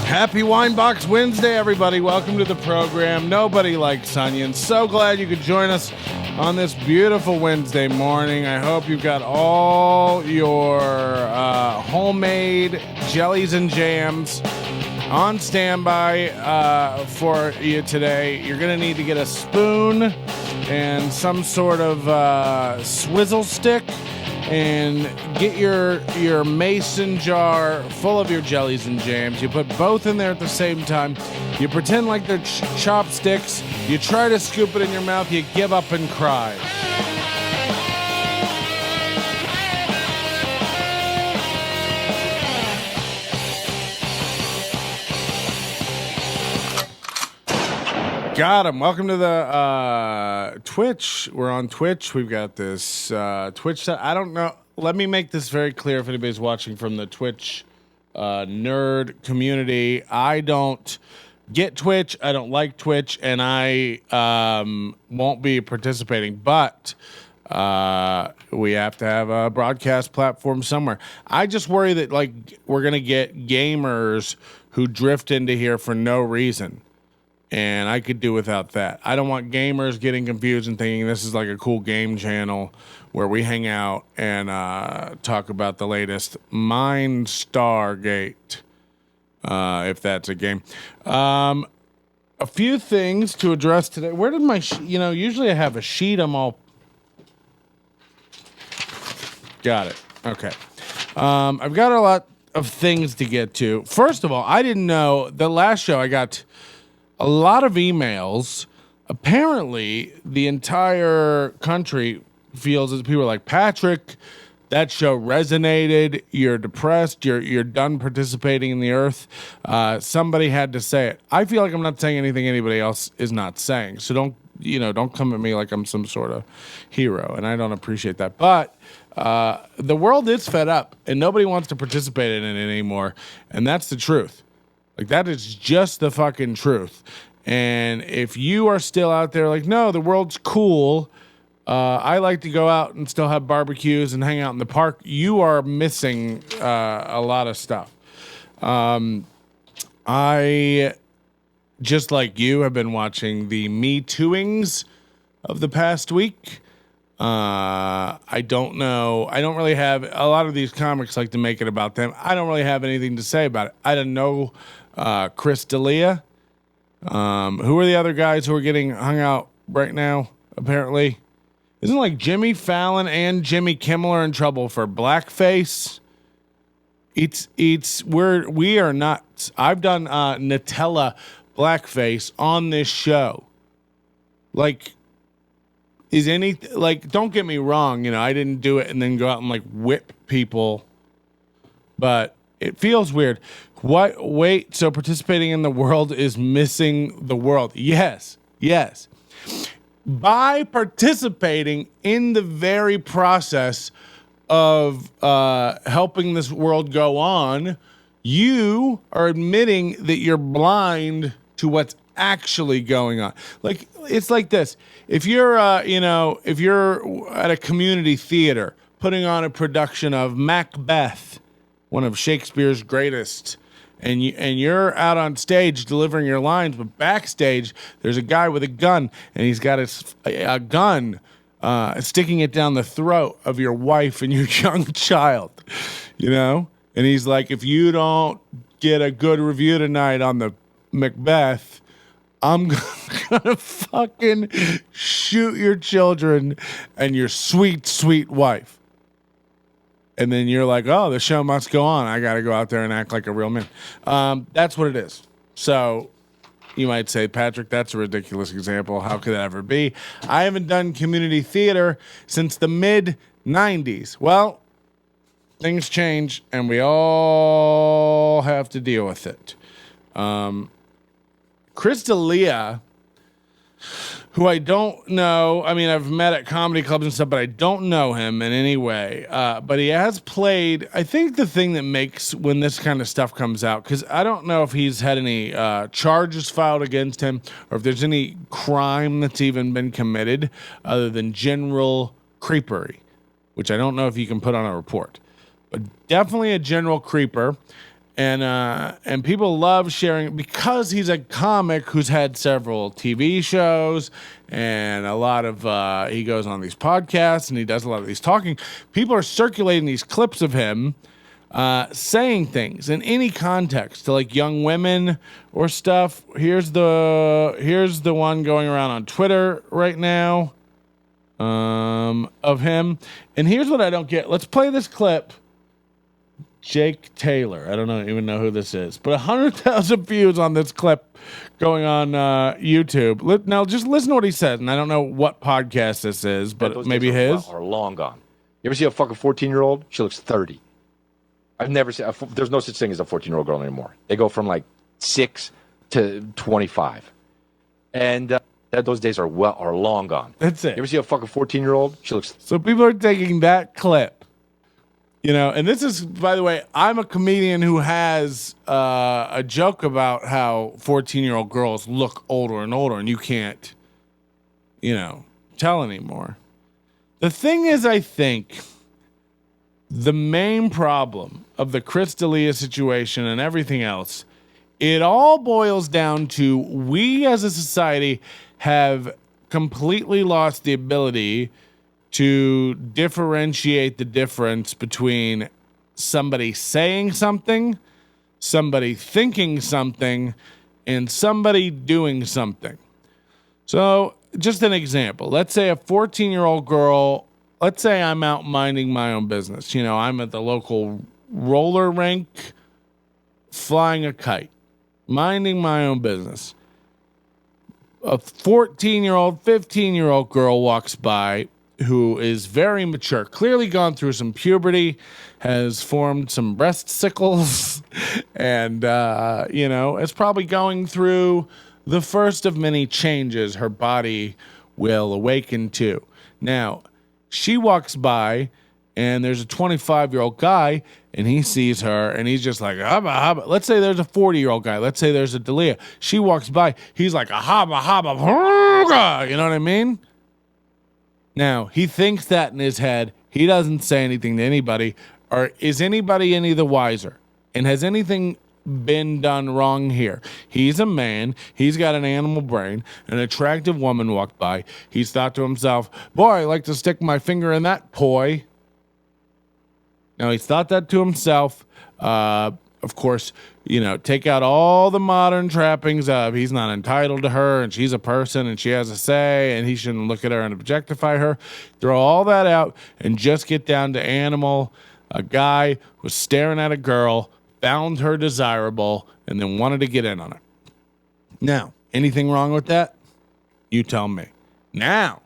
Happy Wine Box Wednesday, everybody. Welcome to the program. Nobody likes onions. So glad you could join us on this beautiful Wednesday morning. I hope you've got all your homemade jellies and jams on standby for you today. You're going to need to get a spoon and some sort of swizzle stick and get your mason jar full of your jellies and jams. You put both in there at the same time. You pretend like they're chopsticks. You try to scoop it in your mouth. You give up and cry. Got him. Welcome to the Twitch. We're on Twitch. We've got this Twitch set. I don't know. Let me make this very clear if anybody's watching from the Twitch nerd community. I don't get Twitch. I don't like Twitch, and I won't be participating. But we have to have a broadcast platform somewhere. I just worry that we're gonna get gamers who drift into here for no reason. And I could do without that. I don't want gamers getting confused and thinking this is like a cool game channel where we hang out and talk about the latest Mine Stargate, if that's a game. A few things to address today. Where did my usually I have a sheet. I'm all got it. Okay. I've got a lot of things to get to. First of all, I didn't know the last show I got a lot of emails. Apparently, the entire country feels as people are like, Patrick, that show resonated. You're depressed. You're done participating in the earth. Somebody had to say it. I feel like I'm not saying anything anybody else is not saying. So don't come at me like I'm some sort of hero, and I don't appreciate that. But the world is fed up, and nobody wants to participate in it anymore, and that's the truth. Like, that is just the fucking truth. And if you are still out there like, no, the world's cool, I like to go out and still have barbecues and hang out in the park, you are missing a lot of stuff. I, just like you, have been watching the MeToo-ings of the past week. I don't know. I don't really have a lot of these comics like to make it about them. I don't really have anything to say about it. I don't know Chris D'Elia. Who are the other guys who are getting hung out right now? Apparently, isn't like Jimmy Fallon and Jimmy Kimmel are in trouble for blackface? We are not. I've done Nutella blackface on this show. Like. Don't get me wrong, I didn't do it and then go out and whip people, but it feels weird. What? Wait, so participating in the world is missing the world? Yes. By participating in the very process of helping this world go on, you are admitting that you're blind to what's actually going on. It's like this. If you're if you're at a community theater putting on a production of Macbeth, one of Shakespeare's greatest, and you're out on stage delivering your lines, but backstage there's a guy with a gun, and he's got a gun sticking it down the throat of your wife and your young child, and he's like, if you don't get a good review tonight on the Macbeth, I'm gonna fucking shoot your children and your sweet, sweet wife. And then you're like, oh, the show must go on. I got to go out there and act like a real man. That's what it is. So You might say, Patrick, that's a ridiculous example. How could that ever be? I haven't done community theater since the mid-90s. Well, things change, and we all have to deal with it. Chris D'Elia, who I don't know. I mean, I've met at comedy clubs and stuff, but I don't know him in any way. But he has played, I think the thing that makes when this kind of stuff comes out, because I don't know if he's had any charges filed against him or if there's any crime that's even been committed other than general creepery, which I don't know if you can put on a report. But definitely a general creeper. And people love sharing because he's a comic who's had several TV shows and a lot of he goes on these podcasts and he does a lot of these talking. People are circulating these clips of him saying things in any context to like young women or stuff. Here's the one going around on Twitter right now of him. And here's what I don't get. Let's play this clip. Jake Taylor. I don't even know who this is, but 100,000 views on this clip going on YouTube. Now, just listen to what he said, and I don't know what podcast this is, but maybe his. Are long gone. You ever see a fucking 14-year-old? She looks 30. I've never seen. There's no such thing as a 14-year-old girl anymore. They go from like 6 to 25, and those days are long gone. That's it. You ever see a fucking 14-year-old? She looks. So people are taking that clip. You know, and this is, by the way, I'm a comedian who has a joke about how 14-year-old girls look older and older, and you can't, tell anymore. The thing is, I think the main problem of the Chris D'Elia situation and everything else, it all boils down to we as a society have completely lost the ability to differentiate the difference between somebody saying something, somebody thinking something, and somebody doing something. So, just an example. Let's say a 14-year-old girl, let's say I'm out minding my own business. I'm at the local roller rink, flying a kite, minding my own business. A 14-year-old, 15-year-old girl walks by who is very mature, clearly gone through some puberty, has formed some breast sickles, and, is probably going through the first of many changes her body will awaken to. Now, she walks by, and there's a 25-year-old guy, and he sees her, and he's just like, haba, haba. Let's say there's a 40-year-old guy. Let's say there's a D'Elia. She walks by. He's like, a haba, haba, you know what I mean? Now, he thinks that in his head. He doesn't say anything to anybody. Or is anybody any the wiser? And has anything been done wrong here? He's a man. He's got an animal brain. An attractive woman walked by. He's thought to himself, boy, I like to stick my finger in that poi. Now, he's thought that to himself. Of course, take out all the modern trappings of he's not entitled to her and she's a person and she has a say and he shouldn't look at her and objectify her. Throw all that out and just get down to animal. A guy was staring at a girl, found her desirable, and then wanted to get in on it. Now, anything wrong with that? You tell me. Now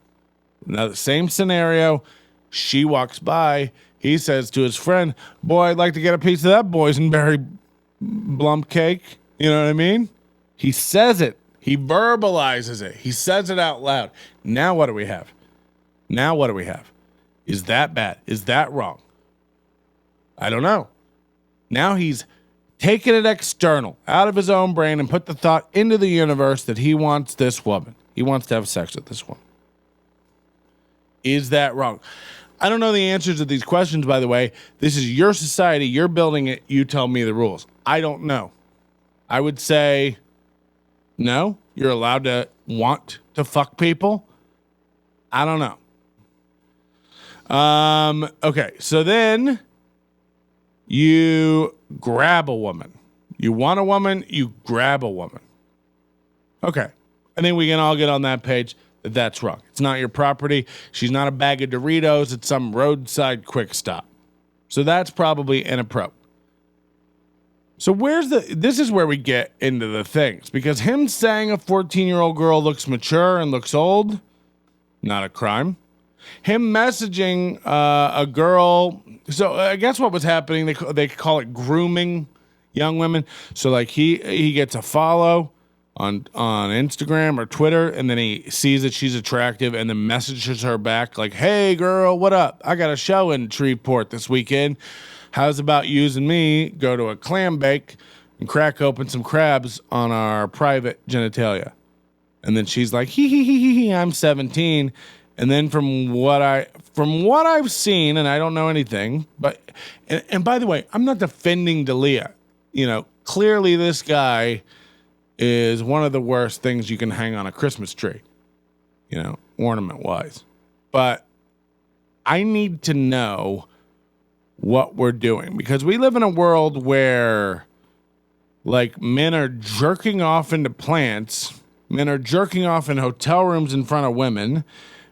the same scenario. She walks by. He says to his friend, boy, I'd like to get a piece of that boysenberry blump cake. You know what I mean? He says it. He verbalizes it. He says it out loud. Now what do we have? Is that bad? Is that wrong? I don't know. Now he's taken it external, out of his own brain, and put the thought into the universe that he wants this woman. He wants to have sex with this woman. Is that wrong? I don't know the answers to these questions, by the way. This is your society. You're building it. You tell me the rules. I don't know. I would say, no, you're allowed to want to fuck people. I don't know. Okay, so then you grab a woman. You want a woman, you grab a woman. Okay, I think we can all get on that page. That's wrong. It's not your property. She's not a bag of Doritos. It's some roadside quick stop. So that's probably inappropriate. So this is where we get into the things, because him saying a 14-year-old girl looks mature and looks old, not a crime. Him messaging a girl. So I guess what was happening, they call it grooming young women. So like he gets a follow on Instagram or Twitter, and then he sees that she's attractive and then messages her back like, "Hey girl, what up? I got a show in Shreveport this weekend. How's about using me? Go to a clam bake and crack open some crabs on our private genitalia." And then she's like, "Hee, I'm 17." And then from what I've seen, and I don't know anything, but and by the way, I'm not defending D'Elia. You know, clearly this guy is one of the worst things you can hang on a Christmas tree, you know, ornament wise. But I need to know what we're doing, because we live in a world where like men are jerking off into plants, men are jerking off in hotel rooms in front of women,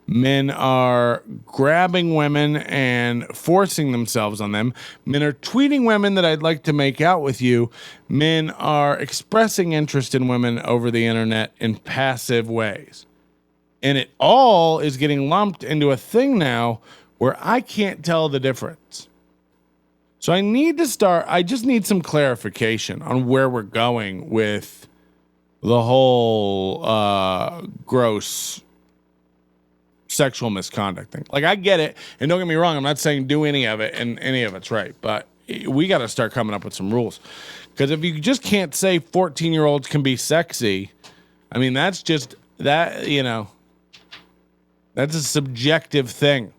men are grabbing women and forcing themselves on them, men are tweeting women that I'd like to make out with you, men are expressing interest in women over the internet in passive ways. And it all is getting lumped into a thing now where I can't tell the difference. So I just need some clarification on where we're going with the whole gross sexual misconduct thing. Like, I get it, and don't get me wrong, I'm not saying do any of it and any of it's right, but we got to start coming up with some rules. Because if you just can't say 14-year-olds can be sexy, I mean, that's just, that, you know, that's a subjective thing.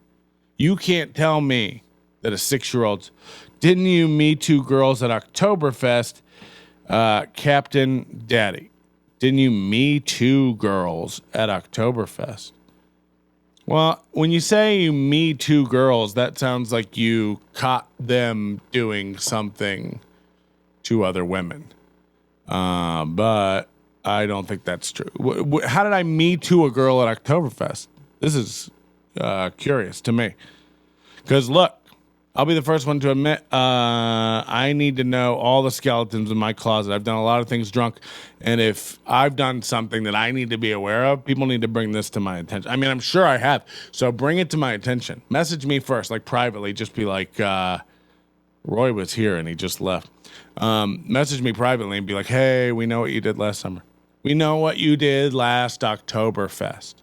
You can't tell me that a 6-year-old's, didn't you Me Too girls at Oktoberfest, Captain Daddy? Didn't you Me Too girls at Oktoberfest? Well, when you say you Me Too girls, that sounds like you caught them doing something to other women. But I don't think that's true. How did I Me Too a girl at Oktoberfest? This is curious to me. Because look, I'll be the first one to admit I need to know all the skeletons in my closet. I've done a lot of things drunk, and if I've done something that I need to be aware of, people need to bring this to my attention. I mean, I'm sure I have, so bring it to my attention. Message me first, like privately. Just be like, Roy was here and he just left. Message me privately and be like, hey, we know what you did last summer. We know what you did last Oktoberfest.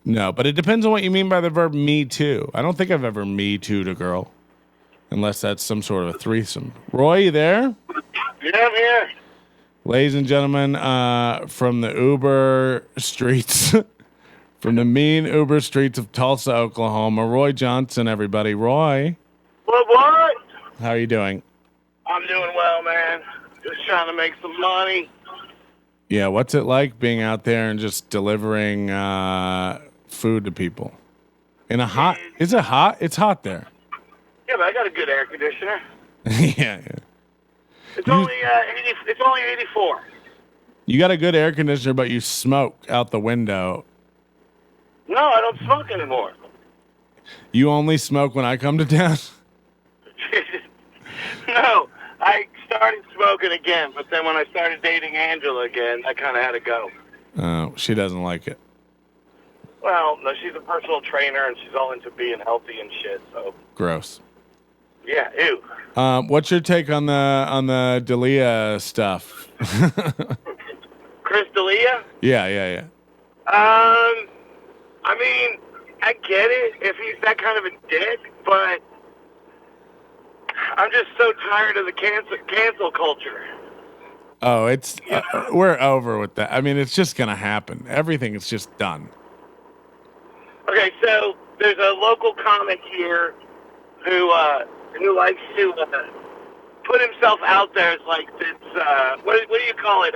No, but it depends on what you mean by the verb me too. I don't think I've ever me too'd a girl, unless that's some sort of a threesome. Roy, you there? Yeah, I'm here. Ladies and gentlemen, from the Uber streets, from the mean Uber streets of Tulsa, Oklahoma, Roy Johnson, everybody. Roy. What? How are you doing? I'm doing well, man. Just trying to make some money. Yeah, what's it like being out there and just delivering food to people? In a hot, is it hot? It's hot there. Yeah, but I got a good air conditioner. yeah. It's only 84. You got a good air conditioner, but you smoke out the window. No, I don't smoke anymore. You only smoke when I come to town? No, I started smoking again, but then when I started dating Angela again, I kind of had to go. Oh, she doesn't like it. Well, no, she's a personal trainer, and she's all into being healthy and shit, so. Gross. Yeah, ew. What's your take on the D'Elia stuff? Chris D'Elia? Yeah. I mean, I get it if he's that kind of a dick, but I'm just so tired of the cancel culture. Oh, it's we're over with that. I mean, it's just gonna happen. Everything is just done. Okay, so there's a local comic here who likes to put himself out there as like this. What do you call it?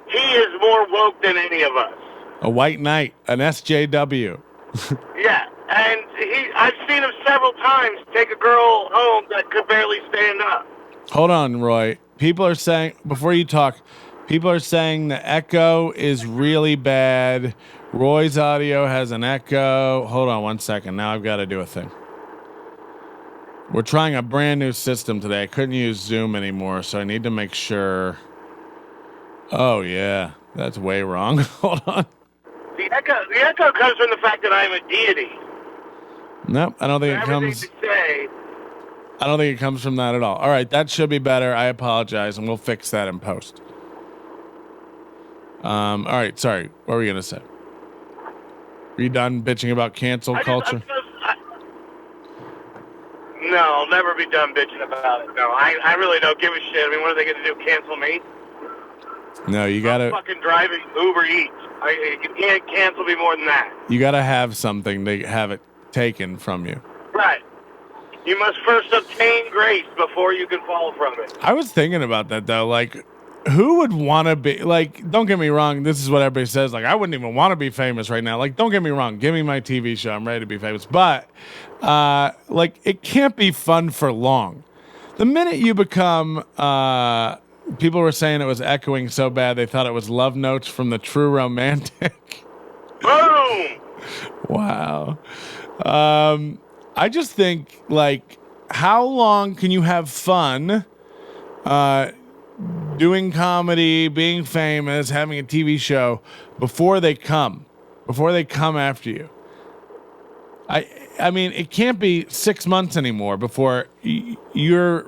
He is more woke than any of us. A white knight, an SJW. Yeah, and I've seen him several times take a girl home that could barely stand up. Hold on, Roy. People are saying, before you talk, people are saying the echo is really bad. Roy's audio has an echo. Hold on one second. Now I've got to do a thing. We're trying a brand new system today. I couldn't use Zoom anymore, so I need to make sure. Oh, yeah. That's way wrong. Hold on. The echo comes from the fact that I'm a deity. Nope, I don't think it comes. To say, I don't think it comes from that at all. All right, that should be better. I apologize, and we'll fix that in post. All right, sorry. What were we gonna say? Are you done bitching about cancel culture? No, I'll never be done bitching about it. No, I really don't give a shit. I mean, what are they going to do? Cancel me? No, you gotta. I'm fucking driving Uber Eats. You can't cancel me more than that. You gotta have something to have it taken from you. Right. You must first obtain grace before you can fall from it. I was thinking about that though. Like, who would want to be like? Don't get me wrong. This is what everybody says. Like, I wouldn't even want to be famous right now. Like, don't get me wrong. Give me my TV show. I'm ready to be famous. But, like, it can't be fun for long. The minute you become, people were saying it was echoing so bad they thought it was love notes from the True Romantic. Boom. Wow. I just think, like, how long can you have fun? Doing comedy, being famous, having a TV show before they come after you. I mean, it can't be 6 months anymore before you're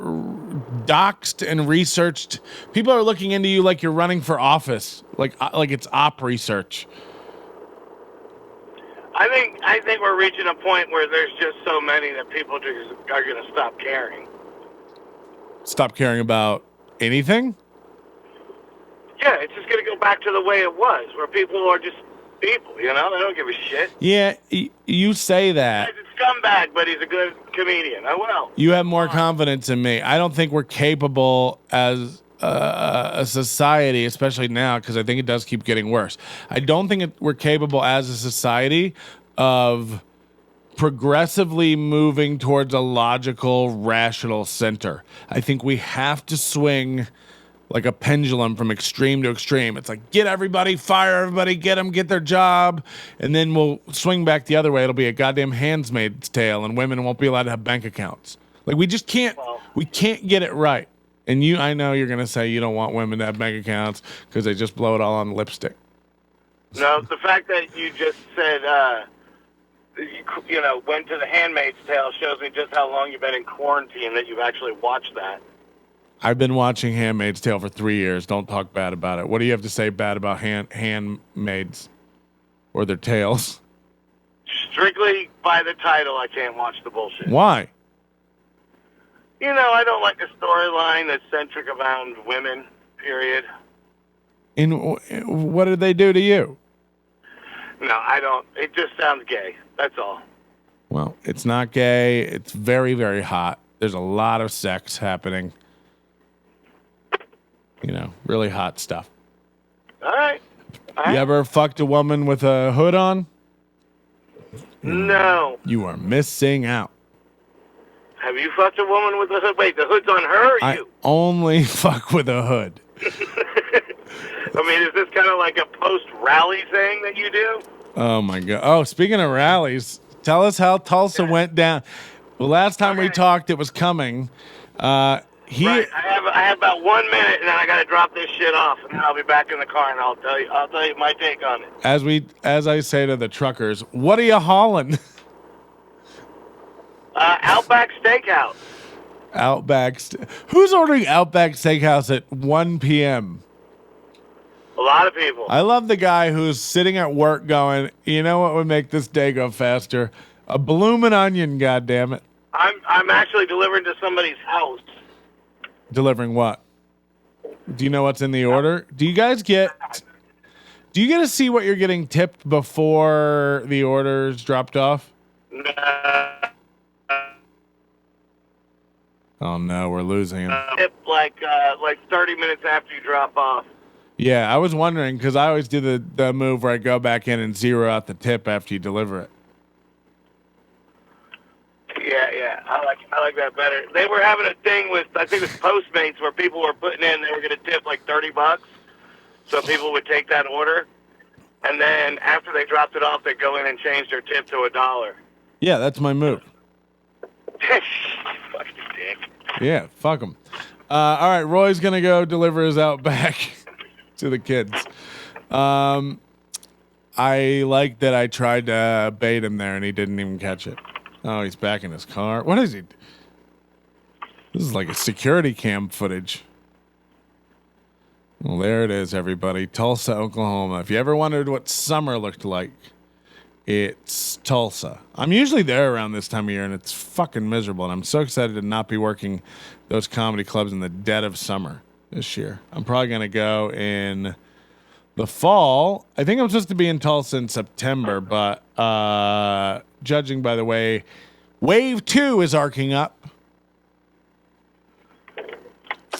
doxxed and researched. People are looking into you like you're running for office, like it's op research. I think we're reaching a point where there's just so many that people just are going to stop caring. Stop caring about anything? Yeah, it's just going to go back to the way it was, where people are just people, you know? They don't give a shit. Yeah, you say that. He's a scumbag, but he's a good comedian. Oh, well. You have more confidence in me. I don't think we're capable as a society, especially now, because I think it does keep getting worse. I don't think we're capable as a society of progressively moving towards a logical, rational center. I think we have to swing like a pendulum from extreme to extreme. It's like, get everybody, fire everybody, get them, get their job. And then we'll swing back the other way. It'll be a goddamn Handmaid's Tale and women won't be allowed to have bank accounts. Like, we just can't, we can't get it right. And I know you're going to say you don't want women to have bank accounts because they just blow it all on lipstick. No, the fact that you just said, went to the Handmaid's Tale shows me just how long you've been in quarantine that you've actually watched that. I've been watching Handmaid's Tale for 3 years. Don't talk bad about it. What do you have to say bad about handmaids or their tails? Strictly by the title, I can't watch the bullshit. Why? I don't like the storyline that's centric around women, period. What did they do to you? No, I don't. It just sounds gay. That's all. Well, it's not gay. It's very, very hot. There's a lot of sex happening. Really hot stuff. All right. You ever fucked a woman with a hood on? No. You are missing out. Have you fucked a woman with a hood? Wait, the hood's on her or you? I only fuck with a hood. I mean, is this kind of like a post-rally thing that you do? Oh, my God. Oh, speaking of rallies, tell us how Tulsa went down. Well, last time we talked, it was coming. Right. I have about 1 minute, and then I got to drop this shit off, and then I'll be back in the car, and I'll tell you my take on it. As I say to the truckers, what are you hauling? Outback Steakhouse. Who's ordering Outback Steakhouse at 1 p.m.? A lot of people. I love the guy who's sitting at work going, you know what would make this day go faster? A bloomin' onion, goddammit. I'm actually delivering to somebody's house. Delivering what? Do you know what's in the order? Do you get to see what you're getting tipped before the order's dropped off? No. Oh no, we're losing him. Tip like 30 minutes after you drop off. Yeah, I was wondering because I always do the move where I go back in and zero out the tip after you deliver it. Yeah, I like that better. They were having a thing with, I think it was Postmates, where people were putting in, they were going to tip like $30, so people would take that order, and then after they dropped it off, they'd go in and change their tip to $1. Yeah, that's my move. Yeah, fuck them. All right, Roy's gonna go deliver his Outback to the kids. I like that I tried to bait him there and he didn't even catch it. Oh, he's back in his car. What is he? This is like a security cam footage. Well, there it is, everybody. Tulsa, Oklahoma. If you ever wondered what summer looked like, it's Tulsa. I'm usually there around this time of year, and it's fucking miserable. And I'm so excited to not be working those comedy clubs in the dead of summer this year. I'm probably going to go in the fall. I think I'm supposed to be in Tulsa in September, but judging by the way Wave 2 is arcing up.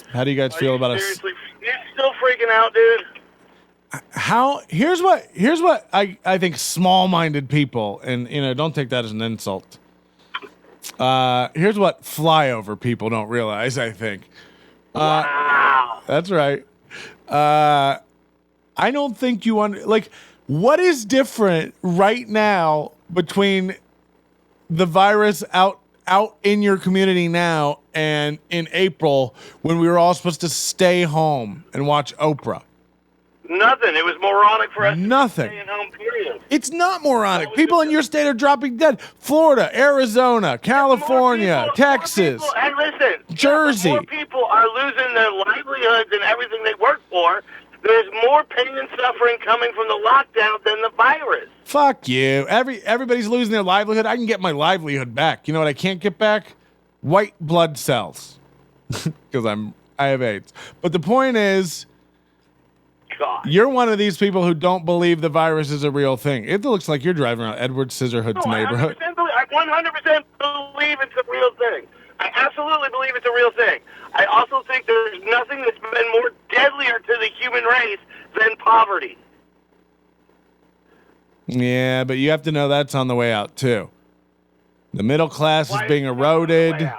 How do you guys feel about us? Seriously, you're still freaking out, dude? Here's what I think small-minded people, and don't take that as an insult. Here's what flyover people don't realize, I think. Wow. That's right. I don't think you what is different right now between the virus out in your community now and in April when we were all supposed to stay home and watch Oprah? Nothing. It was moronic for us Nothing. to stay at home, period. It's not moronic. People in your state are dropping dead. Florida, Arizona, California, Texas, And listen, Jersey. more people are losing their livelihoods and everything they work for. There's more pain and suffering coming from the lockdown than the virus. Fuck you. Everybody's losing their livelihood. I can get my livelihood back. You know what I can't get back? White blood cells. Because I have AIDS. But the point is, God. you're one of these people who don't believe the virus is a real thing. It looks like you're driving around Edward Scissorhood's neighborhood. I 100% believe it's a real thing. I absolutely believe it's a real thing. I also think there's nothing that's been more deadlier to the human race than poverty. Yeah, but you have to know that's on the way out, too. The middle class is being eroded.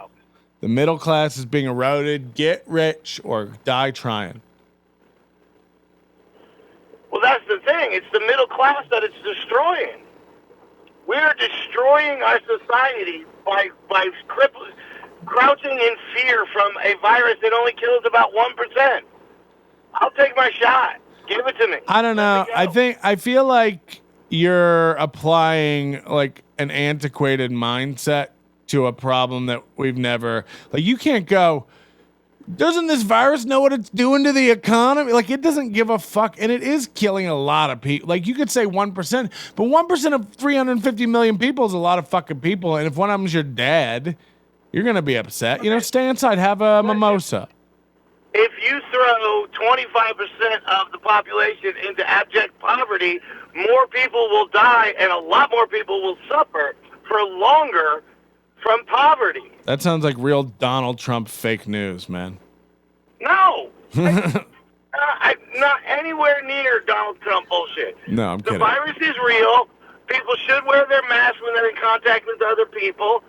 The middle class is being eroded. Get rich or die trying. Well, that's the thing. It's the middle class that it's destroying. We're destroying our society by crouching in fear from a virus that only kills about 1%. I'll take my shot. Give it to me. I don't know. I feel like you're applying like an antiquated mindset to a problem that we've never, like, you can't go, doesn't this virus know what it's doing to the economy? Like, it doesn't give a fuck, and it is killing a lot of people. Like, you could say 1%, but 1% of 350 million people is a lot of fucking people, and if one of them's your dad, you're going to be upset. Stay inside, have a mimosa. If you throw 25% of the population into abject poverty, more people will die and a lot more people will suffer for longer from poverty. That sounds like real Donald Trump fake news, man. No. I'm not anywhere near Donald Trump bullshit. No, I'm kidding. The virus is real. People should wear their masks when they're in contact with other people.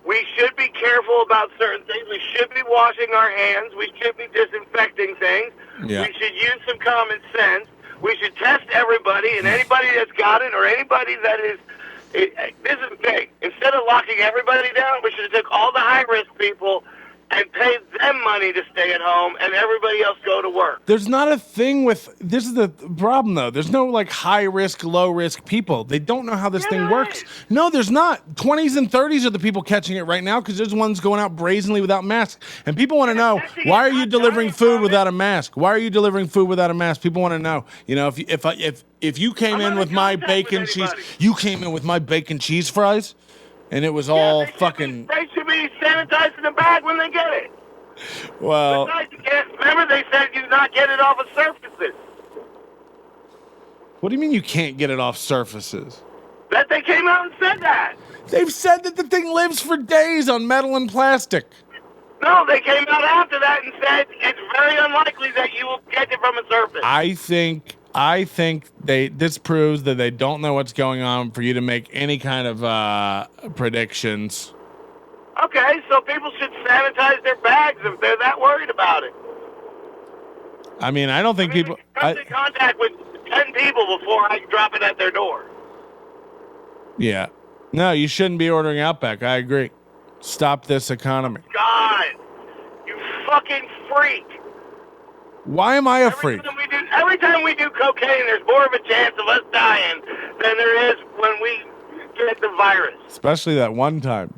We should be careful about certain things. We should be washing our hands. We should be disinfecting things. Yeah. We should use some common sense. We should test everybody, and anybody that's got it or anybody that is... this is big. Instead of locking everybody down, we should have took all the high-risk people and paid them money to stay at home and everybody else go to work. There's not a thing with, this is the problem though. There's no like high risk, low risk people. They don't know how this thing works. No, there's not. 20s and 30s are the people catching it right now because there's ones going out brazenly without masks. And people want to know, why are you delivering food without a mask? Why are you delivering food without a mask? People want to know, if you came in with my bacon cheese, you came in with my bacon cheese fries and it was all fucking... They should be sanitized in the bag when they get it. Well... Remember they said you not get it off of surfaces. What do you mean you can't get it off surfaces? That they came out and said that. They've said that the thing lives for days on metal and plastic. No, they came out after that and said it's very unlikely that you will get it from a surface. I think this proves that they don't know what's going on for you to make any kind of predictions. Okay, so people should sanitize their bags if they're that worried about it. I mean, I don't think people... Come in contact with 10 people before I drop it at their door. Yeah. No, you shouldn't be ordering Outback. I agree. Stop this economy. God. fucking freak. Why am I a freak? Every time we do cocaine, there's more of a chance of us dying than there is when we get the virus. Especially that one time.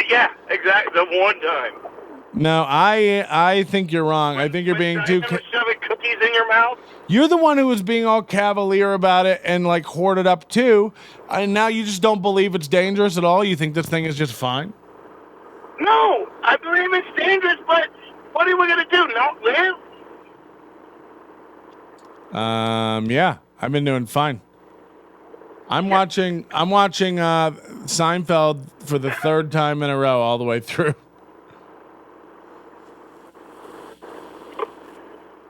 Yeah, exactly. The one time. No, I think you're wrong. I think you're being too. Shoving cookies in your mouth. You're the one who was being all cavalier about it and like hoarded up too, and now you just don't believe it's dangerous at all. You think this thing is just fine? No, I believe it's dangerous, but what are we gonna do? Not live? Yeah, I've been doing fine. I'm watching Seinfeld for the third time in a row, all the way through.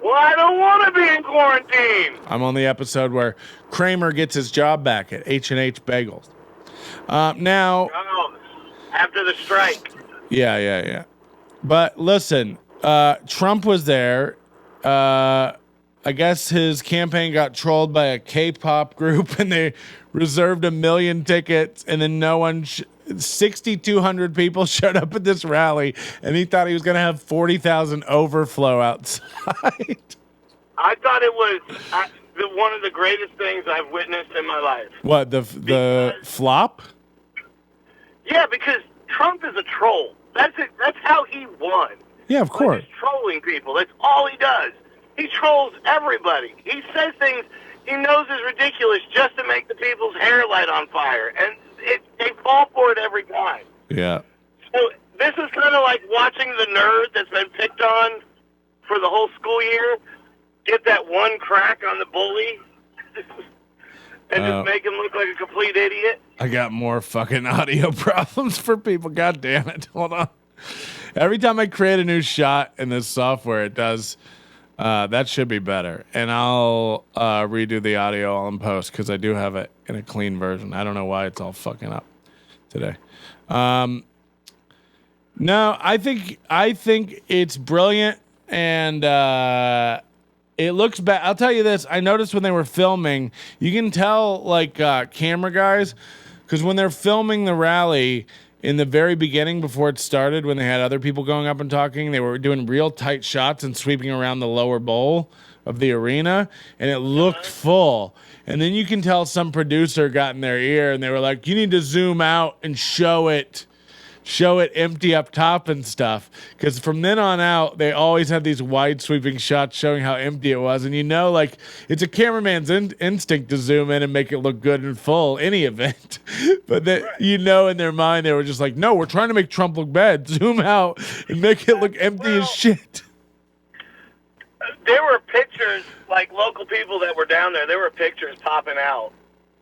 Well, I don't want to be in quarantine. I'm on the episode where Kramer gets his job back at H&H Bagels. Now, After the strike. yeah. But listen, Trump was there. I guess his campaign got trolled by a K-pop group, and they reserved 1 million tickets, and then 6,200 people showed up at this rally, and he thought he was going to have 40,000 overflow outside. I thought it was one of the greatest things I've witnessed in my life. What, the flop? Yeah, because Trump is a troll. That's it. That's how he won. Yeah, of course. He's trolling people. That's all he does. He trolls everybody. He says things he knows is ridiculous just to make the people's hair light on fire. And they fall for it every time. Yeah. So this is kind of like watching the nerd that's been picked on for the whole school year get that one crack on the bully and just make him look like a complete idiot. I got more fucking audio problems for people. God damn it. Hold on. Every time I create a new shot in this software, it does... that should be better. And I'll redo the audio all in post because I do have it in a clean version. I don't know why it's all fucking up today. No, I think it's brilliant, and it looks bad. I'll tell you this. I noticed when they were filming, you can tell like camera guys, because when they're filming the rally, in the very beginning, before it started, when they had other people going up and talking, they were doing real tight shots and sweeping around the lower bowl of the arena, and it looked full. And then you can tell some producer got in their ear, and they were like, you need to zoom out and show it empty up top and stuff. Because from then on out, they always had these wide sweeping shots showing how empty it was. And you know, like, it's a cameraman's instinct to zoom in and make it look good and full, any event. But that, you know, in their mind, they were just like, no, we're trying to make Trump look bad. Zoom out and make it look empty as shit. There were pictures, like local people that were down there, there were pictures popping out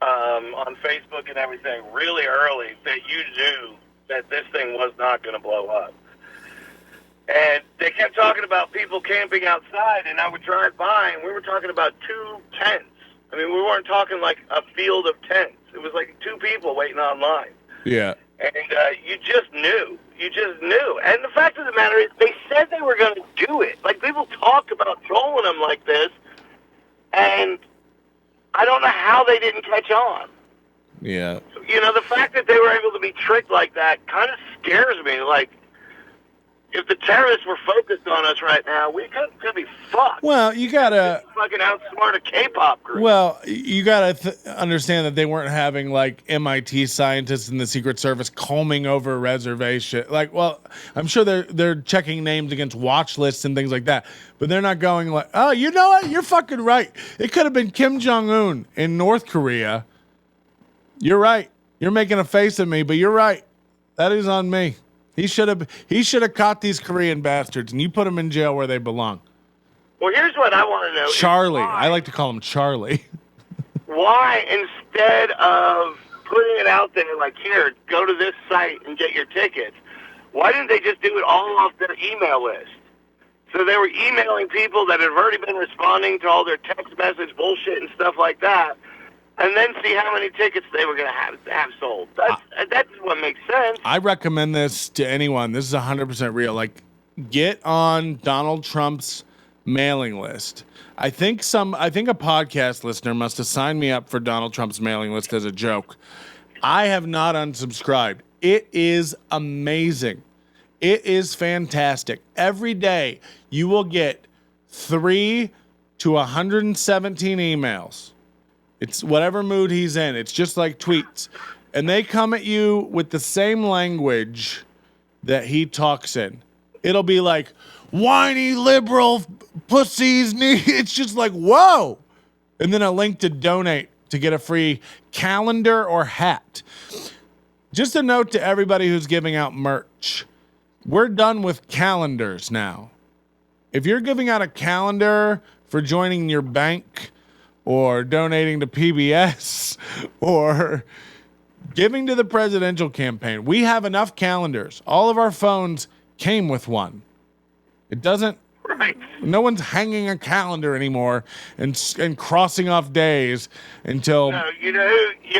on Facebook and everything really early that you knew that this thing was not going to blow up. And they kept talking about people camping outside, and I would drive by, and we were talking about 2 tents. I mean, we weren't talking like a field of tents. It was like 2 people waiting online. Yeah. And you just knew. You just knew. And the fact of the matter is, they said they were going to do it. Like, people talked about trolling them like this, and I don't know how they didn't catch on. Yeah. You know, the fact that they were able to be tricked like that kind of scares me. Like, if the terrorists were focused on us right now, we could be fucked. Well, you gotta fucking outsmart a K-pop group. Well, you gotta understand that they weren't having like MIT scientists in the Secret Service combing over a reservation. Like, well, I'm sure they're checking names against watch lists and things like that, but they're not going like, oh, you know what? You're fucking right. It could have been Kim Jong-un in North Korea. You're right. You're making a face at me, but you're right. That is on me. He should have caught these Korean bastards, and you put them in jail where they belong. Well, here's what I want to know. Charlie. I like to call him Charlie. Why, instead of putting it out there like, here, go to this site and get your tickets, why didn't they just do it all off their email list? So they were emailing people that had already been responding to all their text message bullshit and stuff like that, and then see how many tickets they were going to have sold. That's what makes sense. I recommend this to anyone. This is 100% real. Like, get on Donald Trump's mailing list. I think a podcast listener must have signed me up for Donald Trump's mailing list as a joke. I have not unsubscribed. It is amazing. It is fantastic. Every day you will get 3 to 117 emails. It's whatever mood he's in. It's just like tweets. And they come at you with the same language that he talks in. It'll be like, whiny liberal pussies need. It's just like, whoa. And then a link to donate to get a free calendar or hat. Just a note to everybody who's giving out merch. We're done with calendars now. If you're giving out a calendar for joining your bank or donating to PBS or giving to the presidential campaign, we have enough calendars. All of our phones came with one. It doesn't, Right. no one's hanging a calendar anymore and crossing off days until No, you know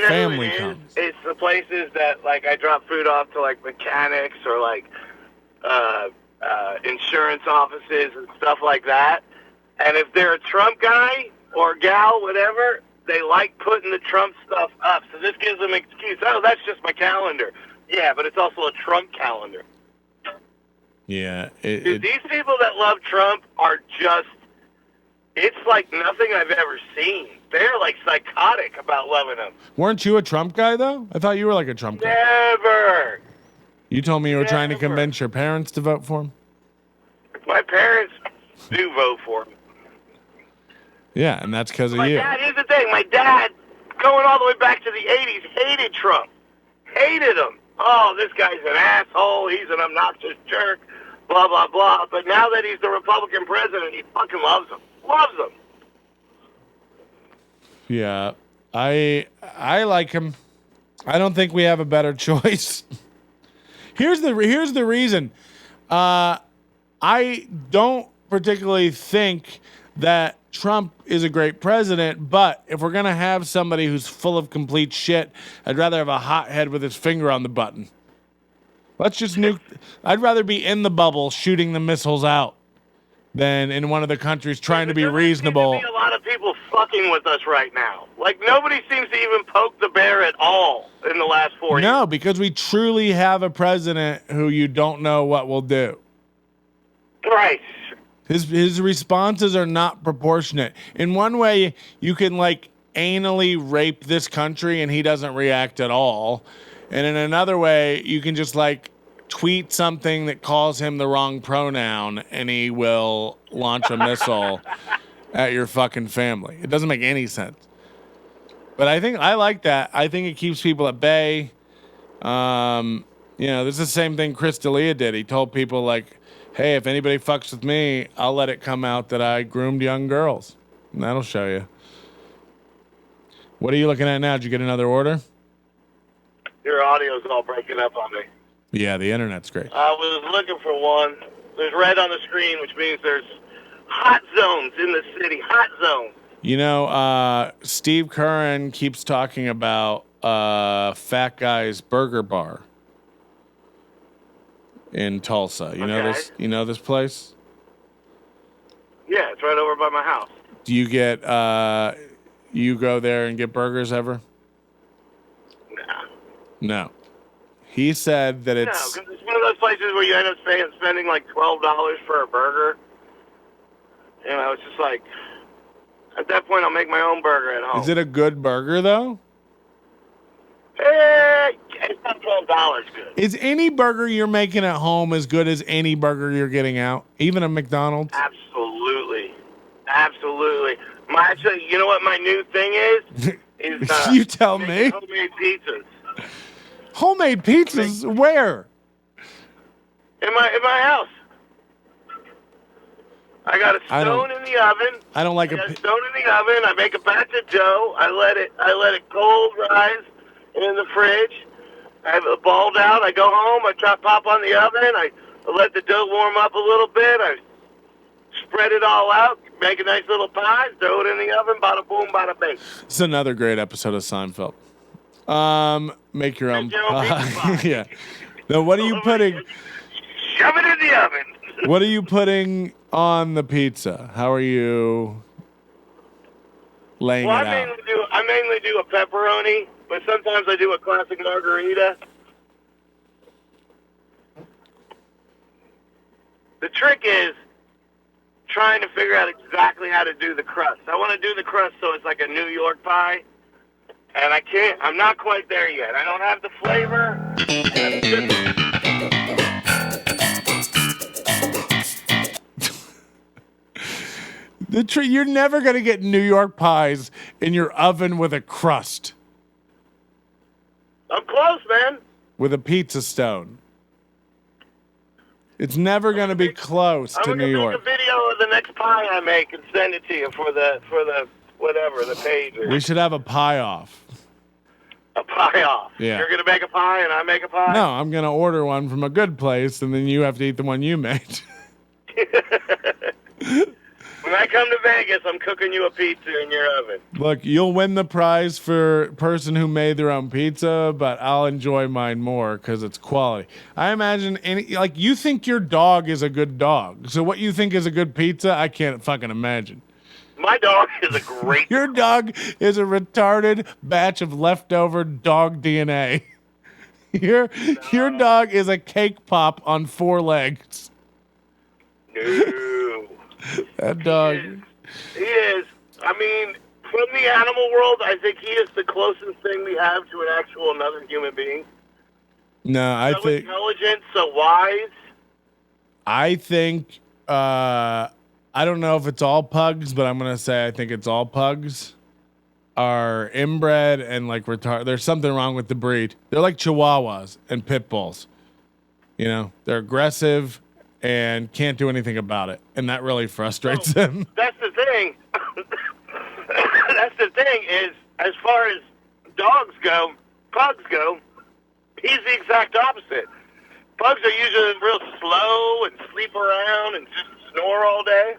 family who it comes. is? It's the places that, like, I drop food off to, like, mechanics or, like, insurance offices and stuff like that. And if they're a Trump guy or gal, whatever, they like putting the Trump stuff up. So this gives them an excuse. Oh, that's just my calendar. Yeah, but it's also a Trump calendar. Yeah. Dude, these people that love Trump are just, it's like nothing I've ever seen. They're like psychotic about loving him. Weren't you a Trump guy, though? I thought you were like a Trump guy. Never. You told me you were trying to Never. convince your parents to vote for him? My parents do vote for him. Yeah, and that's because of My you. dad, here's the thing. My dad, going all the way back to the 80s, hated Trump. Hated him. Oh, this guy's an asshole. He's an obnoxious jerk. Blah, blah, blah. But now that he's the Republican president, he fucking loves him. Loves him. Yeah, I like him. I don't think we have a better choice. Here's the reason. I don't particularly think that Trump is a great president, but if we're gonna have somebody who's full of complete shit, I'd rather have a hothead with his finger on the button. Let's just nuke. I'd rather be in the bubble shooting the missiles out than in one of the countries trying to be There doesn't reasonable. seem to be a lot of people fucking with us right now. Like, nobody seems to even poke the bear at all in the last 4 years. No, because we truly have a president who you don't know what will do. Right. His responses are not proportionate. In one way, you can like anally rape this country and he doesn't react at all. And in another way, you can just like tweet something that calls him the wrong pronoun and he will launch a missile at your fucking family. It doesn't make any sense. But I like that. I think it keeps people at bay. This is the same thing Chris D'Elia did. He told people like, hey, if anybody fucks with me, I'll let it come out that I groomed young girls. And that'll show you. What are you looking at now? Did you get another order? Your audio's all breaking up on me. Yeah, the internet's great. I was looking for one. There's red on the screen, which means there's hot zones in the city. Hot zone. You know, Steve Curran keeps talking about Fat Guy's Burger Bar in Tulsa. You know this? You know this place? Yeah, it's right over by my house. Do you get you go there and get burgers ever? Nah. No. He said that No, it's because it's one of those places where you end up spending like $12 for a burger. You know, it's just like, at that point, I'll make my own burger at home. Is it a good burger though? It's not $12 good. Is any burger you're making at home as good as any burger you're getting out? Even a McDonald's? Absolutely. Absolutely. Actually, you know what my new thing is? You tell me. making homemade pizzas. Homemade pizzas? Where? In my house. I got a stone in the oven. I don't like I got a stone in the oven. I make a batch of dough. I let it cold rise in the fridge. I have it balled out. I go home. I pop on the oven. I let the dough warm up a little bit. I spread it all out. Make a nice little pie. Throw it in the oven. Bada boom, bada bing. It's another great episode of Seinfeld. Make your own Make your own pizza pie. Yeah. Now, what are you putting? Shove it in the oven. What are you putting on the pizza? How are you laying Well, it out? I mainly do a pepperoni, but sometimes I do a classic margarita. The trick is trying to figure out exactly how to do the crust. I want to do the crust so it's like a New York pie, and I can't. I'm not quite there yet. I don't have the flavor. You're never gonna get New York pies in your oven with a crust, I'm close, man. with a pizza stone. It's never gonna be close to New I'm York. gonna make a video of the next pie I make and send it to you for the whatever the page is. We should have a pie off. A pie off. Yeah. You're gonna make a pie and I make a pie. No, I'm gonna order one from a good place, and then you have to eat the one you made. When I come to Vegas, I'm cooking you a pizza in your oven. Look, you'll win the prize for person who made their own pizza, but I'll enjoy mine more because it's quality. I imagine you think your dog is a good dog. So what you think is a good pizza, I can't fucking imagine. My dog is a great. Your dog is a retarded batch of leftover dog DNA. Your dog is a cake pop on 4 legs. No. That dog. He is. I mean, from the animal world, I think he is the closest thing we have to an actual another human being. No, I So think. intelligent, so wise. I think. I don't know if it's all pugs, but I'm gonna say I think it's all pugs are inbred and like retarded. There's something wrong with the breed. They're like Chihuahuas and pit bulls. You know, they're aggressive and can't do anything about it, and that really frustrates them. That's the thing. That's the thing is, as far as dogs go, pugs go, he's the exact opposite. Pugs are usually real slow and sleep around and just snore all day.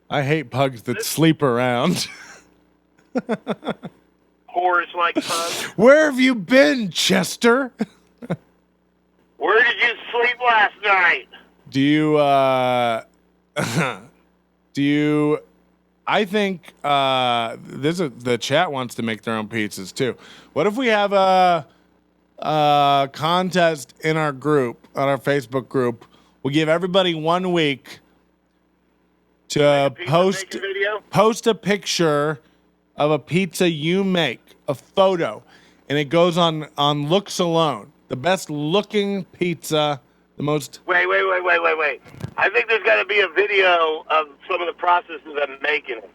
I hate pugs that sleep around. Whores like pugs. Where have you been, Chester? Where did you sleep last night? Do you, I think, the chat wants to make their own pizzas too. What if we have a contest in our group, on our Facebook group? We'll give everybody 1 week to post a picture of a pizza you make, a photo, and it goes on looks alone. The best looking pizza, the most. Wait. I think there's got to be a video of some of the processes of making it.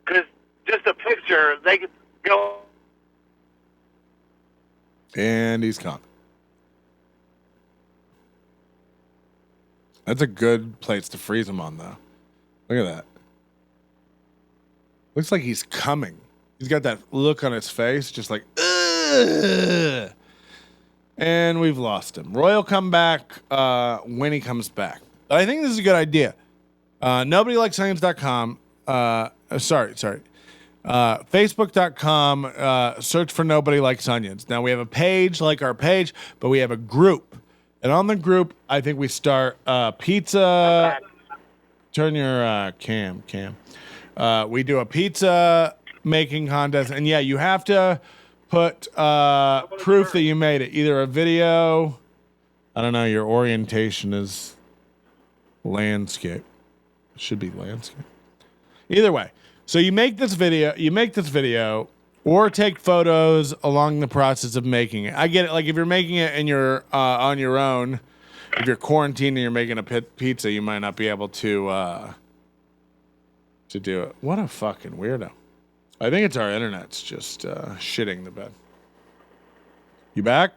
Because just a picture, they could go. And he's gone. That's a good place to freeze him on, though. Look at that. Looks like he's coming. He's got that look on his face, just like, ugh. And we've lost him. Roy will come back when he comes back. But I think this is a good idea. NobodyLikesScience.com. Facebook.com. Search for Nobody Likes Onions. Now we have a page like our page, but we have a group. And on the group, I think we start pizza. Turn your cam. We do a pizza making contest. And yeah, you have to put proof that you made it. Either a video. I don't know. Your orientation is landscape. It should be landscape. Either way. So you make this video or take photos along the process of making it. I get it. Like if you're making it and you're on your own, if you're quarantined and you're making a pizza, you might not be able to do it. What a fucking weirdo. I think it's our internet's just shitting the bed. You back?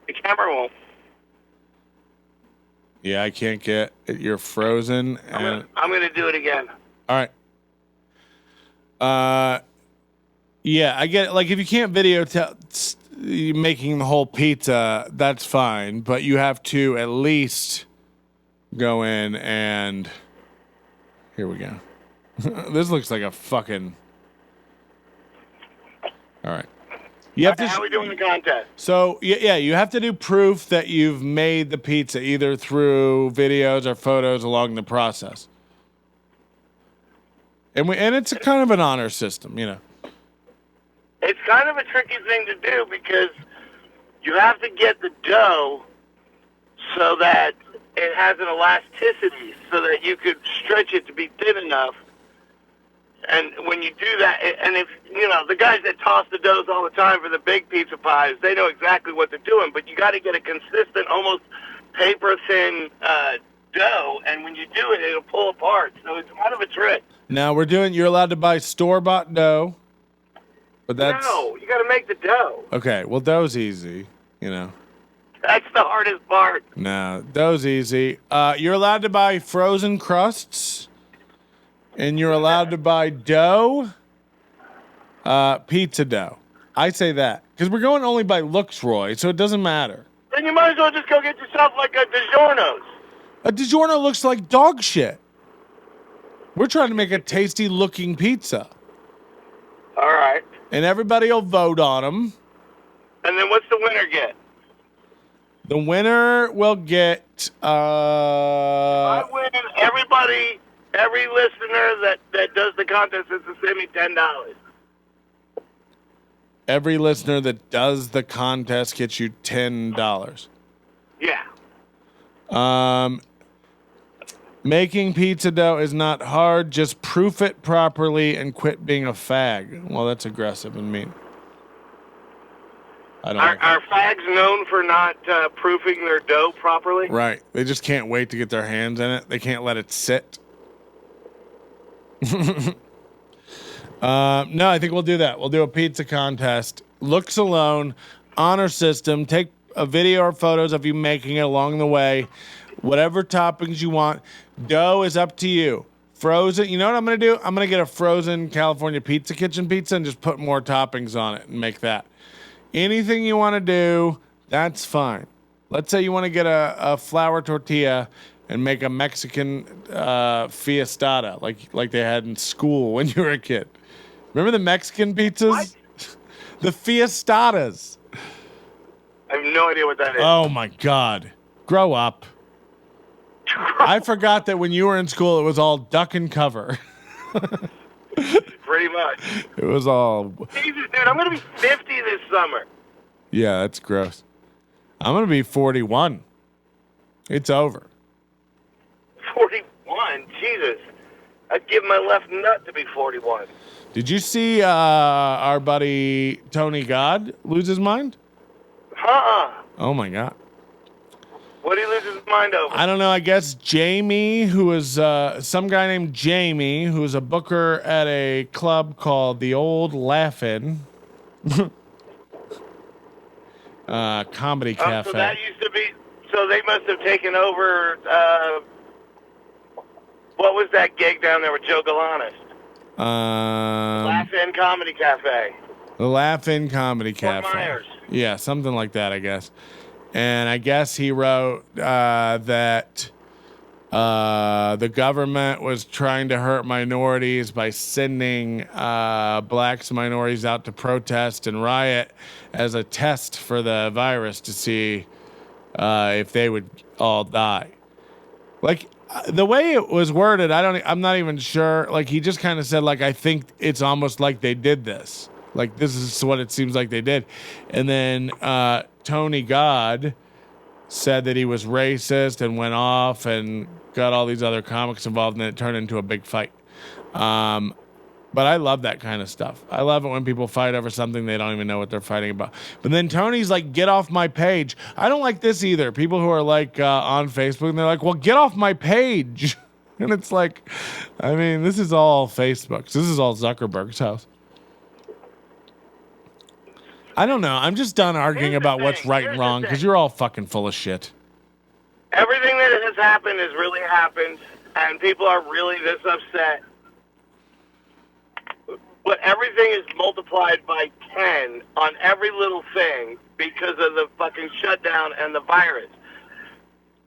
The camera won't. Yeah, I can't get it. You're frozen. And I'm gonna do it again. all right. Yeah, I get it. Like if you can't video making the whole pizza, that's fine. But you have to at least go in and here we go. This looks like a fucking. All right. You have to. How are we doing the contest? So yeah, you have to do proof that you've made the pizza either through videos or photos along the process. And it's a kind of an honor system, you know. It's kind of a tricky thing to do because you have to get the dough so that it has an elasticity so that you could stretch it to be thin enough. And when you do that, and if, you know, the guys that toss the doughs all the time for the big pizza pies, they know exactly what they're doing, but you got to get a consistent, almost paper-thin dough, and when you do it, it'll pull apart. So it's kind of a trick. Now you're allowed to buy store-bought dough, but that's... No, you got to make the dough. Okay, well, dough's easy, you know. That's the hardest part. No, dough's easy. You're allowed to buy frozen crusts, and you're allowed to buy dough, pizza dough. I say that, because we're going only by looks, Roy, so it doesn't matter. Then you might as well just go get yourself like a DiGiorno's. A DiGiorno looks like dog shit. We're trying to make a tasty-looking pizza. All right. And everybody will vote on them. And then what's the winner get? The winner will get... I win. Every listener that does the contest is to send me $10. Every listener that does the contest gets you $10. Yeah. Making pizza dough is not hard. Just proof it properly and quit being a fag. Well, that's aggressive and mean. I don't like Are fags known for not proofing their dough properly? Right. They just can't wait to get their hands in it. They can't let it sit. No, I think we'll do that. We'll do a pizza contest. Looks alone, honor system. Take a video or photos of you making it along the way. Whatever toppings you want. Dough is up to you. Frozen. You know what I'm going to do? I'm going to get a frozen California Pizza Kitchen pizza and just put more toppings on it and make that. Anything you want to do, that's fine. Let's say you want to get a flour tortilla and make a Mexican fiestada like they had in school when you were a kid. Remember the Mexican pizzas? What? The fiestadas. I have no idea what that is. Oh, my God. Grow up. I forgot that when you were in school, it was all duck and cover. Pretty much. It was all... Jesus, dude, I'm going to be 50 this summer. Yeah, that's gross. I'm going to be 41. It's over. 41? Jesus. I'd give my left nut to be 41. Did you see our buddy Tony God lose his mind? Oh, my God. What did he lose his mind over? I don't know. I guess Jamie, who was some guy named Jamie, who was a booker at a club called the Old Laughin' Comedy Cafe. So that used to be... So they must have taken over... what was that gig down there with Joe Galanis? Laugh-In Comedy Cafe. The Laugh-In Comedy Fort Cafe. Myers. Yeah, something like that, I guess. And I guess he wrote that the government was trying to hurt minorities by sending blacks and minorities out to protest and riot as a test for the virus to see if they would all die. Like, the way it was worded, I'm not even sure. Like, he just kind of said, like, I think it's almost like they did this. Like, this is what it seems like they did. And then Tony God said that he was racist and went off and got all these other comics involved, and then it turned into a big fight. But I love that kind of stuff. I love it when people fight over something they don't even know what they're fighting about. But then Tony's like, get off my page. I don't like this either. People who are like on Facebook, and they're like, well, get off my page. And it's like, I mean, this is all Facebook. This is all Zuckerberg's house. I don't know. I'm just done arguing about what's right and wrong because you're all fucking full of shit. Everything that has happened has really happened, and people are really this upset. But everything is multiplied by 10 on every little thing because of the fucking shutdown and the virus.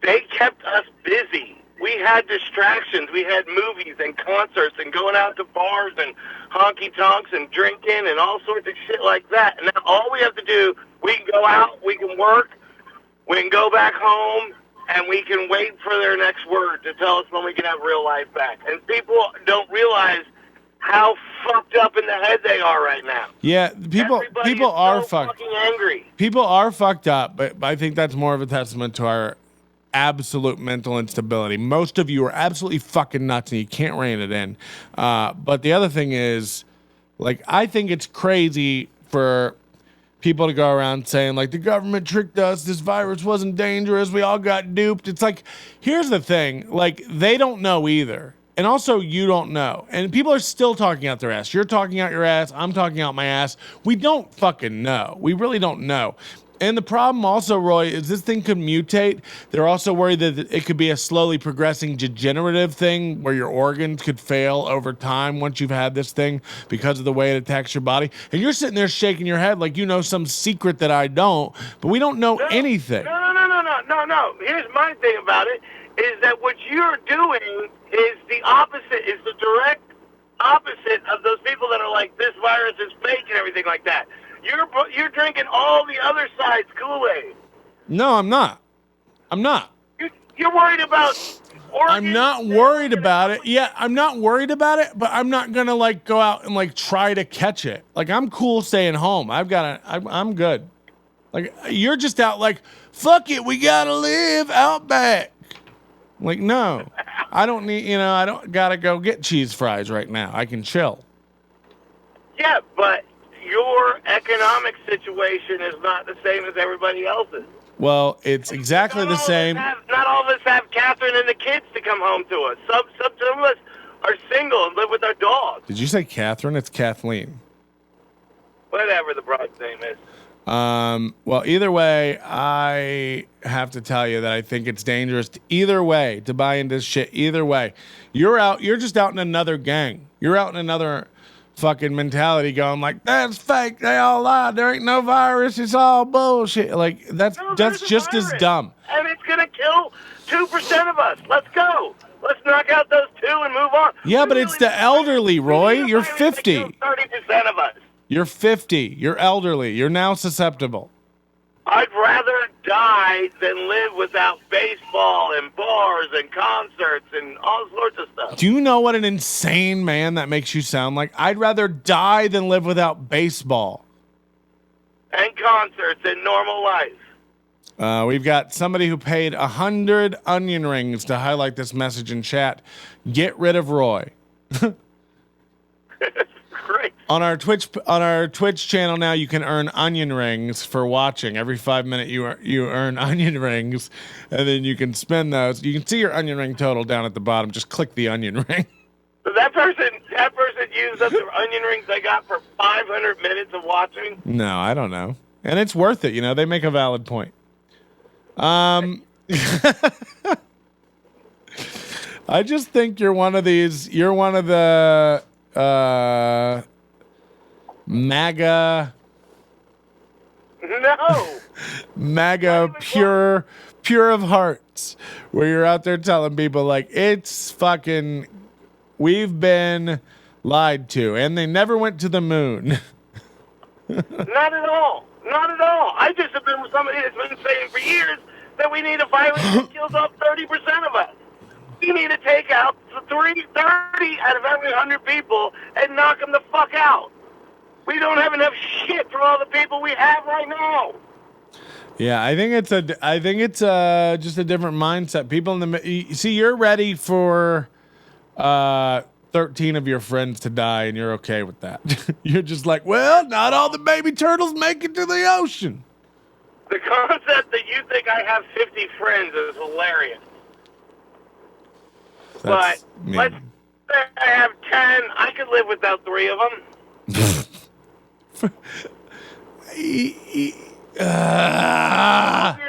They kept us busy. We had distractions. We had movies and concerts and going out to bars and honky-tonks and drinking and all sorts of shit like that. And now all we have to do, we can go out, we can work, we can go back home, and we can wait for their next word to tell us when we can have real life back. And people don't realize how fucked up in the head they are right now. Yeah, people are so fucked. Fucking angry. People are fucked up, but I think that's more of a testament to absolute mental instability. Most of you are absolutely fucking nuts and you can't rein it in. But the other thing is, like, I think it's crazy for people to go around saying, like, the government tricked us, this virus wasn't dangerous, we all got duped. It's like, here's the thing, like, they don't know either. And also, you don't know. And people are still talking out their ass. You're talking out your ass. I'm talking out my ass. We don't fucking know. We really don't know. And the problem also, Roy, is this thing could mutate. They're also worried that it could be a slowly progressing degenerative thing where your organs could fail over time once you've had this thing because of the way it attacks your body. And you're sitting there shaking your head like you know some secret that I don't, but we don't know anything. No. Here's my thing about it, is that what you're doing is the opposite, is the direct opposite of those people that are like, this virus is fake and everything like that. You're drinking all the other side's Kool-Aid. No, I'm not. You're worried about organs. I'm not worried about it. Yeah, I'm not worried about it, but I'm not gonna like go out and like try to catch it. Like I'm cool staying home. I'm good. Like you're just out like, fuck it, we gotta live Outback. Like no, I don't need. I don't gotta go get cheese fries right now. I can chill. Yeah, but your economic situation is not the same as everybody else's. Well, it's exactly the same. Not all of us have Catherine and the kids to come home to us. Some of us are single and live with our dogs. Did you say Catherine? It's Kathleen. Whatever the bride's name is. Well, either way, I have to tell you that I think it's dangerous either way to buy into this shit. Either way, you're just out in another gang. You're out in another fucking mentality going like, that's fake, they all lied, there ain't no virus, it's all bullshit. Like that's just as dumb. And it's gonna kill 2% of us. Let's go. Let's knock out those 2 and move on. Yeah, but it's the elderly, Roy. You're 50. 30% of us. You're 50. You're elderly. You're now susceptible. I'd rather die than live without baseball and bars and concerts and all sorts of stuff. Do you know what an insane man that makes you sound like? I'd rather die than live without baseball. And concerts and normal life. We've got somebody who paid 100 onion rings to highlight this message in chat. Get rid of Roy. Great. On our Twitch channel now, you can earn onion rings for watching. Every 5 minutes, you earn onion rings, and then you can spend those. You can see your onion ring total down at the bottom. Just click the onion ring. So that person used up the onion rings they got for 500 minutes of watching? No, I don't know. And it's worth it. They make a valid point. I just think you're one of these. You're one of the MAGA. No. MAGA pure of hearts, where you're out there telling people like it's fucking. We've been lied to, and they never went to the moon. Not at all. Not at all. I just have been with somebody that's been saying for years that we need a virus that kills off 30% of us. We need to take out 30 out of every 100 people and knock them the fuck out. We don't have enough shit for all the people we have right now. Yeah, I think it's just a different mindset. People you see, you're ready for 13 of your friends to die, and you're okay with that. You're just like, well, not all the baby turtles make it to the ocean. The concept that you think I have 50 friends is hilarious. But let's say I have 10. I could live without 3 of them. You're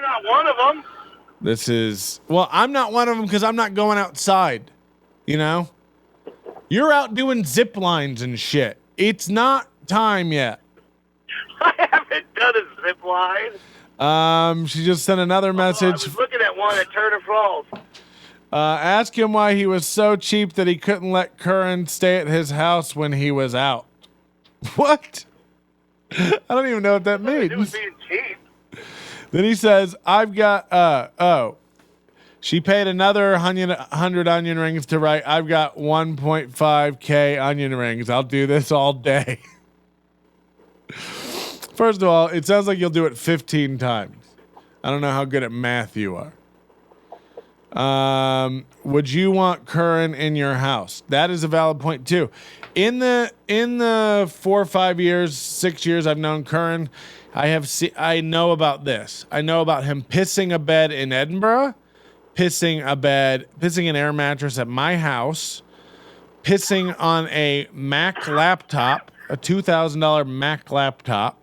not one of them. I'm not one of them because I'm not going outside. You're out doing zip lines and shit. It's not time yet. I haven't done a zip line. She just sent another message. I was looking at one at Turner Falls. Ask him why he was so cheap that he couldn't let Curran stay at his house when he was out. What? I don't even know what that means. It was being cheap. Then he says, I've got, she paid another 100 onion rings to write, I've got 1.5K onion rings. I'll do this all day. First of all, it sounds like you'll do it 15 times. I don't know how good at math you are. Would you want Curran in your house? That is a valid point too. In the 4 or 5 years, 6 years I've known Curran, I know about this. I know about him pissing a bed in Edinburgh, pissing an air mattress at my house, pissing on a Mac laptop, a $2,000 Mac laptop.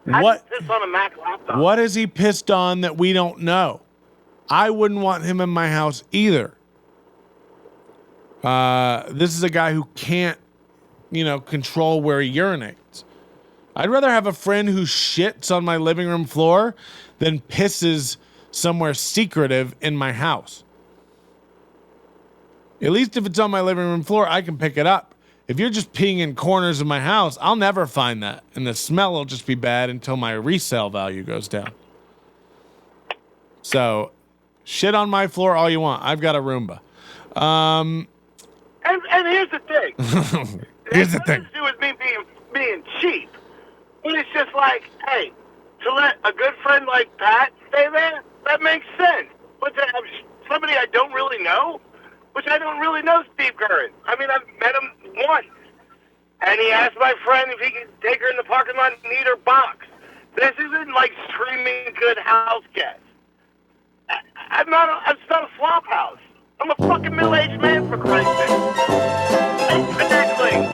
How do you piss on a Mac laptop? What has he pissed on that we don't know? I wouldn't want him in my house either. This is a guy who can't, control where he urinates. I'd rather have a friend who shits on my living room floor than pisses somewhere secretive in my house. At least if it's on my living room floor, I can pick it up. If you're just peeing in corners of my house, I'll never find that. And the smell will just be bad until my resale value goes down. So, shit on my floor all you want. I've got a Roomba. And here's the thing. Here's the thing. It has to do with me being cheap. But it's just like, hey, to let a good friend like Pat stay there, that makes sense. But to have somebody I don't really know, which I don't really know Steve Curran. I mean, I've met him once. And he asked my friend if he could take her in the parking lot and eat her box. This isn't like screaming good house guest. It's not a flop house. I'm a fucking middle-aged man, for Christ's sake. Exactly.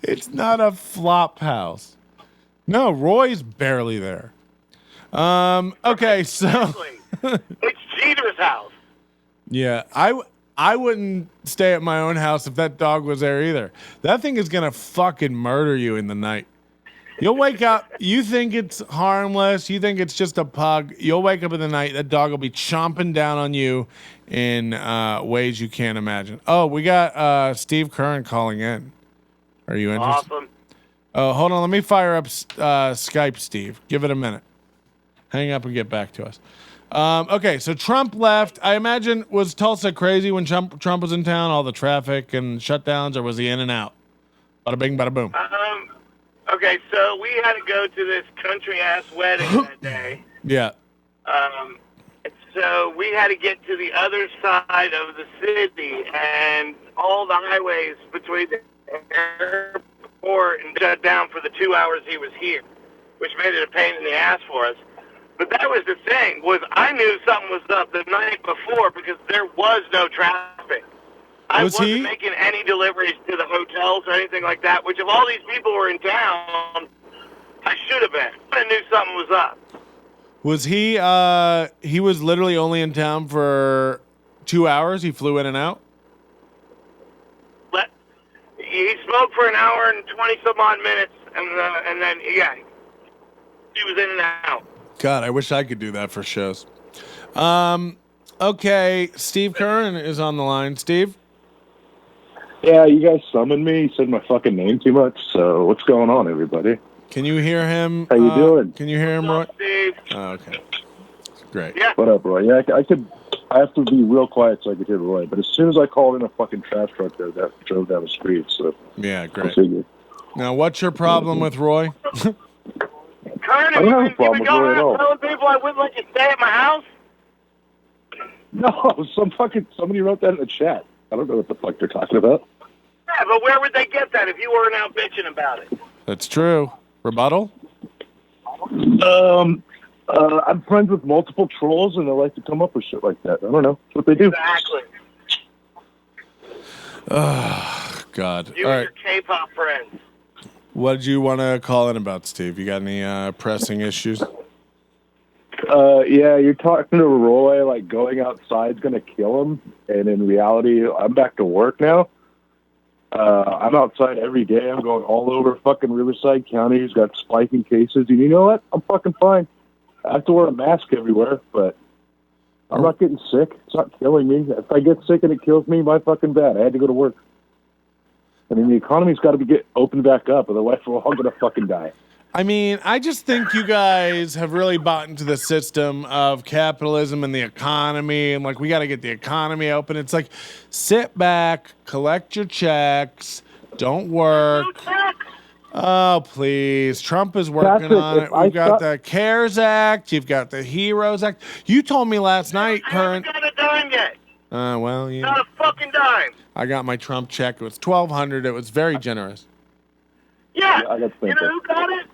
It's not a flop house. No, Roy's barely there. Okay, so Exactly. It's Jeter's house. yeah, I wouldn't stay at my own house if that dog was there either. That thing is gonna fucking murder you in the night. You'll wake up, you think it's harmless, you think it's just a pug. You'll wake up in the night, that dog will be chomping down on you in ways you can't imagine. Oh, we got Steve Curran calling in. Are you interested? Awesome. Oh, hold on. Let me fire up Skype, Steve. Give it a minute. Hang up and get back to us. Okay, so Trump left. I imagine, was Tulsa crazy when Trump was in town? All the traffic and shutdowns, or was he in and out? Bada bing, bada boom. Okay, so we had to go to this country-ass wedding that day. Yeah. So we had to get to the other side of the city, and all the highways between the airport and shut down for the 2 hours he was here, which made it a pain in the ass for us. But that was the thing, was I knew something was up the night before because there was no traffic. I wasn't making any deliveries to the hotels or anything like that, which if all these people were in town, I should have been. I knew something was up. Was he was literally only in town for 2 hours? He flew in and out? He smoked for an hour and 20-some-odd minutes, and then, yeah, he was in and out. God, I wish I could do that for shows. Okay, Steve Curran is on the line. Steve? Yeah, you guys summoned me. You said my fucking name too much, so what's going on, everybody? Can you hear him? How you doing? Can you hear him, Roy? Steve. Oh, okay. Great. Yeah. What up, Roy? Yeah, I have to be real quiet so I could hear Roy, but as soon as I called in, a fucking trash truck there that drove down the street, so... Yeah, great. I figured. Now, what's your problem with Roy? Curran, I don't have a problem with Roy at all. telling people I wouldn't let you stay at my house? No, somebody wrote that in the chat. I don't know what the fuck they're talking about. Yeah, but where would they get that if you weren't out bitching about it? That's true. Rebuttal? I'm friends with multiple trolls, and they like to come up with shit like that. I don't know. That's what they do. Exactly. Oh, God. You All and right. your K-pop friends. What did you want to call in about, Steve? You got any pressing issues? Yeah, you're talking to Roy like going outside's going to kill him, and in reality, I'm back to work now. I'm outside every day. I'm going all over fucking Riverside County. He's got spiking cases, and you know what? I'm fucking fine. I have to wear a mask everywhere, but I'm not getting sick. It's not killing me. If I get sick and it kills me, my fucking bad. I had to go to work. I mean, the economy's got to get opened back up, otherwise we're all going to fucking die. I mean, I just think you guys have really bought into the system of capitalism and the economy, and like, we got to get the economy open. It's like, sit back, collect your checks, don't work. Oh, please. Trump is working Patrick, on if it. I We've got thought- the CARES Act. You've got the HEROES Act. You told me last night, I Curran. haven't got a dime yet. Well, yeah. Not a fucking dime. I got my Trump check. It was $1,200. It was very generous. Yeah. Yeah, I got You something. know who got it?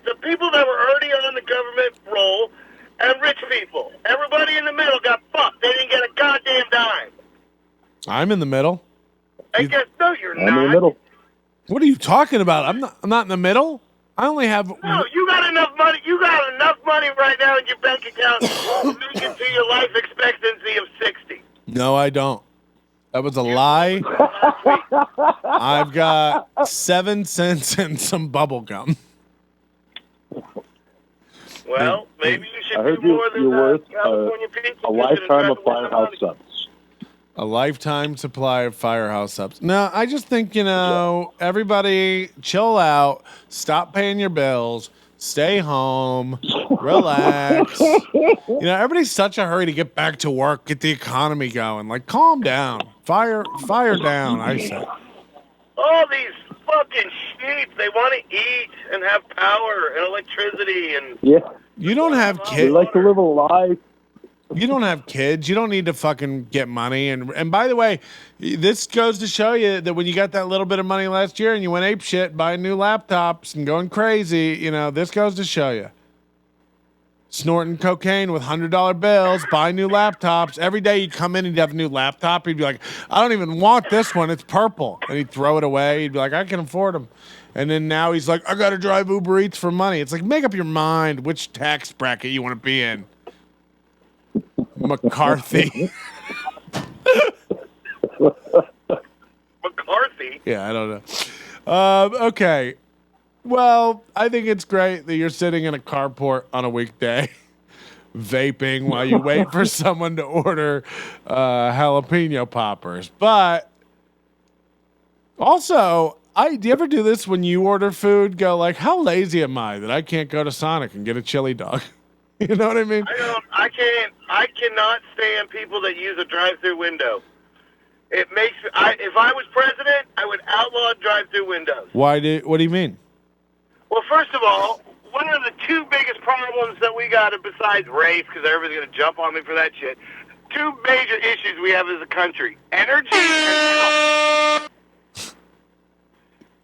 The people that were already on the government roll and rich people. Everybody in the middle got fucked. They didn't get a goddamn dime. I'm in the middle. I guess no, you're I'm not. in the middle. What are you talking about? I'm not in the middle. I only have. No, you got enough money. You got enough money right now in your bank account to make it to your life expectancy of 60. No, I don't. That was a lie. I've got 7 cents and some bubble gum. Well, maybe you I should heard do more than you're worth California pizza. a lifetime of Firehouse subs. A lifetime supply of Firehouse subs. No, I just think, everybody chill out, stop paying your bills, stay home, relax. Everybody's such a hurry to get back to work, get the economy going. Like, calm down. Fire down, I say. All these fucking sheep, they want to eat and have power and electricity and... Yeah, You don't have they kids. like to live a lie. You don't have kids. You don't need to fucking get money. And by the way, this goes to show you that when you got that little bit of money last year and you went ape shit buying new laptops and going crazy, this goes to show you. Snorting cocaine with $100 bills, buying new laptops. Every day you'd come in and you'd have a new laptop. He'd be like, I don't even want this one. It's purple. And he'd throw it away. He'd be like, I can afford them. And then now he's like, I got to drive Uber Eats for money. It's like, make up your mind which tax bracket you want to be in. McCarthy. McCarthy? Yeah, I don't know. Okay. Well, I think it's great that you're sitting in a carport on a weekday, vaping while you wait for someone to order jalapeno poppers. But also, do you ever do this when you order food? Go like, how lazy am I that I can't go to Sonic and get a chili dog? You know what I mean? I cannot stand people that use a drive-through window. It makes... if I was president, I would outlaw drive-through windows. What do you mean? Well, first of all, one of the two biggest problems that we got, besides race, because everybody's going to jump on me for that shit, two major issues we have as a country. Energy and health.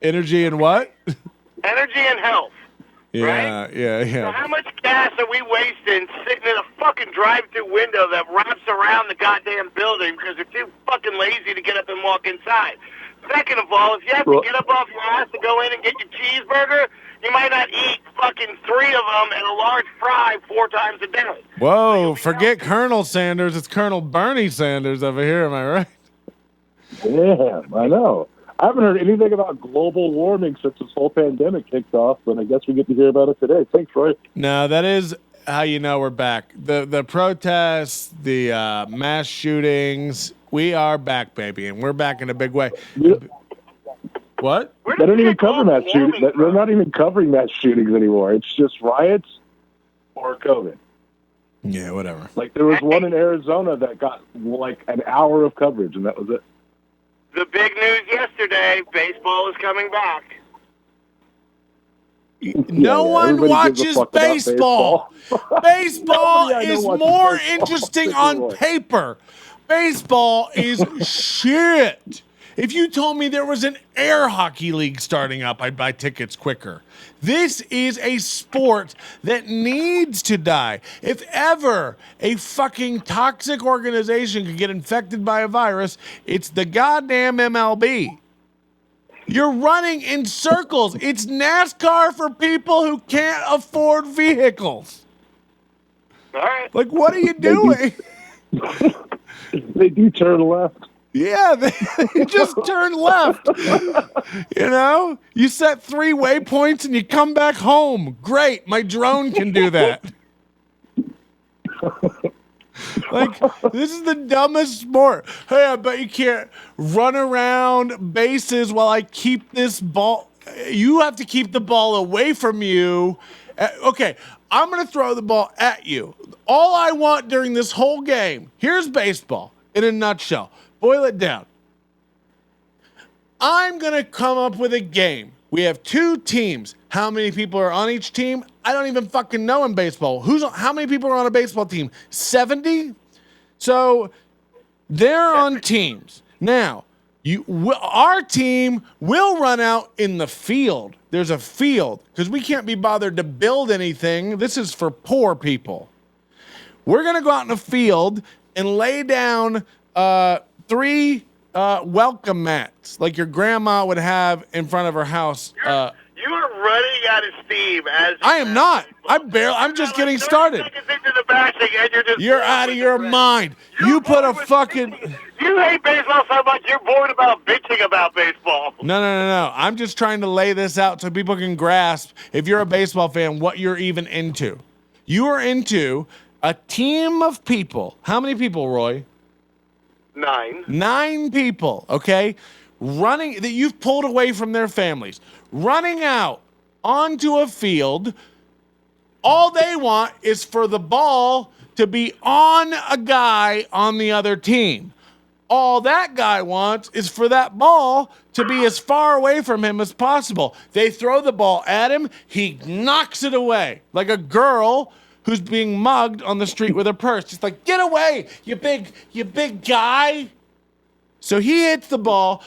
Energy and what? Energy and health. Yeah, Right? yeah, So yeah. how much gas are we wasting sitting in a fucking drive-through window that wraps around the goddamn building because they're too fucking lazy to get up and walk inside? Second of all, if you have to get up off your ass to go in and get your cheeseburger, you might not eat fucking 3 of them and a large fry 4 times a day. Whoa, forget Colonel Sanders. It's Colonel Bernie Sanders over here. Am I right? Yeah, I know. I haven't heard anything about global warming since this whole pandemic kicked off, but I guess we get to hear about it today. Thanks, Roy. No, that is how you know we're back. The protests, the mass shootings, we are back, baby, and we're back in a big way. What? They don't even cover mass shootings. They're not even covering mass shootings anymore. It's just riots or COVID. Yeah, whatever. Like there was one in Arizona that got like an hour of coverage, and that was it. The big news yesterday, baseball is coming back. No one everybody gives a watches fuck about baseball. Baseball Nobody I know is watches more baseball. interesting on paper. Baseball is shit. If you told me there was an air hockey league starting up, I'd buy tickets quicker. This is a sport that needs to die. If ever a fucking toxic organization could get infected by a virus, it's the goddamn MLB. You're running in circles. It's NASCAR for people who can't afford vehicles. All right. Like, what are you doing? They do turn left. Yeah, they just turn left. You set 3 waypoints and you come back home. Great, my drone can do that. Like, this is the dumbest sport. Hey, I bet you can't run around bases while I keep this ball. You have to keep the ball away from you. Okay, I'm going to throw the ball at you. All I want during this whole game, here's baseball in a nutshell. Boil it down. I'm going to come up with a game We have 2 teams. How many people are on each team? I don't even fucking know in baseball. How many people are on a baseball team? 70? So they're on teams. Now, our team will run out in the field. There's a field because we can't be bothered to build anything. This is for poor people. We're going to go out in the field and lay down 3 welcome mats like your grandma would have in front of her house. You are running out of steam. I am not. I'm just getting started. You're out of your mind. You put a fucking... You hate baseball so much you're bored about bitching about baseball. No. I'm just trying to lay this out so people can grasp, if you're a baseball fan, what you're even into. You are into a team of people. How many people, Roy? 9. 9 people, okay? Running, that you've pulled away from their families. Running out onto a field. All they want is for the ball to be on a guy on the other team. All that guy wants is for that ball to be as far away from him as possible. They throw the ball at him. He knocks it away like a girl who's being mugged on the street with her purse. Just like, get away, you big guy. So he hits the ball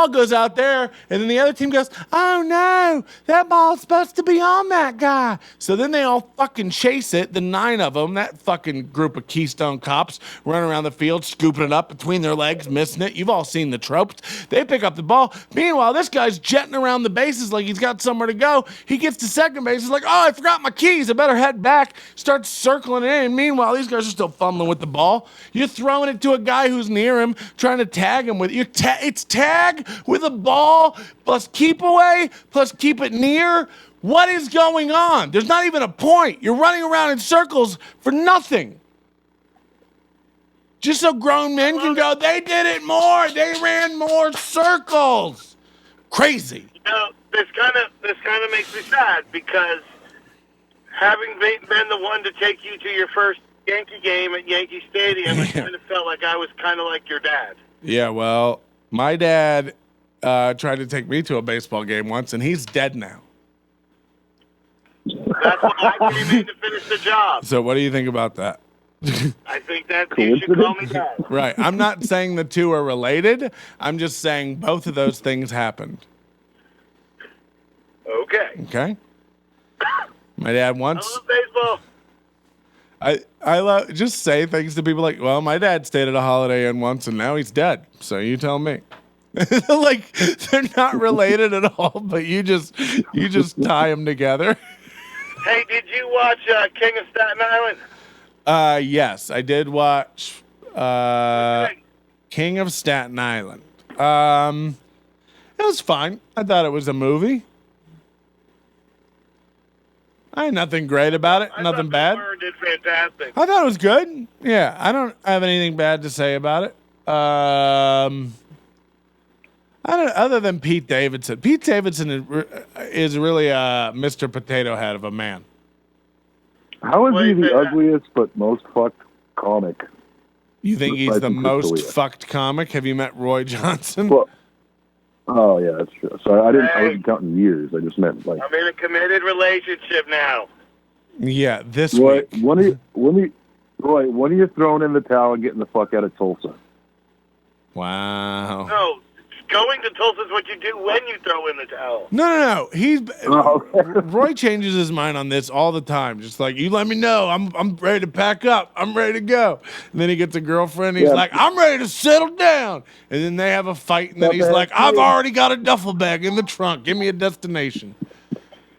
goes out there, and then the other team goes, oh no, that ball's supposed to be on that guy. So then they all fucking chase it, the 9 of them, that fucking group of Keystone cops, running around the field, scooping it up between their legs, missing it. You've all seen the tropes. They pick up the ball. Meanwhile, this guy's jetting around the bases like he's got somewhere to go. He gets to second base. He's like, oh, I forgot my keys. I better head back. Starts circling it in. Meanwhile, these guys are still fumbling with the ball. You're throwing it to a guy who's near him, trying to tag him with you. It's tag with a ball plus keep away plus keep it near. What is going on? There's not even a point. You're running around in circles for nothing. Just so grown men can go, they did it more. They ran more circles. Crazy. You know, this kind of makes me sad because having been the one to take you to your first Yankee game at Yankee Stadium, I kind of felt like I was kind of like your dad. Yeah, well, my dad tried to take me to a baseball game once, and he's dead now. That's why I came in to finish the job. So what do you think about that? I think that you should call me dad. Right. I'm not saying the two are related. I'm just saying both of those things happened. Okay? My dad once... I love baseball. I love just say things to people like, well, my dad stayed at a Holiday Inn once and now he's dead. So you tell me. Like they're not related at all, but you just tie them together. Hey, did you watch King of Staten Island? Yes, I did watch King of Staten Island. It was fine. I thought it was a movie. I had nothing great about it. Nothing bad. Curran did fantastic. I thought it was good. Yeah, I don't have anything bad to say about it. I don't. Other than Pete Davidson. Pete Davidson is really a Mr. Potato Head of a man. How is he the ugliest but most fucked comic? You think he's the most fucked comic? Have you met Roy Johnson? Well, oh yeah, that's true. So I wasn't counting years. I just meant like. I'm in a committed relationship now. Yeah, this Roy, week. when are you throwing in the towel and getting the fuck out of Tulsa? Wow. No, going to Tulsa is what you do when you throw in the towel. No. Roy changes his mind on this all the time. Just like, you let me know. I'm ready to pack up. I'm ready to go. And then he gets a girlfriend. He's like, I'm ready to settle down. And then they have a fight. And then he's like, I've already got a duffel bag in the trunk. Give me a destination.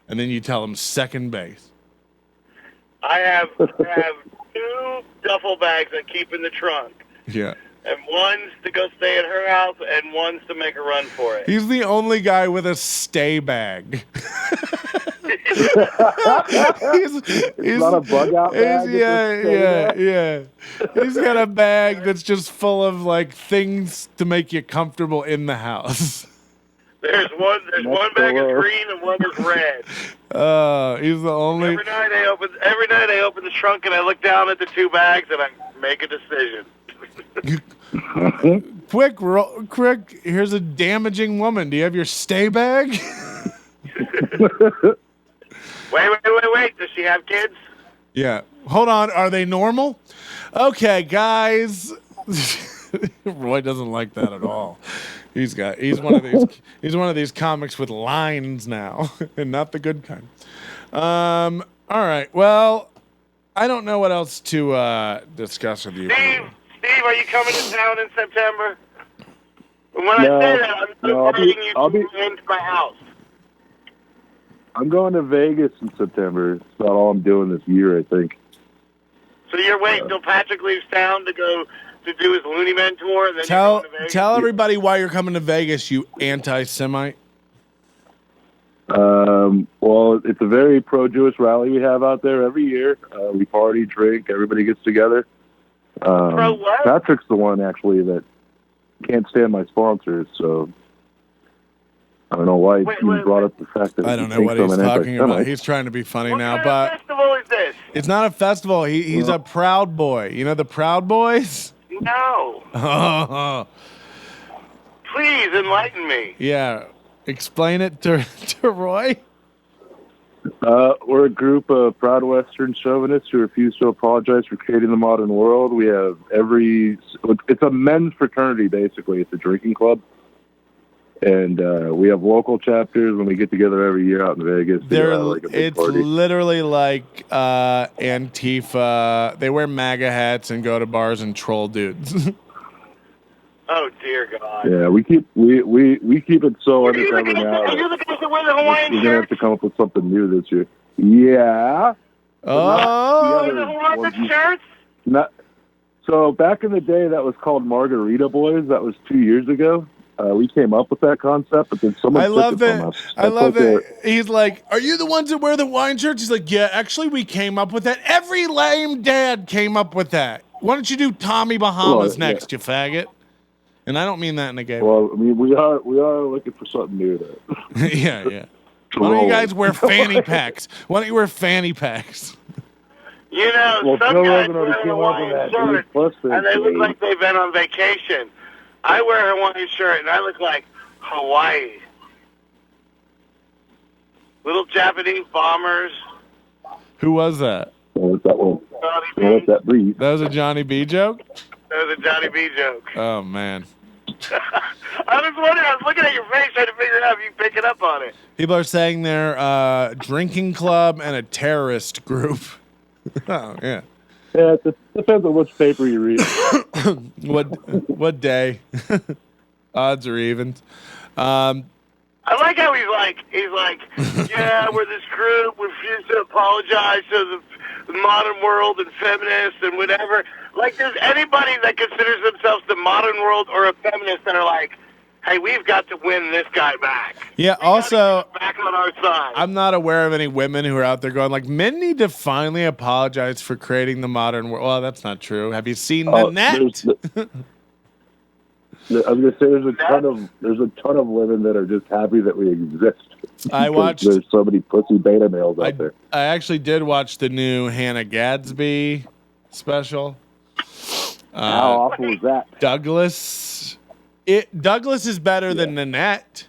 And then you tell him second base. I have 2 duffel bags I keep in the trunk. Yeah. And one's to go stay at her house, and one's to make a run for it. He's the only guy with a stay bag. he's not a bug out bag. Yeah. He's got a bag that's just full of like things to make you comfortable in the house. There's one bag is green and one is red. He's the only. Every night I open the trunk and I look down at the 2 bags and I make a decision. Quick, here's a damaging woman. Do you have your stay bag? Wait. Does she have kids? Yeah. Hold on. Are they normal? Okay, guys. Roy doesn't like that at all. He's one of these comics with lines now, and not the good kind. All right. Well, I don't know what else to discuss with you. Steve, are you coming to town in September? When I say that, I'm inviting you into my house. I'm going to Vegas in September. That's about all I'm doing this year, I think. So you're waiting till Patrick leaves town to go to do his Looney Man tour, and then you're going to Vegas? Tell everybody why you're coming to Vegas, you anti-Semite. Well, it's a very pro-Jewish rally we have out there every year. We party, drink, everybody gets together. Pro what? Patrick's the one, actually, that can't stand my sponsors, so I don't know why he brought up the fact that I don't know what he's talking about. He's trying to be funny now, what but kind of festival is this? It's not a festival. He's a Proud Boy. You know the Proud Boys? No. Please enlighten me. Yeah. Explain it to Roy. We're a group of proud Western chauvinists who refuse to apologize for creating the modern world. We have it's a men's fraternity, basically. It's a drinking club. And we have local chapters when we get together every year out in Vegas. It's literally like Antifa. They wear MAGA hats and go to bars and troll dudes. Oh dear God! Yeah, we keep it so undercover now. Are you the guys that wear the Hawaiian We're gonna have to come up with something new this year. Yeah. The Hawaiian shirts? So back in the day, that was called Margarita Boys. That was 2 years ago. We came up with that concept, but then someone took it from us. I love it. He's like, "Are you the ones that wear the Hawaiian shirts?" He's like, "Yeah, actually, we came up with that. Every lame dad came up with that. Why don't you do Tommy Bahamas next, you faggot?" And I don't mean that in a gay way. Well, I mean, we are looking for something new there. Yeah. Why don't you guys wear fanny packs? Why don't you wear fanny packs? You know, some guys wear a Hawaiian shirt, and they look like they've been on vacation. I wear a Hawaiian shirt, and I look like Hawaii. Little Japanese bombers. Who was that? What's that breed? That was a Johnny B joke? That was a Johnny B joke. Oh, man. I was wondering, I was looking at your face trying to figure out if you picking up on it. People are saying they're a drinking club and a terrorist group. Oh, yeah. Yeah, it depends on which paper you read. What day? Odds or evens. I like how he's like, yeah, we're this group, we refuse to apologize to the modern world and feminists and whatever. Like, there's anybody that considers themselves the modern world or a feminist that are like, hey, we've got to win this guy back. Yeah, also, back on our side. I'm not aware of any women who are out there going, like, men need to finally apologize for creating the modern world. Well, that's not true. Have you seen the net? I was gonna say there's a ton of women that are just happy that we exist. There's so many pussy beta males out there. I actually did watch the new Hannah Gadsby special. How awful was that? Douglas is better than Nanette.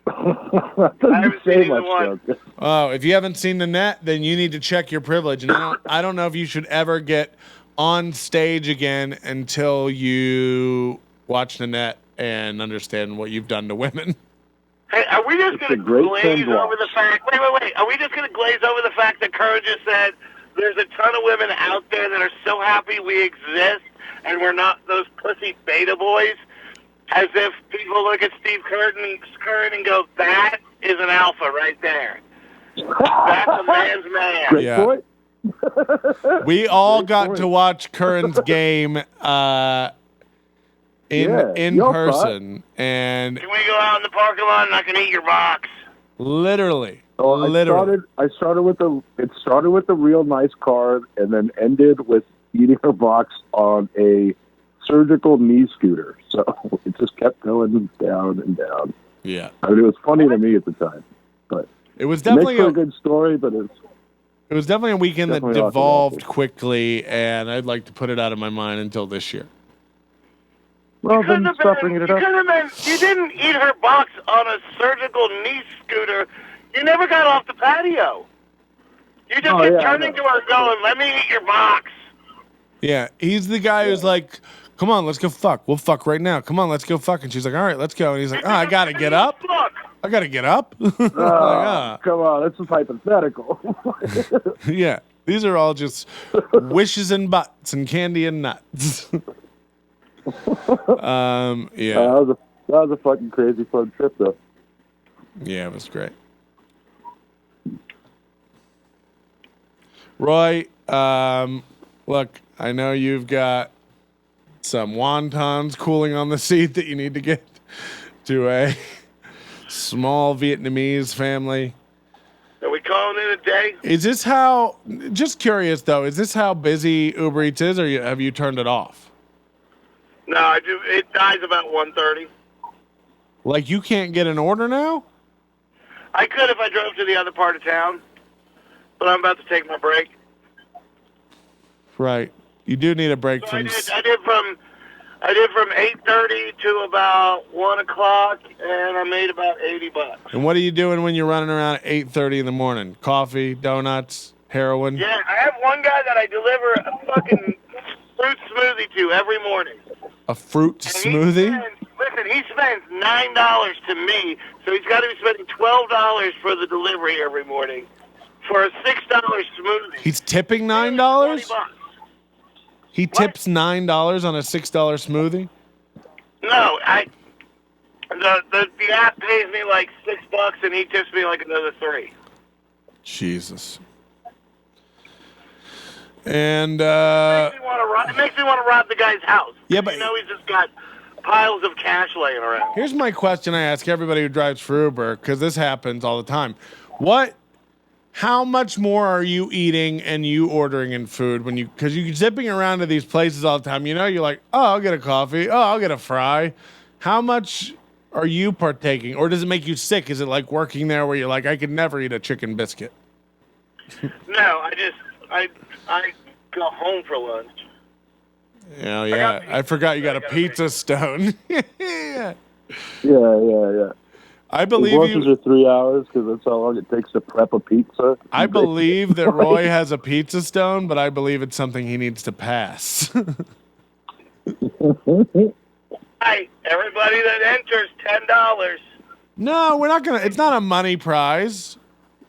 I haven't seen either one. Oh, if you haven't seen Nanette, then you need to check your privilege. And I don't know if you should ever get on stage again until you watch Nanette and understand what you've done to women. Hey, are we just going to glaze over the fact? Wait. Are we just going to glaze over the fact that Curran just said there's a ton of women out there that are so happy we exist and we're not those pussy beta boys? As if people look at Steve Curran and go, that is an alpha right there. That's a man's man. Great point. We all got to watch Curran's game in person, and can we go out in the parking lot and I can eat your box? Literally. It started with a real nice card, and then ended with eating her box on a surgical knee scooter. So it just kept going down and down. Yeah, I mean, it was funny to me at the time, but it was definitely a good story. But it was definitely a weekend that devolved quickly, and I'd like to put it out of my mind until this year. Well, then stop bringing it up. You didn't eat her box on a surgical knee scooter You never got off the patio. You just kept turning to her going, let me eat your box. Yeah, he's the guy who's like, come on, let's go fuck. We'll fuck right now. Come on, let's go fuck. And she's like, all right, let's go. And he's like, I got to get up. I got to get up. Come on, that's just hypothetical. Yeah, these are all just wishes and butts and candy and nuts. Yeah. That was a fucking crazy fun trip, though. Yeah, it was great. Roy, look, I know you've got some wontons cooling on the seat that you need to get to a small Vietnamese family. Are we calling it a day? Is this how, just curious though, is this how busy Uber Eats is, or have you turned it off? No, I do. It dies about 1:30. Like you can't get an order now? I could if I drove to the other part of town, but I'm about to take my break. Right. You do need a break So from... I did from 8:30 to about 1 o'clock, and I made about $80. And what are you doing when you're running around at 8:30 in the morning? Coffee, donuts, heroin? Yeah, I have one guy that I deliver a fucking fruit smoothie to every morning. A fruit smoothie? He spends $9 to me, so he's got to be spending $12 for the delivery every morning for a $6 smoothie. He's tipping $9? $20. He tips $9 on a $6 smoothie? No, the app pays me like $6, and he tips me like another $3. Jesus. And It makes me want to rob the guy's house. Yeah, but you know he's just got piles of cash laying around. here's my question I ask everybody who drives for Uber, because this happens all the time. How much more are you eating and you ordering in food because you're zipping around to these places all the time? You know, you're like, oh, I'll get a coffee. Oh, I'll get a fry. How much are you partaking? Or does it make you sick? Is it like working there where you're like, I could never eat a chicken biscuit? No, I go home for lunch. Oh, yeah. I forgot you got a pizza stone. Yeah. Yeah. I believe lunches are 3 hours because that's how long it takes to prep a pizza. I believe that Roy has a pizza stone, but I believe it's something he needs to pass. Hey, everybody that enters, $10. No, we're not gonna. It's not a money prize.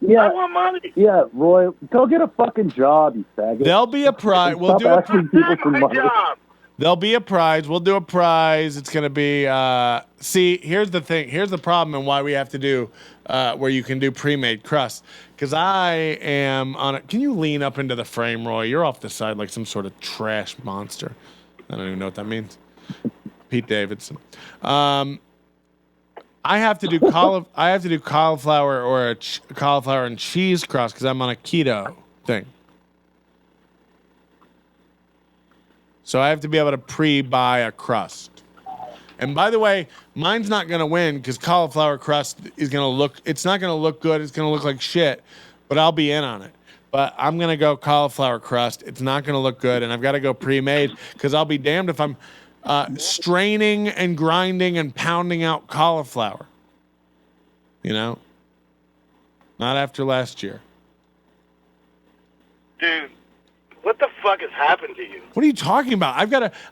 Yeah, I want money. Yeah, Roy, go get a fucking job, you faggot. There'll be a prize. We'll do asking people for My money. job. There'll be a prize. We'll do a prize. It's gonna be. See, here's the thing. Here's the problem, and why we have to do where you can do pre-made crust. Because I am on it. Can you lean up into the frame, Roy? You're off the side like some sort of trash monster. I don't even know what that means. Pete Davidson. I have to do cauliflower or a cauliflower and cheese crust because I'm on a keto thing. So I have to be able to pre-buy a crust. And by the way, mine's not going to win because cauliflower crust is going to look, it's not going to look good. It's going to look like shit, but I'll be in on it. But I'm going to go cauliflower crust. It's not going to look good. And I've got to go pre-made because I'll be damned if I'm straining and grinding and pounding out cauliflower. You know? Not after last year. Dude, what the fuck has happened to you? What are you talking about?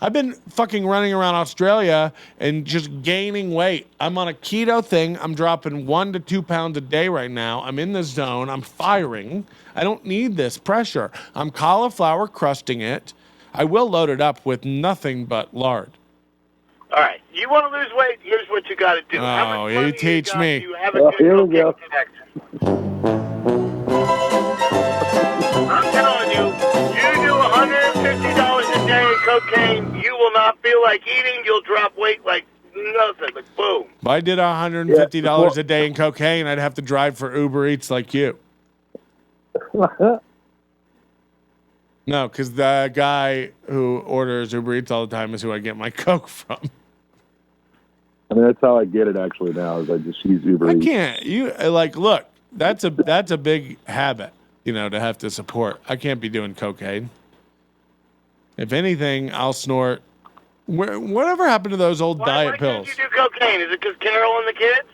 I've been fucking running around Australia and just gaining weight. I'm on a keto thing. I'm dropping 1 to 2 pounds a day right now. I'm in the zone. I'm firing. I don't need this pressure. I'm cauliflower crusting it. I will load it up with nothing but lard. All right, you want to lose weight? Here's what you got to do. Oh, you teach me. You have a good here we go. connect. I'm telling you, you do $150 a day in cocaine, you will not feel like eating. You'll drop weight like nothing. Like boom. If I did $150 a day in cocaine, I'd have to drive for Uber Eats like you. No, because the guy who orders Uber Eats all the time is who I get my Coke from. I mean, that's how I get it actually now. Is I just use Uber Eats. I can't. Look. That's a big habit, to have to support. I can't be doing cocaine. If anything, I'll snort. Whatever happened to those old diet pills? Why can't you do cocaine? Is it because Carol and the kids?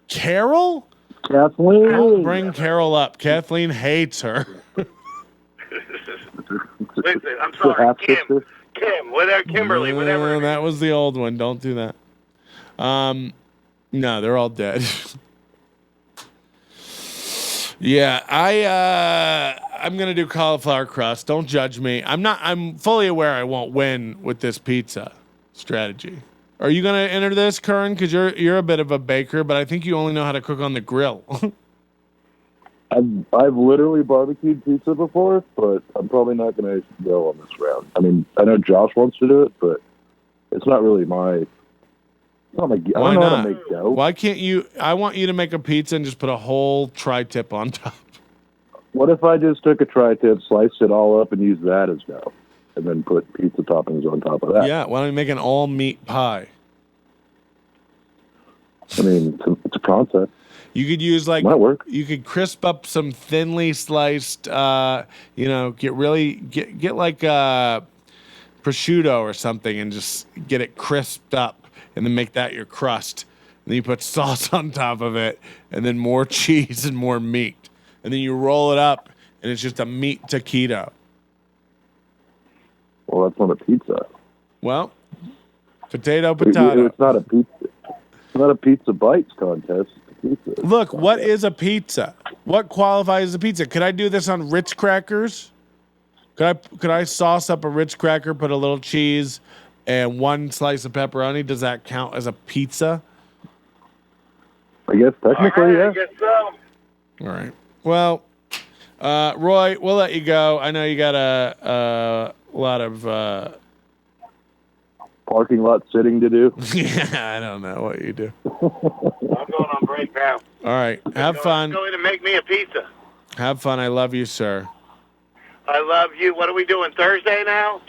Carol? Kathleen. Don't bring Carol up. Kathleen hates her. Listen, I'm sorry, half-sister. Kim, whatever, Kimberly, whatever. That was the old one. Don't do that. No, they're all dead. Yeah, I'm gonna do cauliflower crust. Don't judge me. I'm fully aware I won't win with this pizza strategy. Are you gonna enter this, Curran? Because you're a bit of a baker, but I think you only know how to cook on the grill. I've literally barbecued pizza before, but I'm probably not going to go on this round. I mean, I know Josh wants to do it, but it's not really my. It's not my. I don't know how to make dough. Why can't you? I want you to make a pizza and just put a whole tri-tip on top. What if I just took a tri-tip, sliced it all up, and used that as dough, and then put pizza toppings on top of that? Yeah, why don't you make an all-meat pie? I mean, it's a concept. You could use Might work. You could crisp up some thinly sliced, get like prosciutto or something and just get it crisped up and then make that your crust. And then you put sauce on top of it and then more cheese and more meat. And then you roll it up and it's just a meat taquito. Well, that's not a pizza. Well, potato. It's not a pizza. It's not a pizza bites contest. Pizza. Look, what is a pizza? What qualifies as a pizza? Could I do this on Ritz crackers? Could I sauce up a Ritz cracker, put a little cheese, and one slice of pepperoni? Does that count as a pizza? I guess technically, yeah. I guess so. All right. Well, Roy, we'll let you go. I know you got a lot of Parking lot sitting to do. yeah, I don't know what you do. I'm going on break now. All right. Have fun. Going to make me a pizza. Have fun. I love you, sir. I love you. What are we doing, Thursday now?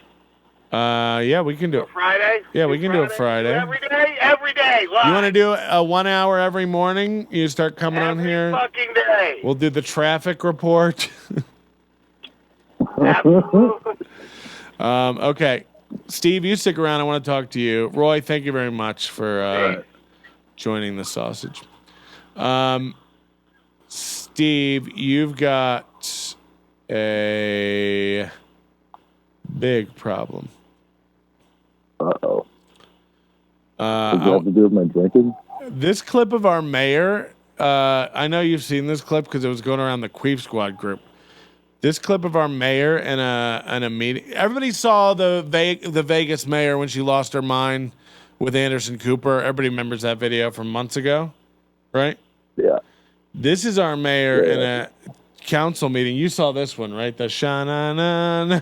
Yeah, we can do it. Friday? Yeah, we can do it Friday. Every day? Every day. Live. You want to do a 1 hour every morning? You start coming on here. Every fucking day. We'll do the traffic report. Absolutely. Okay. Steve, you stick around. I want to talk to you. Roy, thank you very much for joining the sausage. Steve, you've got a big problem. Uh-oh. Does it have to do with my drinking? This clip of our mayor, I know you've seen this clip because it was going around the Queef Squad group. This clip of our mayor in a meeting. Everybody saw the Vegas mayor when she lost her mind with Anderson Cooper. Everybody remembers that video from months ago, right? Yeah. This is our mayor in a council meeting. You saw this one, right? The sha-na-na-na.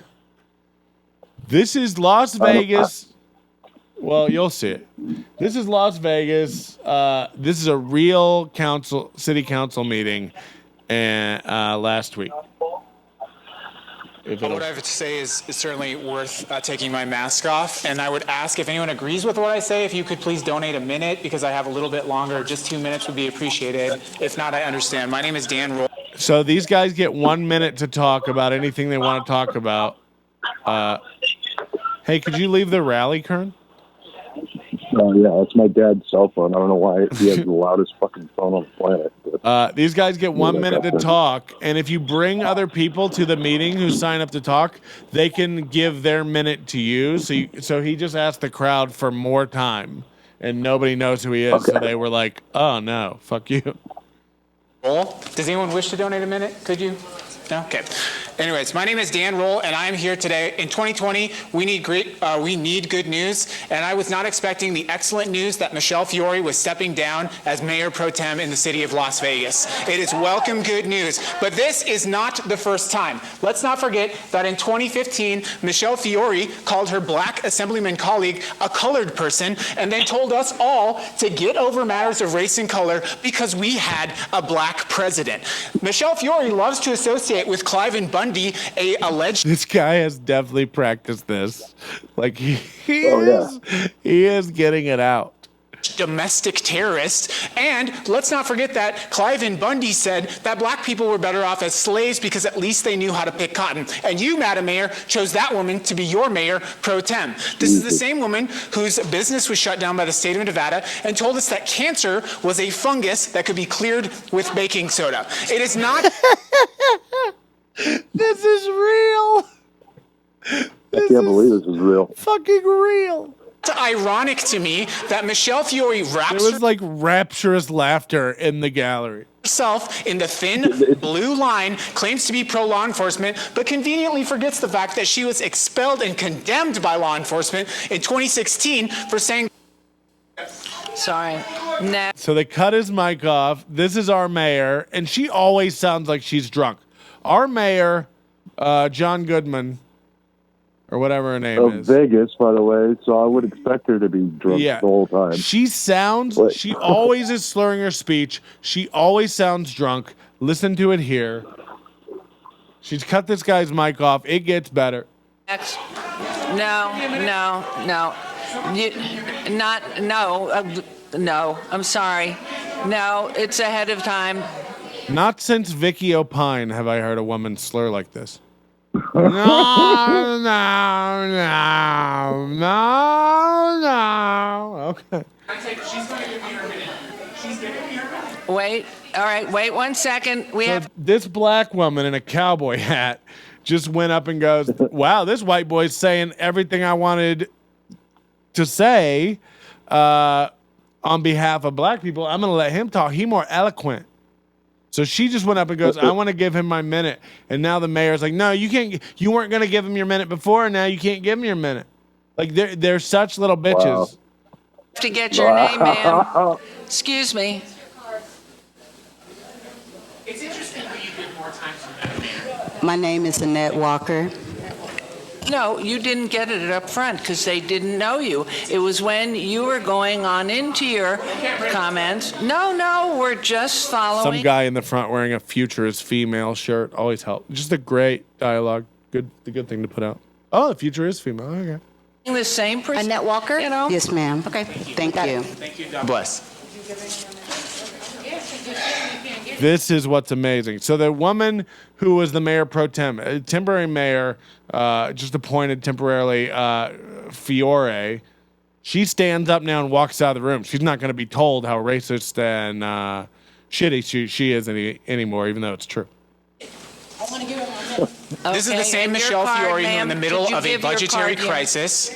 This is Las Vegas. Well, you'll see it. This is Las Vegas. This is a real city council meeting last week. What I have to say is certainly worth taking my mask off. And I would ask if anyone agrees with what I say, if you could please donate a minute because I have a little bit longer. Just 2 minutes would be appreciated. If not, I understand. My name is Dan Roll. So these guys get 1 minute to talk about anything they want to talk about. Hey, could you leave the rally, Curran? Oh, yeah, that's my dad's cell phone. I don't know why he has the loudest fucking phone on the planet. But These guys get 1 minute to talk, and if you bring other people to the meeting who sign up to talk, they can give their minute to you. So he just asked the crowd for more time, and nobody knows who he is. Okay. So they were like, "Oh no, fuck you." Does anyone wish to donate a minute? Could you? No? Okay. Anyways, my name is Dan Roll, and I'm here today. In 2020, we need good news, and I was not expecting the excellent news that Michelle Fiore was stepping down as mayor pro tem in the city of Las Vegas. It is welcome good news, but this is not the first time. Let's not forget that in 2015, Michelle Fiore called her black assemblyman colleague a colored person, and then told us all to get over matters of race and color because we had a black president. Michelle Fiore loves to associate with Cliven Bundy, a alleged. This guy has definitely practiced this. Like he is getting it out. domestic terrorist. And let's not forget that Cliven Bundy said that black people were better off as slaves because at least they knew how to pick cotton. And you, Madam Mayor, chose that woman to be your mayor pro tem. This is the same woman whose business was shut down by the state of Nevada and told us that cancer was a fungus that could be cleared with baking soda. It is not. This is real. I can't believe this is real. Fucking real. It's ironic to me that Michelle Fiore wraps There was like rapturous laughter in the gallery. herself in the thin blue line, claims to be pro-law enforcement, but conveniently forgets the fact that she was expelled and condemned by law enforcement in 2016 for saying. Sorry. No. So they cut his mic off. This is our mayor, and she always sounds like she's drunk. Our mayor, John Goodman, or whatever her name Of is. Vegas, by the way, so I would expect her to be drunk the whole time. She sounds, she always is slurring her speech. She always sounds drunk. Listen to it here. She's cut this guy's mic off. It gets better. Next. No. No, I'm sorry. No, it's ahead of time. Not since Vicky O'Pine have I heard a woman slur like this. No. Okay. She's going to give me her minute. She's going to give me her minute. Wait. All right. Wait 1 second. So this black woman in a cowboy hat just went up and goes, wow, this white boy's saying everything I wanted to say on behalf of black people. I'm going to let him talk. He's more eloquent. So she just went up and goes, I want to give him my minute. And now the mayor's like, no, you can't. You weren't going to give him your minute before, and now you can't give him your minute. Like, they're such little bitches. Wow. To get your name, ma'am. Excuse me. It's interesting how you give more time to Madam Mayor. My name is Annette Walker. No, you didn't get it up front because they didn't know you. It was when you were going on into your comments. No, we're just following. Some guy in the front wearing a future is female shirt always helps. Just a great dialogue. The good thing to put out. Oh, the future is female. Okay. The same person. Annette Walker? You know? Yes, ma'am. Okay. Thank you. Thank you, God bless. This is what's amazing. So the woman who was the mayor pro tem, temporary mayor, just appointed temporarily, Fiore, she stands up now and walks out of the room. She's not going to be told how racist and shitty she is anymore, even though it's true. This is the same and your Michelle card, Fiore who, ma'am. in the middle Could you of a give your budgetary card here? crisis,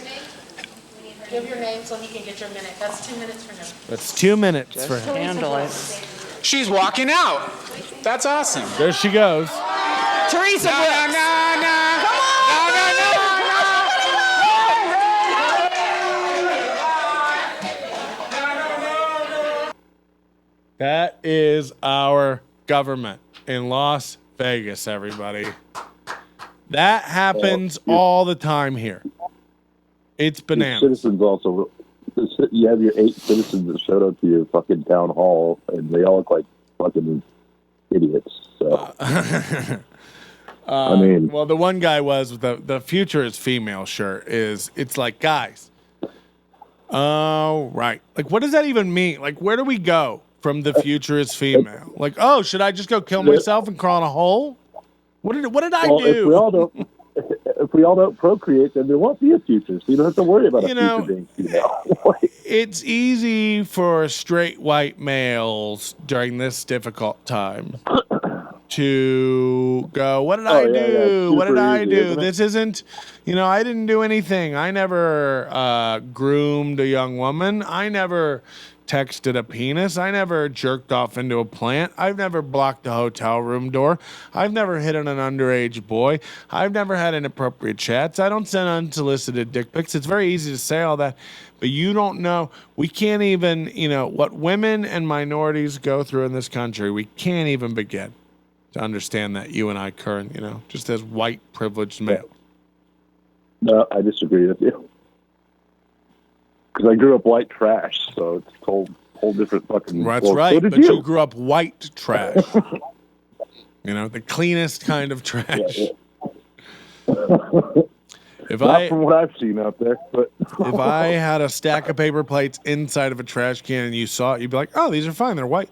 Give your name so he can get your minute. That's 2 minutes for him. That's 2 minutes for him. Handle it. she's walking out. That's awesome. There she goes. Teresa No, no, no, no. Come on. No, no, no. That is our government in Las Vegas, everybody. That happens all the time here. It's Your bananas. citizens also. You have your 8 citizens that showed up to your fucking town hall, and they all look like fucking idiots. So, I mean, Well, the one guy was with the future is female shirt it's like, guys. Oh, right. Like, what does that even mean? Like, where do we go from the future is female? Like, oh, should I just go kill myself and crawl in a hole? What did I well, do? if we all don't procreate, then there won't be a future. So you don't have to worry about a future being female. It's easy for straight white males during this difficult time to go, what did I do? What did I do? This isn't, I didn't do anything. I never groomed a young woman. I never texted a penis. I never jerked off into a plant. I've never blocked a hotel room door. I've never hit on an underage boy. I've never had inappropriate chats. I don't send unsolicited dick pics. It's very easy to say all that, but you don't know. We can't even, what women and minorities go through in this country. We can't even begin to understand that, you and I, Curran, just as white privileged males. No, I disagree with you. Because I grew up white trash, so it's a whole different fucking. That's right, but you grew up white trash. The cleanest kind of trash. Yeah. Not from what I've seen out there, but if I had a stack of paper plates inside of a trash can and you saw it, you'd be like, "Oh, these are fine. They're white."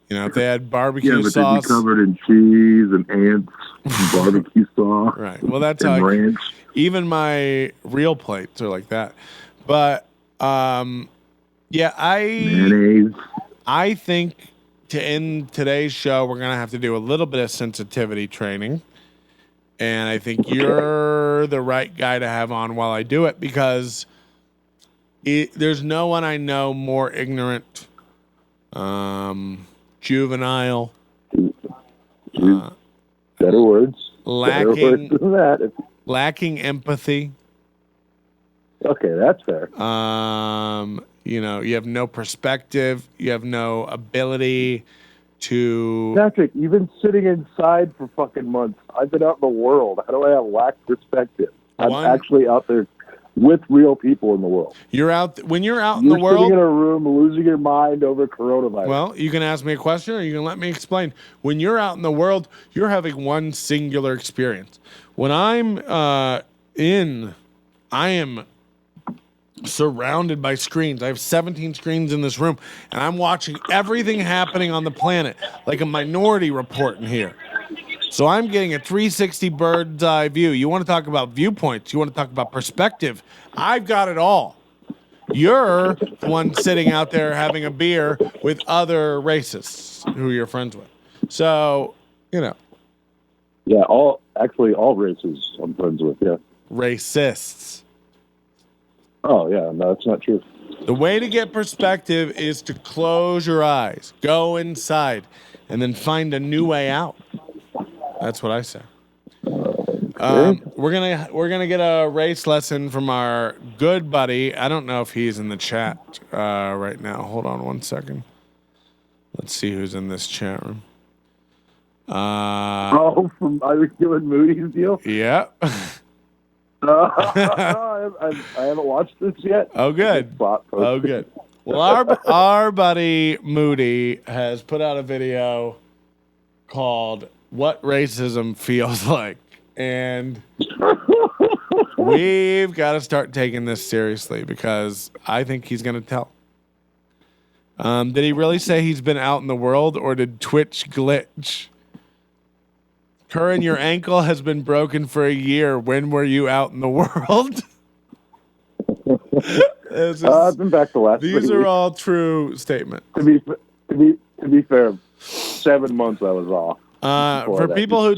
You know, if they had barbecue but sauce, they'd be covered in cheese and ants, and barbecue sauce, right? Well, that's and how ranch. even my real plates are like that. But yeah, Mayonnaise. I think to end today's show, we're gonna have to do a little bit of sensitivity training. And I think you're the right guy to have on while I do it, because there's no one I know more ignorant, juvenile, Better words. lacking Better words than that. lacking empathy. Okay, that's fair. You know, you have no perspective. You have no ability to. Patrick, you've been sitting inside for fucking months. I've been out in the world. How do I have lack perspective? I'm actually out there with real people in the world. You're out when you're out in You're the world. sitting in a room losing your mind over coronavirus. Well, you can ask me a question, or you can let me explain. When you're out in the world, you're having one singular experience. When I'm I am surrounded by screens. I have 17 screens in this room, and I'm watching everything happening on the planet, like a Minority Report in here. So I'm getting a 360 bird's eye view. You want to talk about viewpoints? You want to talk about perspective? I've got it all. You're the one sitting out there having a beer with other racists who you're friends with. So, you know. Yeah, all races I'm friends with, yeah. Racists. Oh, yeah, no, that's not true. The way to get perspective is to close your eyes, go inside, and then find a new way out. That's what I say. We're gonna get a race lesson from our good buddy. I don't know if he's in the chat right now. Hold on one second. Let's see who's in this chat room. I was doing Moody's deal? Yeah. I haven't watched this yet. Oh, good. Oh, good. Well, our buddy Moody has put out a video called "What Racism Feels Like," and we've got to start taking this seriously, because I think he's going to tell. Did he really say he's been out in the world, or did Twitch glitch? Curran, your ankle has been broken for a year. When were you out in the world? I've been back the last. These are all true statements. To be fair, 7 months I was off. For people who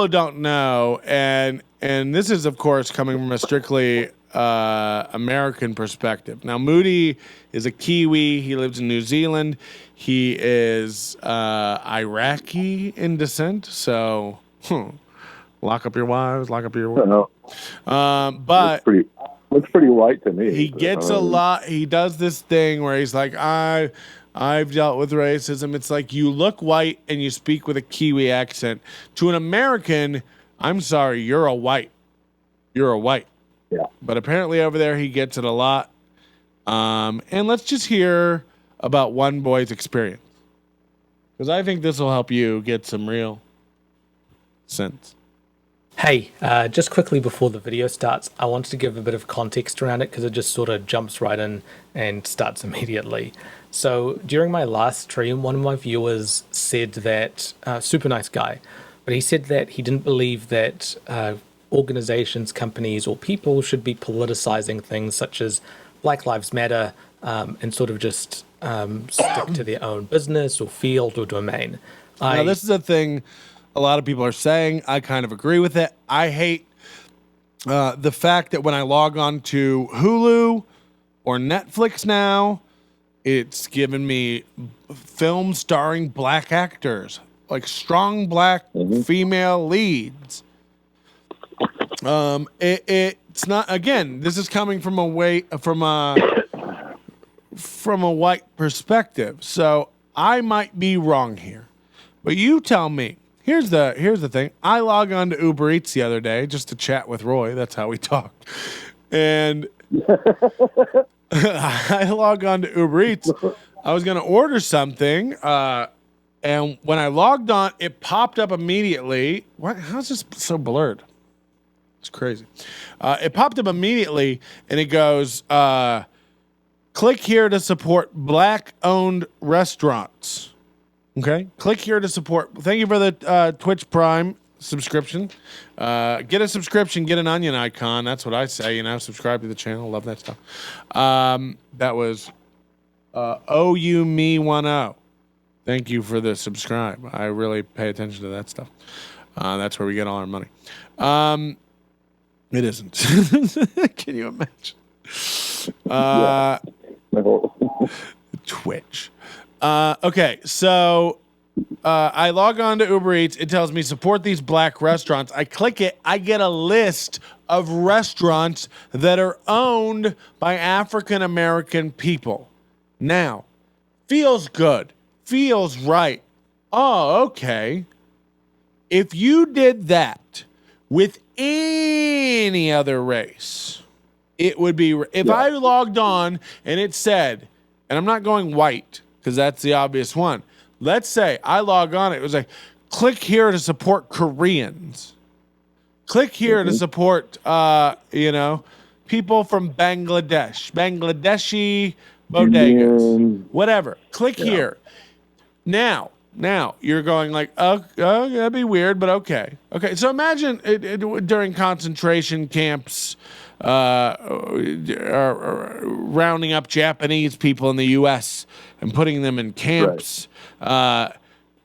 don't know, and this is of course coming from a strictly American perspective. Now, Moody is a Kiwi. He lives in New Zealand. He is Iraqi in descent. So, lock up your wives, lock up your wives. But looks pretty white to me. He gets a lot. He does this thing where he's like, I've dealt with racism. It's like you look white and you speak with a Kiwi accent. To an American, I'm sorry, you're a white. You're a white. Yeah. But apparently over there he gets it a lot. And let's just hear about one boy's experience, because I think this will help you get some real sense. Hey, just quickly before the video starts, I wanted to give a bit of context around it, because it just sort of jumps right in and starts immediately. So during my last stream, one of my viewers said that, super nice guy, but he said that he didn't believe that organizations, companies, or people should be politicizing things such as Black Lives Matter, and sort of just stick to their own business or field or domain. Now, this is a thing a lot of people are saying. I kind of agree with it. I hate the fact that when I log on to Hulu or Netflix now, it's given me films starring black actors, like strong black female leads. It's not, again, this is coming from a white perspective. So I might be wrong here, but you tell me. Here's the thing. I log on to Uber Eats the other day just to chat with Roy. That's how we talked. And I log on to Uber Eats. I was going to order something. And when I logged on, it popped up immediately. What? How's this so blurred? It's crazy. It popped up immediately, and it goes, click here to support Black-owned restaurants. Okay? Click here to support. Thank you for the Twitch Prime subscription. Get a subscription, get an onion icon. That's what I say, subscribe to the channel. Love that stuff. That was OUME10. Thank you for the subscribe. I really pay attention to that stuff. That's where we get all our money. It isn't. Can you imagine? Twitch. Okay, so I log on to Uber Eats. It tells me support these Black restaurants. I click it. I get a list of restaurants that are owned by African American people. Now, feels good. Feels right. Oh, okay. If you did that with any other race, it would be, if I logged on and it said, and I'm not going white because that's the obvious one. Let's say I log on, it was like, click here to support Koreans. Click here to support, people from Bangladesh, Bangladeshi bodegas, whatever. Click here. Now you're going like, oh, that'd be weird, but okay. Okay, so imagine during concentration camps, rounding up Japanese people in the U.S. and putting them in camps. Right.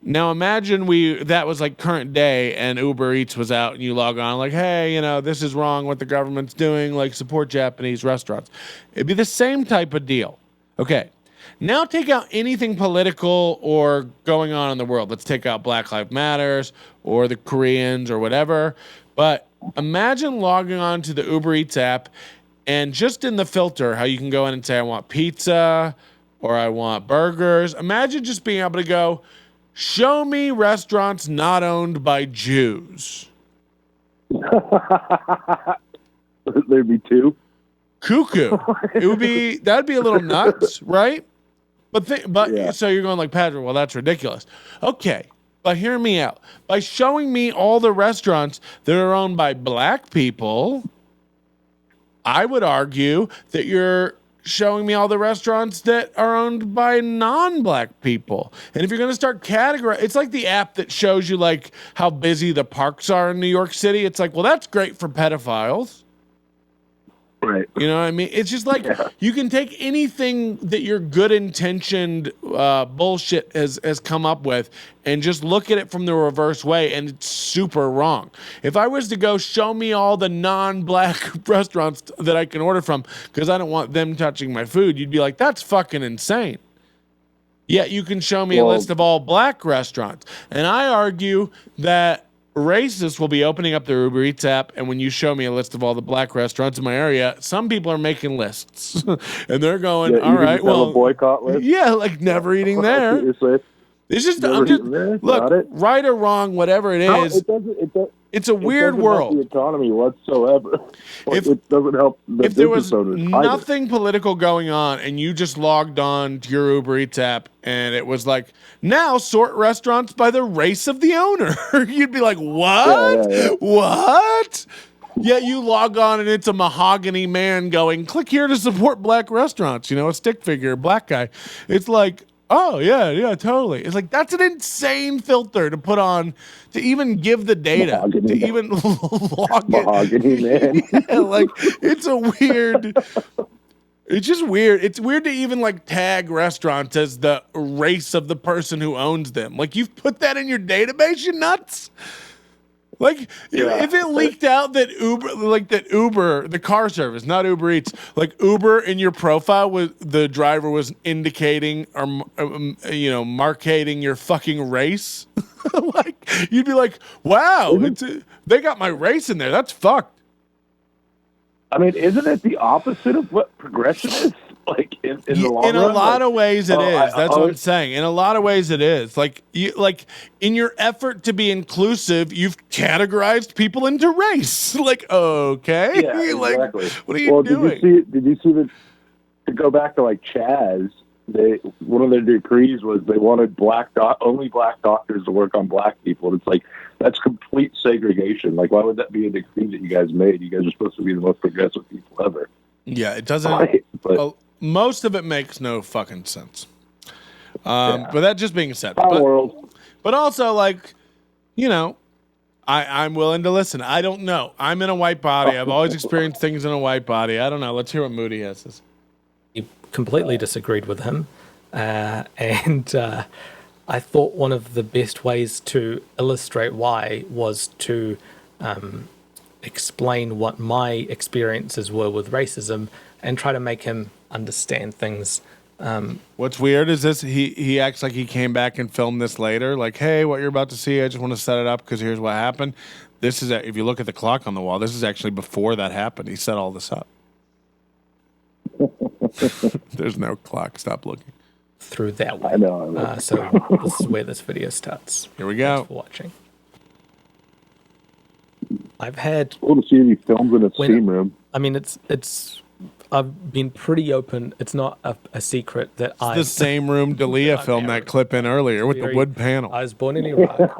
Now imagine that was like current day and Uber Eats was out and you log on like, hey, this is wrong what the government's doing, like support Japanese restaurants. It'd be the same type of deal. Okay. Now take out anything political or going on in the world. Let's take out Black Lives Matters or the Koreans or whatever. But imagine logging on to the Uber Eats app and just in the filter, how you can go in and say, I want pizza or I want burgers. Imagine just being able to go, show me restaurants not owned by Jews. There'd be two. Cuckoo. That'd be a little nuts, right? So you're going like, Patrick, well, that's ridiculous. Okay, but hear me out. By showing me all the restaurants that are owned by Black people, I would argue that you're showing me all the restaurants that are owned by non-Black people. And if you're going to start categorizing, it's like the app that shows you like how busy the parks are in New York City. It's like, well, that's great for pedophiles. Right. You know what I mean? It's just like you can take anything that your good intentioned bullshit has come up with and just look at it from the reverse way, and it's super wrong. If I was to go show me all the non-Black restaurants that I can order from because I don't want them touching my food, you'd be like, that's fucking insane. Yet you can show me a list of all Black restaurants. And I argue that racists will be opening up their Uber Eats app, and when you show me a list of all the Black restaurants in my area, some people are making lists, and they're going, "All right, well, a boycott list." Yeah, like never eating there. It's just, look, right or wrong, whatever it is. It's a weird world. The economy whatsoever. It doesn't help. If there was nothing political going on, and you just logged on to your Uber Eats app, and it was like, now sort restaurants by the race of the owner, you'd be like, what? Yeah. What? Yet you log on and it's a mahogany man going, click here to support Black restaurants. A stick figure, Black guy. It's like, oh, yeah, totally. It's like, that's an insane filter to put on, to even give the data, mahogany to even log it. Mahogany man. Yeah, like, it's a weird... It's just weird. It's weird to even like tag restaurants as the race of the person who owns them. Like, you've put that in your database, you nuts? Like, if it leaked out that Uber, the car service, not Uber Eats, like Uber in your profile, the driver was indicating or, marketing your fucking race, like, you'd be like, wow, they got my race in there. That's fucked. I mean, isn't it the opposite of what progression is? Like in the long run? In a lot of ways, it is. That's what I'm saying. In a lot of ways, it is. Like in your effort to be inclusive, you've categorized people into race. Like, okay, yeah, like, exactly. What are you doing? Did you see to go back to like Chaz one of their decrees was they wanted only black doctors to work on black people. And it's like, that's complete segregation. Like, why would that be a decree that you guys made? You guys are supposed to be the most progressive people ever. Yeah, it doesn't. Right, but most of it makes no fucking sense. But that just being said, world. But also, like, you know, I'm willing to listen. I don't know. I'm in a white body. I've always experienced things in a white body. I don't know. Let's hear what Moody has to say. He completely disagreed with him. And I thought one of the best ways to illustrate why was to explain what my experiences were with racism and try to make him understand things. What's weird is this, he acts like he came back and filmed this later. Like, hey, what you're about to see, I just want to set it up because here's what happened. This is, if you look at the clock on the wall, this is actually before that happened. He set all this up. There's no clock. Stop looking. Through that way. I know. So this is where this video starts. Here we go. Thanks for watching. I've had... Cool to see any films in a steam room. I mean, I've been pretty open. It's not a secret that I... It's the same room Dalia filmed that clip in earlier with the wood panel. I was born in Iraq.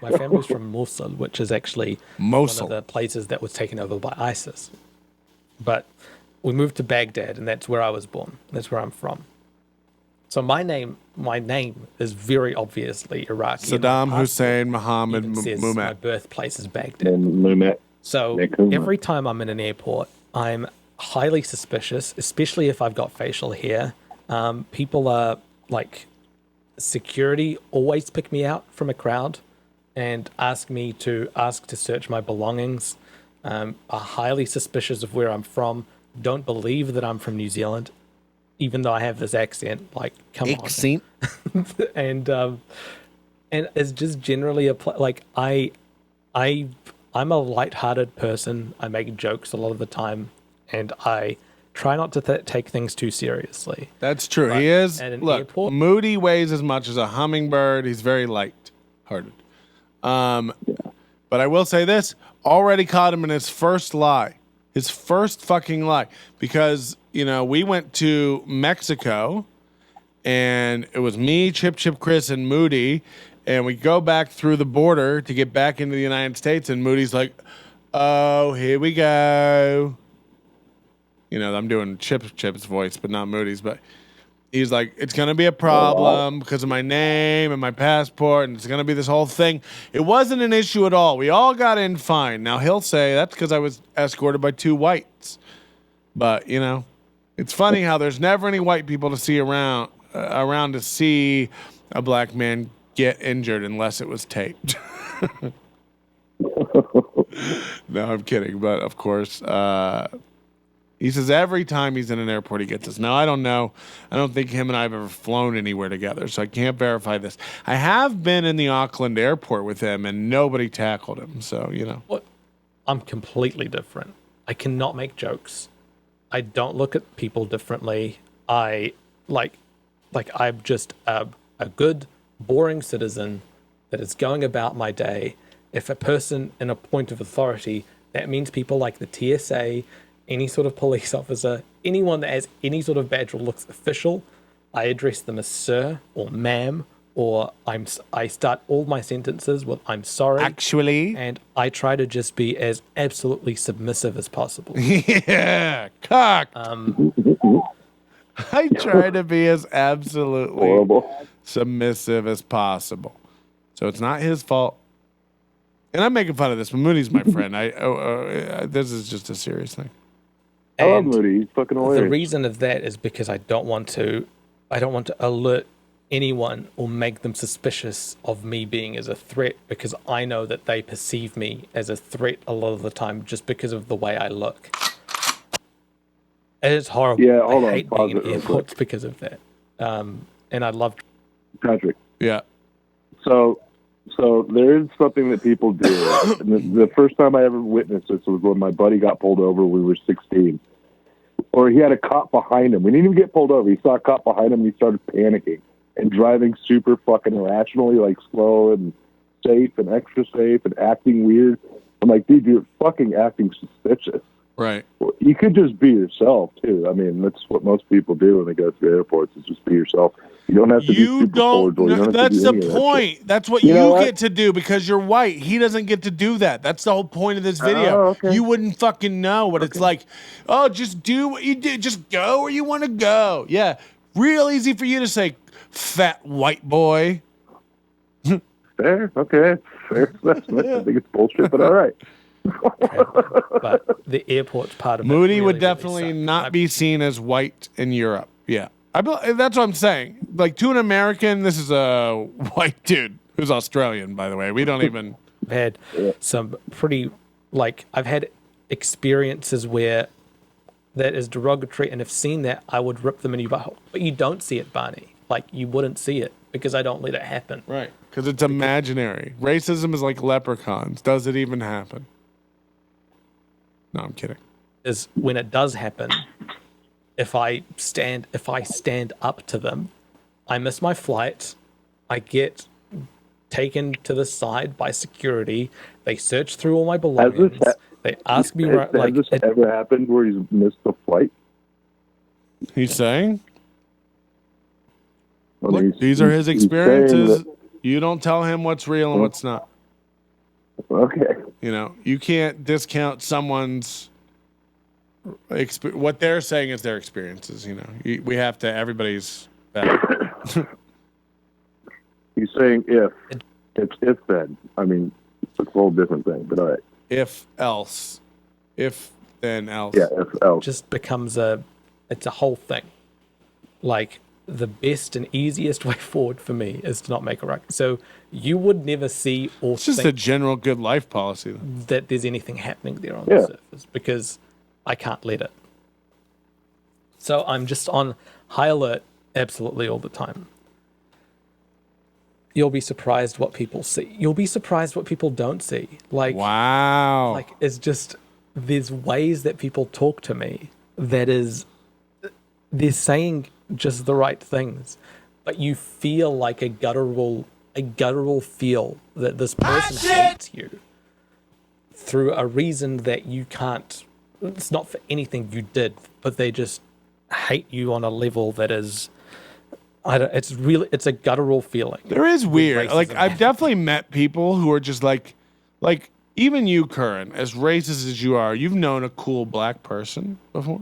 My family's from Mosul, which is actually one of the places that was taken over by ISIS. But we moved to Baghdad, and that's where I was born. That's where I'm from. So my name is very obviously Iraqi. Saddam Hussein Mohammed Muhammad. My birthplace is Baghdad. So every time I'm in an airport, I'm highly suspicious, especially if I've got facial hair. People are like, security always pick me out from a crowd and ask to search my belongings. Are highly suspicious of where I'm from. Don't believe that I'm from New Zealand, even though I have this accent. Like, come on. and it's just generally I'm a lighthearted person. I make jokes a lot of the time, and I try not to take things too seriously. That's true. But he is. Look, Moody weighs as much as a hummingbird. He's very light-hearted. But I will say this: already caught him in his first lie. His first fucking lie. Because, we went to Mexico, and it was me, Chip, Chris, and Moody, and we go back through the border to get back into the United States, and Moody's like, oh, here we go. I'm doing Chip's voice, but not Moody's, but he's like, it's going to be a problem because of my name and my passport, and it's going to be this whole thing. It wasn't an issue at all. We all got in fine. Now, he'll say that's because I was escorted by 2 whites. But, it's funny how there's never any white people to see around to see a black man get injured unless it was taped. No, I'm kidding. But, of course, he says every time he's in an airport, he gets this. Now, I don't know. I don't think him and I have ever flown anywhere together, so I can't verify this. I have been in the Auckland airport with him, and nobody tackled him, so, What? I'm completely different. I cannot make jokes. I don't look at people differently. I'm just a good, boring citizen that is going about my day. If a person in a point of authority, that means people like the TSA, any sort of police officer, anyone that has any sort of badge or looks official, I address them as sir or ma'am, or I start all my sentences with I'm sorry. Actually. And I try to just be as absolutely submissive as possible. Yeah, cocked. I try to be as absolutely submissive as possible. So it's not his fault. And I'm making fun of this, but Moody's my friend. This is just a serious thing. I love Moody. He's fucking hilarious. The reason of that is because I don't want to alert anyone or make them suspicious of me being as a threat, because I know that they perceive me as a threat a lot of the time just because of the way I look. It is horrible. Yeah, hold on. I hate being in airports because of that. And I love Patrick. Yeah. So there is something that people do. And the first time I ever witnessed this was when my buddy got pulled over when we were 16. Or he had a cop behind him. We didn't even get pulled over. He saw a cop behind him and he started panicking and driving super fucking irrationally, like slow and safe and extra safe and acting weird. I'm like, dude, you're fucking acting suspicious. Right. Well, you could just be yourself too. I mean, that's what most people do when they go through airports, is just be yourself. You don't have to be You super don't. cordial. You don't have That's to do the any of that shit. point. That's what You know you what? get to do because you're white. He doesn't get to do that. That's the whole point of this video. Oh, okay. You wouldn't fucking know what it's like. Oh, just do what you do. Just go where you want to go. Yeah. Real easy for you to say, fat white boy. Fair, okay, fair assessment. I think it's bullshit, but all right. But the airport's part of it. Moody would really definitely sucked. not be seen as white in Europe. Yeah. That's what I'm saying. Like, to an American, this is a white dude who's Australian, by the way. We don't even. I've had some pretty, I've had experiences where that is derogatory, and have seen that, I would rip them in your butthole. But you don't see it, Barney. You wouldn't see it because I don't let it happen. Right. Because it's imaginary. Racism is like leprechauns. Does it even happen? No, I'm kidding. Is when it does happen, if I stand up to them, I miss my flight. I get taken to the side by security. They search through all my belongings. They ask me Has this ever happened where he's missed the flight? He's saying? Well, Look, these are his he's saying experiences. that- You don't tell him what's real and what's not. Okay. You know, you can't discount someone's what they're saying is their experiences. You know, we have to. Everybody's better. He's saying if. It's if then. I mean, it's a whole different thing, but all right. If else, if then else. Yeah, if else. Just becomes it's a whole thing. The best and easiest way forward for me is to not make a ruckus. So you would never see or It's just a think general good life policy. that there's anything happening there on the surface because I can't let it. So I'm just on high alert absolutely all the time. You'll be surprised what people see. You'll be surprised what people don't see. Wow. It's just, there's ways that people talk to me that is, they're saying just the right things, but you feel like a guttural feel that this person hates you through a reason that you can't, it's not for anything you did, but they just hate you on a level that is, it's a guttural feeling. There is weird. racism I've definitely met people who are just like even you, Curran, as racist as you are, you've known a cool black person before.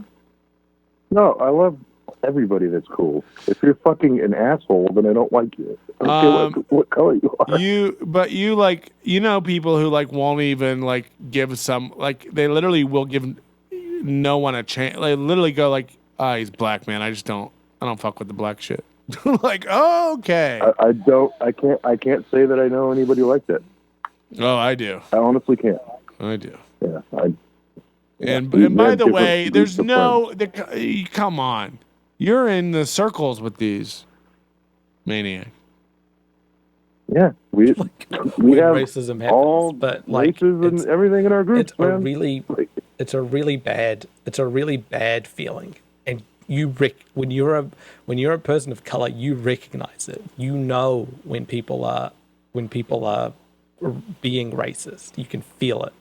No, I love everybody that's cool. If you're fucking an asshole, then I don't like you. I don't care what color you are. You know people who won't even give some they literally will give no one a chance. They literally go he's black, man. I don't fuck with the black shit. Oh, okay. I can't say that I know anybody like that. Oh, I do. I honestly can't. I do. Yeah. And We by have the way, different there's groups of no come on. You're in the circles with these maniacs. Yeah, we have racism happens, all but races and everything in our groups, it's man. a really bad feeling, and when you're a person of color, you recognize it. You know when people are being racist. You can feel it,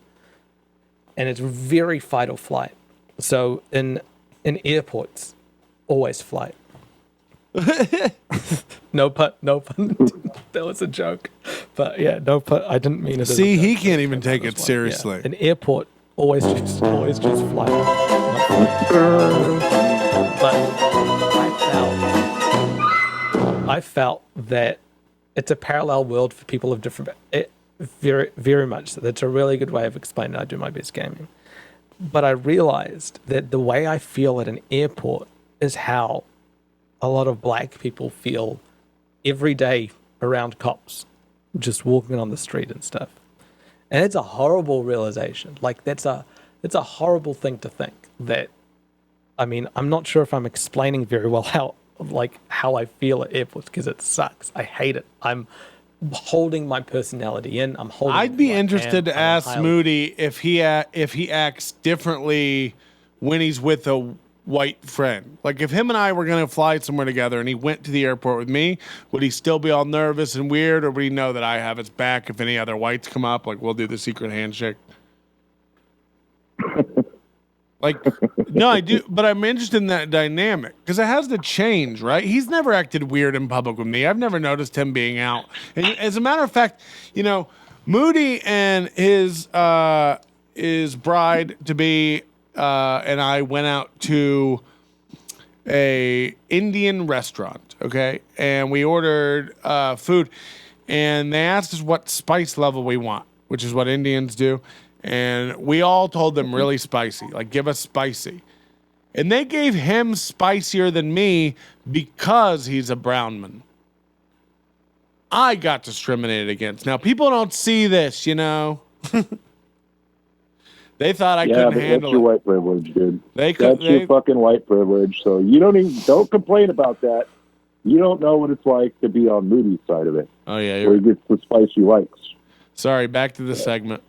and it's very fight or flight. So in airports, always flight. No pun. That was a joke, but yeah, no pun. I didn't mean it. See, he can't even take it seriously. Yeah. An airport always choose flight. But I felt that it's a parallel world for people of different. Very, very much. That's a really good way of explaining it. I do my best gaming, but I realized that the way I feel at an airport is how a lot of black people feel every day around cops, just walking on the street and stuff. And it's a horrible realization. It's a horrible thing to think that. I mean, I'm not sure if I'm explaining very well how I feel at airports because it sucks. I hate it. I'm holding my personality in. I'd be interested to ask Moody if he acts differently when he's with a white friend. If him and I were going to fly somewhere together and he went to the airport with me, would he still be all nervous and weird, or would he know that I have his back if any other whites come up? We'll do the secret handshake. Like, no, I do, but I'm interested in that dynamic because it has to change, right? He's never acted weird in public with me. I've never noticed him being out. And as a matter of fact, Moody and his bride to be and I went out to a Indian restaurant, okay, and we ordered food, and they asked us what spice level we want, which is what Indians do. And we all told them really spicy, like give us spicy. And they gave him spicier than me because he's a brown man. I got discriminated against. Now, people don't see this, They thought I couldn't handle that's your white privilege, dude. That's your your fucking white privilege. So you don't complain about that. You don't know what it's like to be on Moody's side of it. Oh, yeah. Where he gets the spice he likes. Sorry, back to the segment.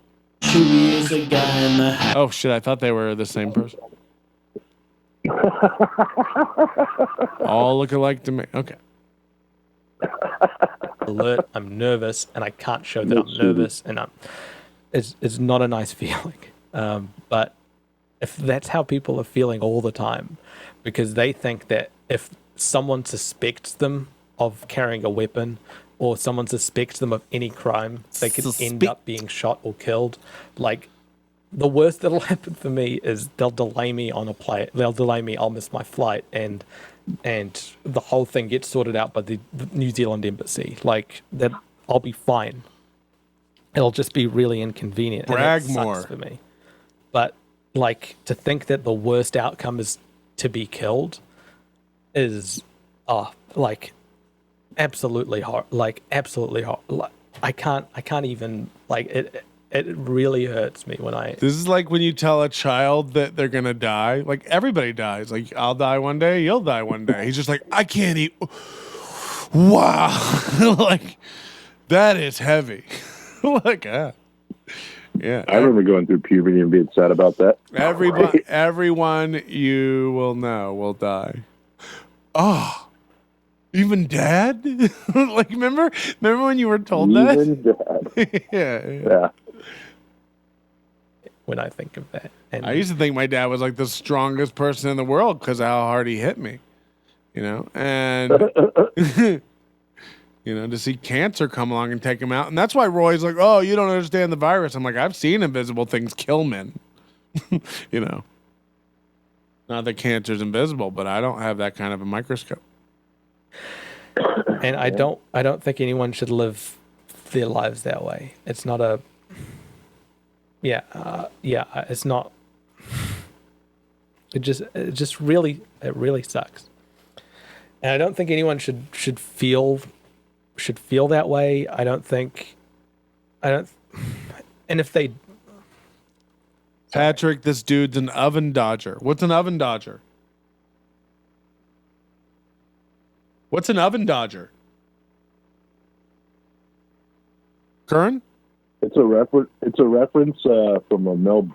Oh, shit, I thought they were the same person. All look alike to me. Okay. Alert, I'm nervous, and I can't show that I'm nervous, and it's not a nice feeling. But if that's how people are feeling all the time, because they think that if someone suspects them of carrying a weapon, or someone suspects them of any crime, they could end up being shot or killed. Like, the worst that'll happen for me is they'll delay me on a plane. They'll delay me. I'll miss my flight, and the whole thing gets sorted out by the New Zealand embassy. Like, that, I'll be fine. It'll just be really inconvenient. Brag and that sucks more for me. But like, to think that the worst outcome is to be killed is like absolutely hard. Like, absolutely hard. Like, I can't even, like, it really hurts me when I... This is like when you tell a child that they're going to die. Like, everybody dies. Like, I'll die one day, you'll die one day. He's just like, I can't eat. Wow. Like, that is heavy. Like, yeah. I remember going through puberty and being sad about that. Everyone you will know will die. Oh. Even Dad? Like, remember when you were told Even that? Dad. Yeah. When I think of that. And I used to think my dad was like the strongest person in the world because of how hard he hit me. And to see cancer come along and take him out. And that's why Roy's like, oh, you don't understand the virus. I'm like, I've seen invisible things kill men. Not that cancer's invisible, but I don't have that kind of a microscope. And I don't think anyone should live their lives that way. It's not a... it's not... It really sucks. And I don't think anyone should feel that way. And if they... Patrick, this dude's an oven dodger. What's an oven dodger? What's an oven dodger? Curran? It's a reference from a Mel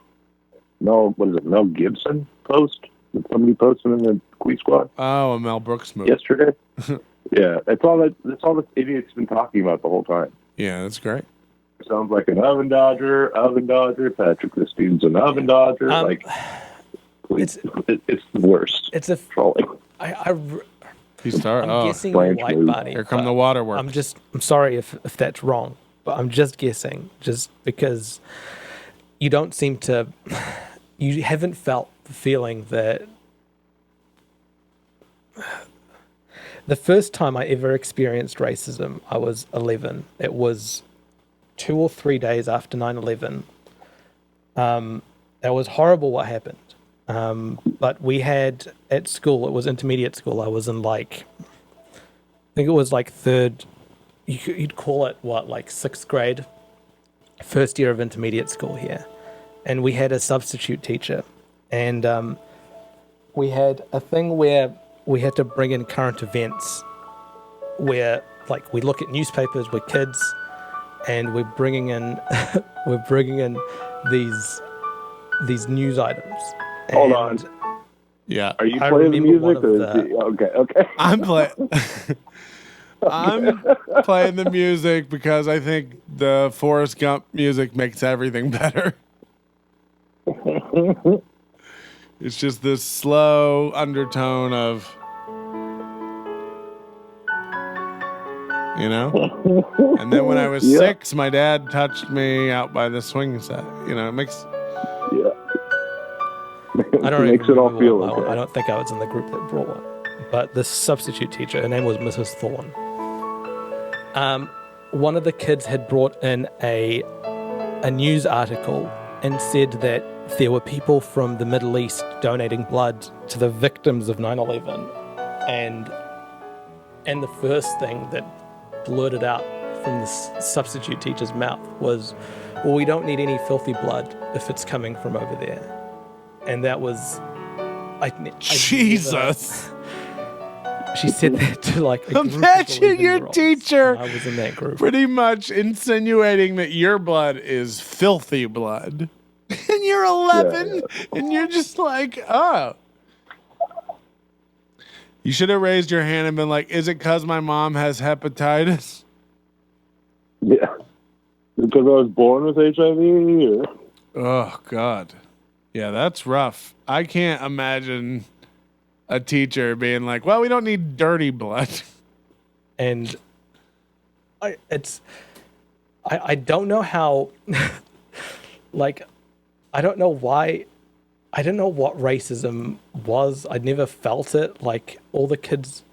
Gibson post that somebody posted in the Queen Squad. Oh, a Mel Brooks movie. Yesterday. Yeah, that's all that idiot's been talking about the whole time. Yeah, that's great. Sounds like an oven dodger. Patrick, this dude's an oven dodger. It's the worst. It's a trolling. I'm guessing you're white, Barney. Here come the waterworks. I'm sorry if that's wrong, but I'm just guessing, just because you don't seem to, you haven't felt the feeling that the first time I ever experienced racism, I was 11. It was 2 or 3 days after 9/11. That was horrible what happened. But we had at school, it was intermediate school. I was in I think it was third, you'd call it sixth grade, first year of intermediate school here. And we had a substitute teacher. And we had a thing where we had to bring in current events where we look at newspapers, we're kids, and we're bringing in these news items. Hold on. Yeah. Are you playing the music? Okay. I'm playing the music because I think the Forrest Gump music makes everything better. It's just this slow undertone of, And then when I was 6, my dad touched me out by the swing set. It makes. Yeah. I don't makes it all feel okay. I don't think I was in the group that brought one. But this substitute teacher, her name was Mrs. Thorne. One of the kids had brought in a news article and said that there were people from the Middle East donating blood to the victims of 9/11. And the first thing that blurted out from the substitute teacher's mouth was, well, we don't need any filthy blood if it's coming from over there. And that was... Jesus. She said that to a group Imagine of your 11-year-olds. teacher I was in that group. pretty much insinuating that your blood is filthy blood. And you're 11 and you're just like, oh. You should have raised your hand and been like, is it because my mom has hepatitis? Yeah. Because I was born with HIV? Oh, God. Yeah, that's rough. I can't imagine a teacher being like, well, we don't need dirty blood. And I don't know how, I don't know why, I don't know what racism was. I never felt it. All the kids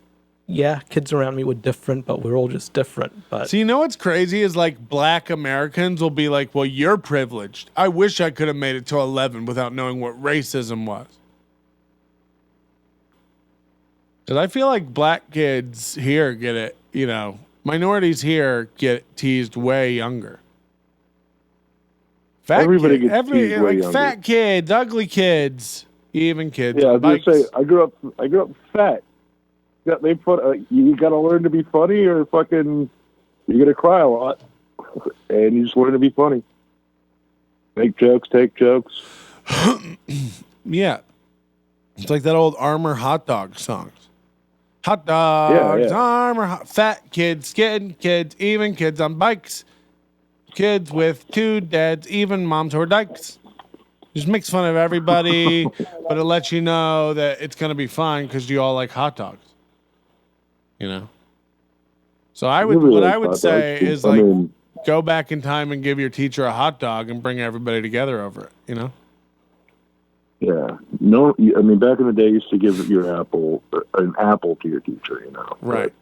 around me were different, but we're all just different. But So what's crazy is black Americans will be like, well, you're privileged. I wish I could have made it to 11 without knowing what racism was. Because I feel like black kids here get it, minorities here get teased way younger. Everybody gets teased way younger. Fat kids, ugly kids, even kids. Yeah, I on was gonna bikes. say I grew up fat. Yeah, you got to learn to be funny, or fucking you're gonna cry a lot, and you just learn to be funny. Make jokes, take jokes. Yeah, it's like that old Armor hot dog songs. Hot dogs, Armor, fat kids, skinny kids, even kids on bikes. Kids with 2 dads, even moms who are dykes. Just makes fun of everybody, but it lets you know that it's going to be fine because you all like hot dogs. So what I would say is go back in time and give your teacher a hot dog and bring everybody together over it, Yeah. No, I mean, back in the day, you used to give an apple to your teacher, Right. It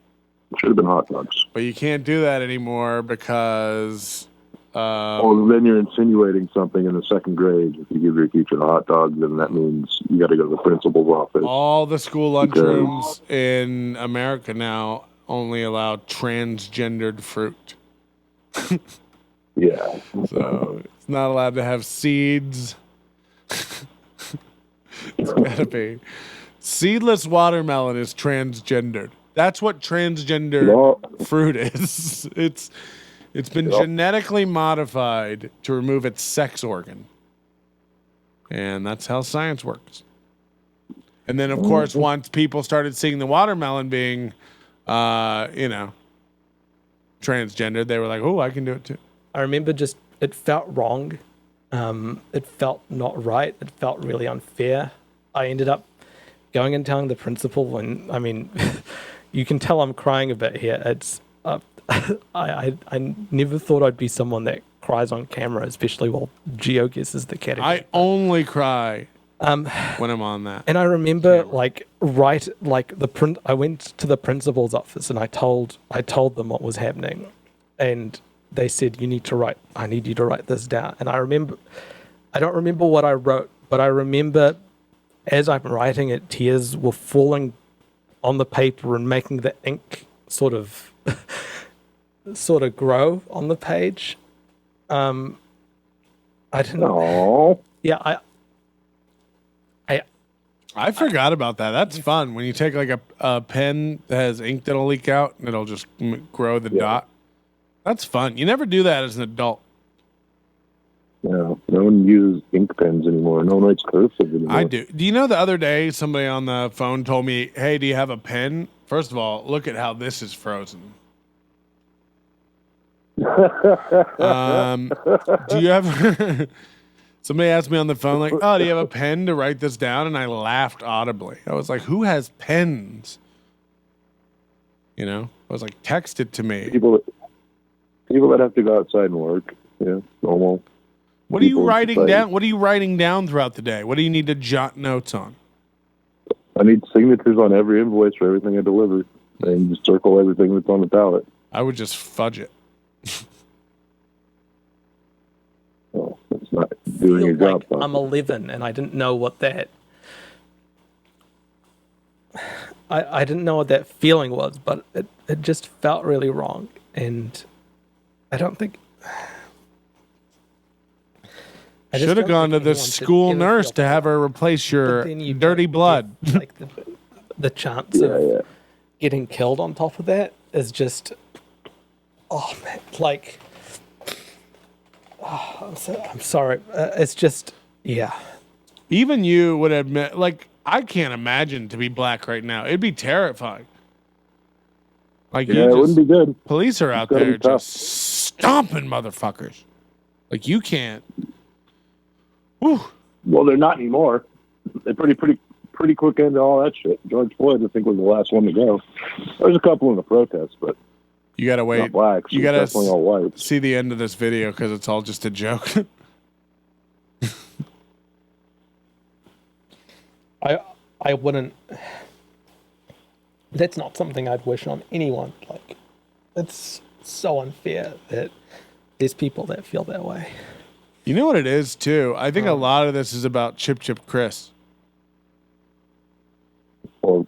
should have been hot dogs. But you can't do that anymore because... well, then you're insinuating something in the second grade. If you give your teacher a hot dog, then that means you got to go to the principal's office. All the school lunchrooms in America now only allow transgendered fruit. Yeah. So it's not allowed to have seeds. It's got to be. Seedless watermelon is transgendered. That's what transgender fruit is. It's been genetically modified to remove its sex organ. And that's how science works. And then, of course, once people started seeing the watermelon being, transgendered, they were like, oh, I can do it too. I remember it felt wrong. It felt not right. It felt really unfair. I ended up going and telling the principal, and I mean, you can tell I'm crying a bit here. It's I never thought I'd be someone that cries on camera, especially while Geo guesses the category. I only cry when I'm on that. And I remember I went to the principal's office and I told them what was happening, and they said, I need you to write this down. And I don't remember what I wrote, but I remember as I'm writing it, tears were falling on the paper and making the ink sort of grow on the page. I didn't know. Yeah, I forgot about that. That's fun. When you take a pen that has ink that'll leak out and it'll just grow the dot. That's fun. You never do that as an adult. Yeah, no one uses ink pens anymore. No one writes cursive anymore. I do. Do you know the other day somebody on the phone told me, hey, do you have a pen? First of all, look at how this is frozen. Do you ever Somebody asked me on the phone, like, "Oh, do you have a pen to write this down?" And I laughed audibly. I was like, "Who has pens?" You know, I was like, "Text it to me." People that have to go outside and work. Yeah, normal. What are you people in writing society. down? What are you writing down throughout the day? What do you need to jot notes on? I need signatures on every invoice for everything I deliver, and just circle everything that's on the pallet. I would just fudge it. Well, it's not doing your job. Like I'm 11 and I didn't know what that. I didn't know what that feeling was, but it just felt really wrong, and I don't think. I just Should have don't gone to think the anyone should school ever nurse feel to have her replace But your then you dirty don't blood. get, like the chance of getting killed on top of that is just, oh man, like, oh, I'm sorry. It's just, yeah. Even you would admit, like, I can't imagine to be black right now. It'd be terrifying. Like, Yeah, it wouldn't be good. Police are out gotta there be tough. just stomping motherfuckers. Like, you can't. Whew. Well, they're not anymore. They're pretty quick into all that shit. George Floyd, I think, was the last one to go. There's a couple in the protests, but You gotta wait. not blacks. You It's gotta definitely all white. see the end of this video because it's all just a joke. I wouldn't. That's not something I'd wish on anyone. Like, it's so unfair that there's people that feel that way. You know what it is too? I think a lot of this is about Chip Chris. Well,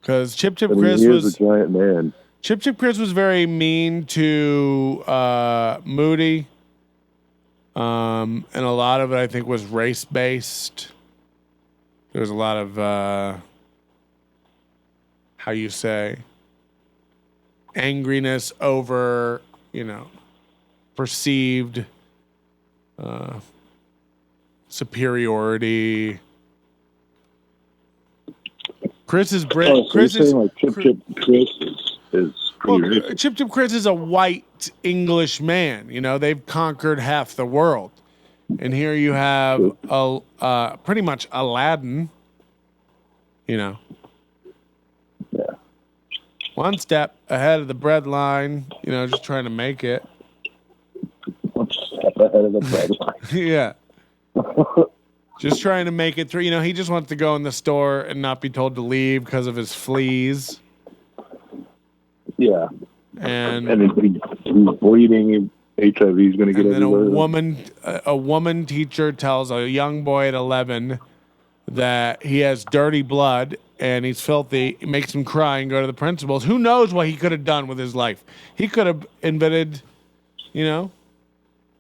Because Chip I mean, Chris he is was a giant man. Chip Chris was very mean to Moody. And a lot of it I think was race based. There was a lot of how you say angriness over, perceived superiority. Chris is Brit. Oh, so Chris you're is saying like Chip Chris is pretty racist. Chip Chris is a white English man. They've conquered half the world, and here you have pretty much Aladdin. Yeah. One step ahead of the bread line. Just trying to make it. One step ahead of the bread line. Yeah. Just trying to make it through. He just wants to go in the store and not be told to leave because of his fleas. Yeah. And he's bleeding. HIV is going to get and then everywhere. a woman teacher tells a young boy at 11 that he has dirty blood and he's filthy. It makes him cry and go to the principals. Who knows what he could have done with his life? He could have invented,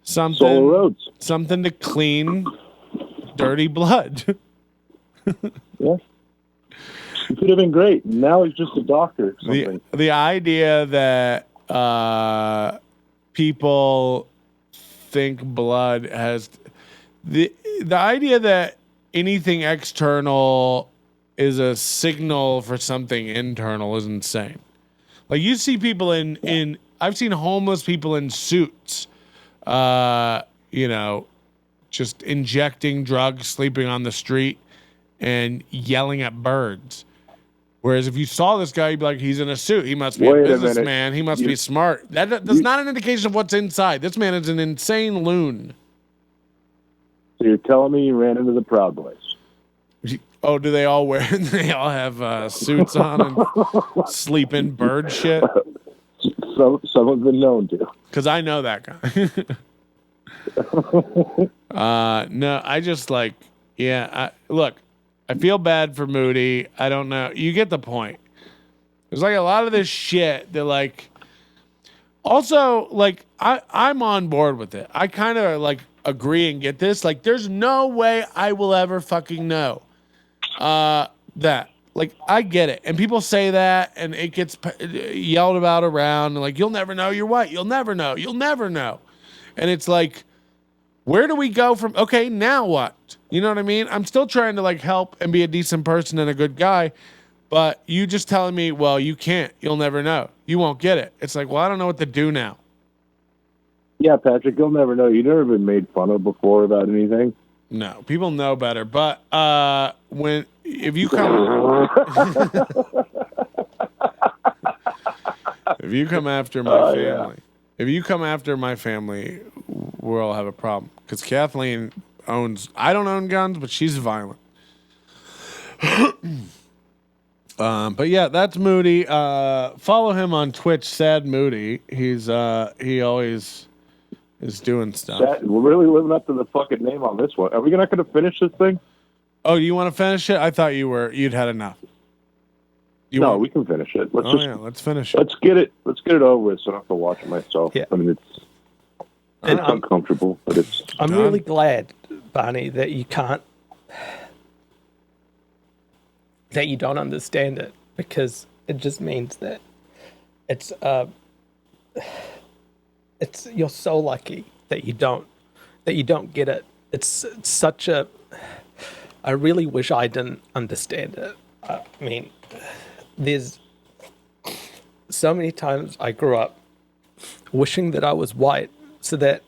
something. Solar roads. Something to clean dirty blood. Yeah. He could have been great. Now he's just a doctor or something. The idea that people think blood has the idea that anything external is a signal for something internal is insane. Like you see people in I've seen homeless people in suits, just injecting drugs, sleeping on the street, and yelling at birds. Whereas if you saw this guy, you'd be like, he's in a suit. He must be a businessman. He must be smart. That's not an indication of what's inside. This man is an insane loon. So you're telling me you ran into the Proud Boys? Oh, do they all wear? They all have suits on and sleep in bird shit? Some have been known to. Because I know that guy. No, I just look, I feel bad for Moody. I don't know. You get the point. There's like a lot of this shit that also I'm on board with it. I kind of agree and get this. Like, there's no way I will ever fucking know that. Like, I get it. And people say that and it gets yelled about around. And you'll never know you're white. You'll never know. You'll never know. And it's like, where do we go from, okay, now what? You know what I mean? I'm still trying to help and be a decent person and a good guy, but you just telling me, well, you can't. You'll never know. You won't get it. It's like, well, I don't know what to do now. Yeah, Patrick, you'll never know. You've never been made fun of before about anything. No, people know better. But if you come if you come after my family, if you come after my family, we'll have a problem. Because Kathleen owns. I don't own guns, but she's violent. But yeah, that's Moody. Follow him on Twitch, Sad Moody. He always is doing stuff. We're really living up to the fucking name on this one. Are we not going to finish this thing? Oh, you want to finish it? I thought you'd had enough. We can finish it. Let's finish it. Let's get it over with so I don't have to watch it myself. Yeah. I mean, it's uncomfortable, but it's... I'm really glad, Barney, that you don't understand it, because it just means that you're so lucky that you don't get it. It's such a... I really wish I didn't understand it. I mean, there's so many times I grew up wishing that I was white so that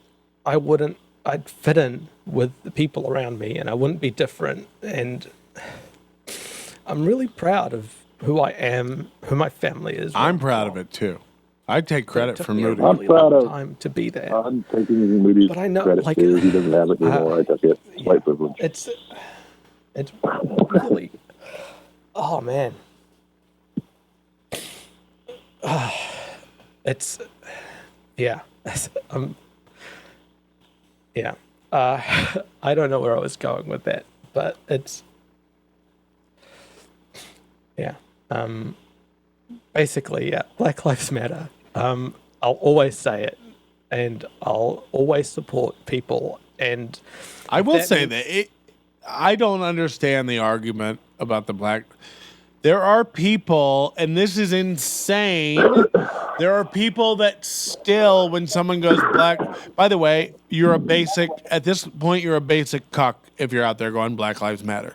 I'd fit in with the people around me and I wouldn't be different. And I'm really proud of who I am, who my family is. I'm proud of it too. I take credit for Moody. I'm proud of time to be there. I'm taking Moody's credit too. He doesn't have it anymore. I took it. White privilege. It's really, oh man. It's, yeah. Yeah. I don't know where I was going with that, but it's, yeah. Basically, yeah, Black Lives Matter. I'll always say it, and I'll always support people. And I will say that I don't understand the argument about the black. There are people, and this is insane. There are people that still, when someone goes black, by the way, at this point, you're a basic cuck if you're out there going Black Lives Matter.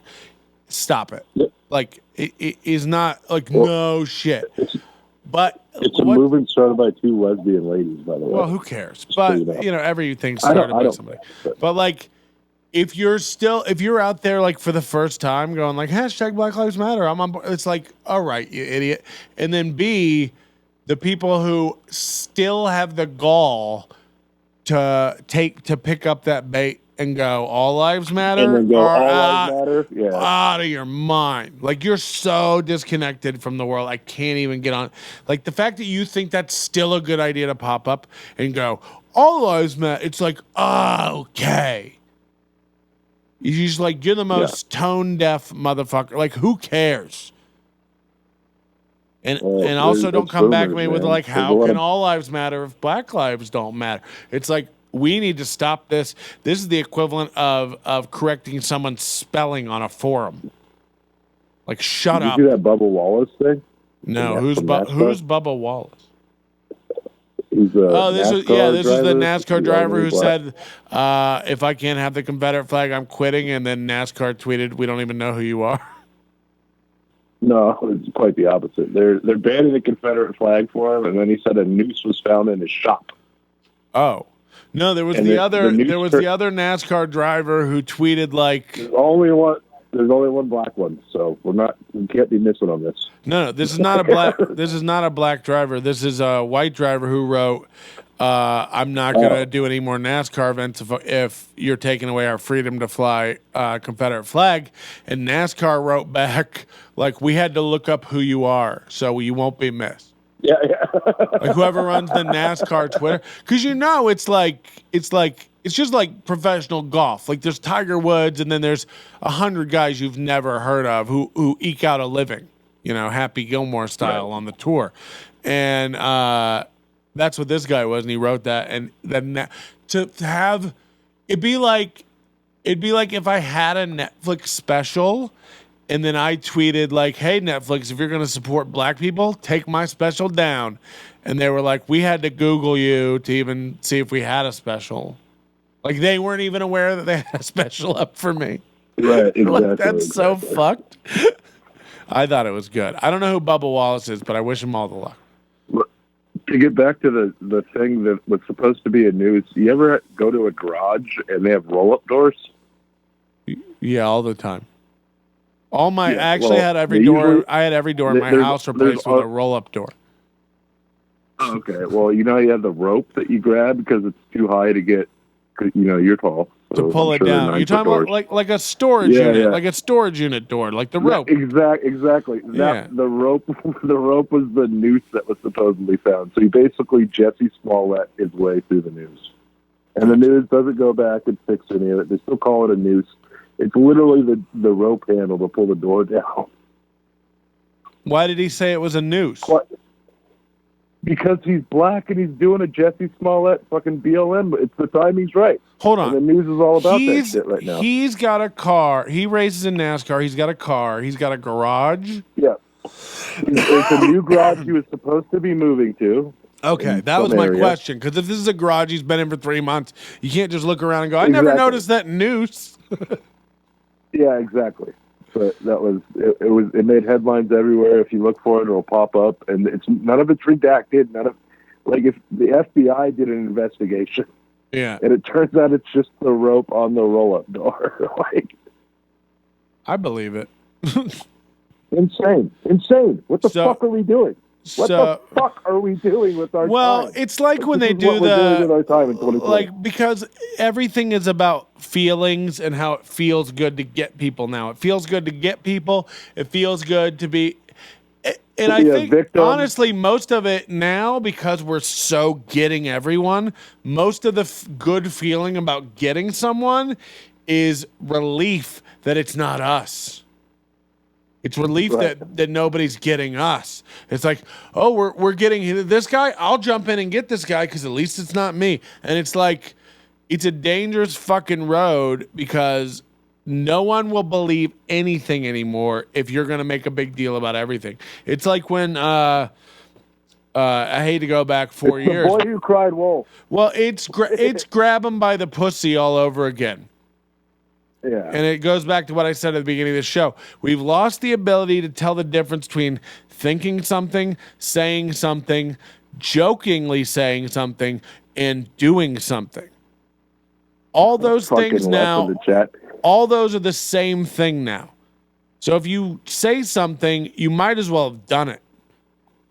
Stop it. Yep. Like, it is not, like, no shit. But it's a movement started by two lesbian ladies, by the way. Well, who cares? But, everything's started by somebody. But, like, if you're out there, like, for the first time going, like, hashtag Black Lives Matter, I'm on board. It's like, all right, you idiot. And then B, the people who still have the gall to pick up that bait and go, all lives matter, and then go, all lives matter. Yeah. Out of your mind. Like, you're so disconnected from the world. I can't even get on. Like, the fact that you think that's still a good idea to pop up and go, all lives matter. It's like, okay. You're just like, you're the most tone deaf motherfucker. Like, who cares? And also don't come back to me with like, how can all lives matter if black lives don't matter? It's like, we need to stop this. This is the equivalent of correcting someone's spelling on a forum. Like, shut up. Did you see that Bubba Wallace thing? No, who's Bubba Wallace? He's this is the NASCAR driver who said, if I can't have the Confederate flag, I'm quitting. And then NASCAR tweeted, we don't even know who you are. No, it's quite the opposite. They're banning the Confederate flag for him, and then he said a noose was found in his shop. Oh. No, there was the other NASCAR driver who tweeted like, there's only one black one, so we can't be missing on this. No, this is not a black driver. This is a white driver who wrote, I'm not going to do any more NASCAR events if you're taking away our freedom to fly Confederate flag. And NASCAR wrote back, like, we had to look up who you are, so you won't be missed. Yeah. Like, whoever runs the NASCAR Twitter. Because, it's just like professional golf. Like, there's Tiger Woods, and then there's 100 guys you've never heard of who eke out a living, Happy Gilmore style on the tour. And that's what this guy was, and he wrote that. And then to have it'd be like if I had a Netflix special, and then I tweeted like, "Hey Netflix, if you're going to support black people, take my special down." And they were like, "We had to Google you to even see if we had a special." Like, they weren't even aware that they had a special up for me. Right, exactly. Like, that's so fucked. I thought it was good. I don't know who Bubba Wallace is, but I wish him all the luck. To get back to the thing that was supposed to be a news, you ever go to a garage and they have roll-up doors? Yeah, all the time. I Yeah, actually well, had every they door. usually- I had every door in my there's- house replaced there's with a roll-up door. Okay, well, you know you have the rope that you grab because it's too high to get. You know, you're tall. To so pull I'm it sure they're down. You're 9-foot talking about doors. like a storage Yeah, unit, yeah. like a storage unit door, like the rope. Exactly. Yeah. The rope. The rope was the noose that was supposedly found. So he basically Jesse Smollett his way through the noose, and the news doesn't go back and fix any of it. They still call it a noose. It's literally the rope handle to pull the door down. Why did he say it was a noose? What? Because he's black and he's doing a Jesse Smollett fucking BLM. It's the time he's right. Hold on. And the news is all about that shit right now. He's got a car. He races in NASCAR. He's got a car. He's got a garage. Yeah. It's a new garage he was supposed to be moving to. Okay, that was my question. Because if this is a garage he's been in for 3 months, you can't just look around and go, I never noticed that noose. Yeah, exactly. But that was it made headlines everywhere. If you look for it, it'll pop up, and it's none of it's redacted. None of if the FBI did an investigation, Yeah, and it turns out it's just the rope on the roll-up door. I believe it. Insane. What the fuck are we doing? What the fuck are we doing with our time? Well, it's like when they This is do what we're doing with our time in 2020. because everything is about feelings and how it feels good to get people now. It feels good to get people. It feels good to be. And I think, honestly, most of it now, because we're so getting everyone, most of the good feeling about getting someone is relief that it's not us. It's relief that nobody's getting us. It's like, oh, we're getting this guy. I'll jump in and get this guy because at least it's not me. And it's like, it's a dangerous fucking road because no one will believe anything anymore if you're going to make a big deal about everything. It's like when I hate to go back 4 years. The boy who cried wolf. Well, it's grab him by the pussy all over again. Yeah. And it goes back to what I said at the beginning of the show. We've lost the ability to tell the difference between thinking something, saying something, jokingly saying something, and doing something. All those things now, all those are the same thing now. So if you say something, you might as well have done it.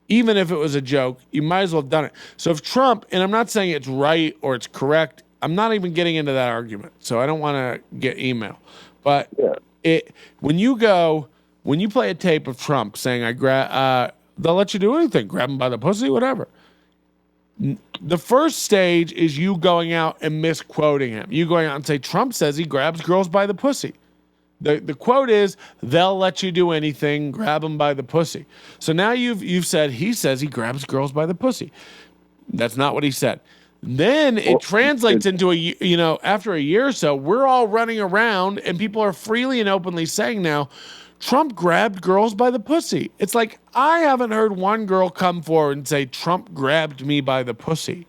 Even if it was a joke, you might as well have done it. So if Trump, and I'm not saying it's right or it's correct, I'm not even getting into that argument, so I don't want to get email. But when you play a tape of Trump saying, they'll let you do anything, grab him by the pussy, whatever. The first stage is you going out and misquoting him. You going out and say, Trump says he grabs girls by the pussy. The quote is, they'll let you do anything, grab him by the pussy. So now you've said, he says he grabs girls by the pussy. That's not what he said. Then it translates into after a year or so, we're all running around and people are freely and openly saying now, Trump grabbed girls by the pussy. It's like, I haven't heard one girl come forward and say, Trump grabbed me by the pussy.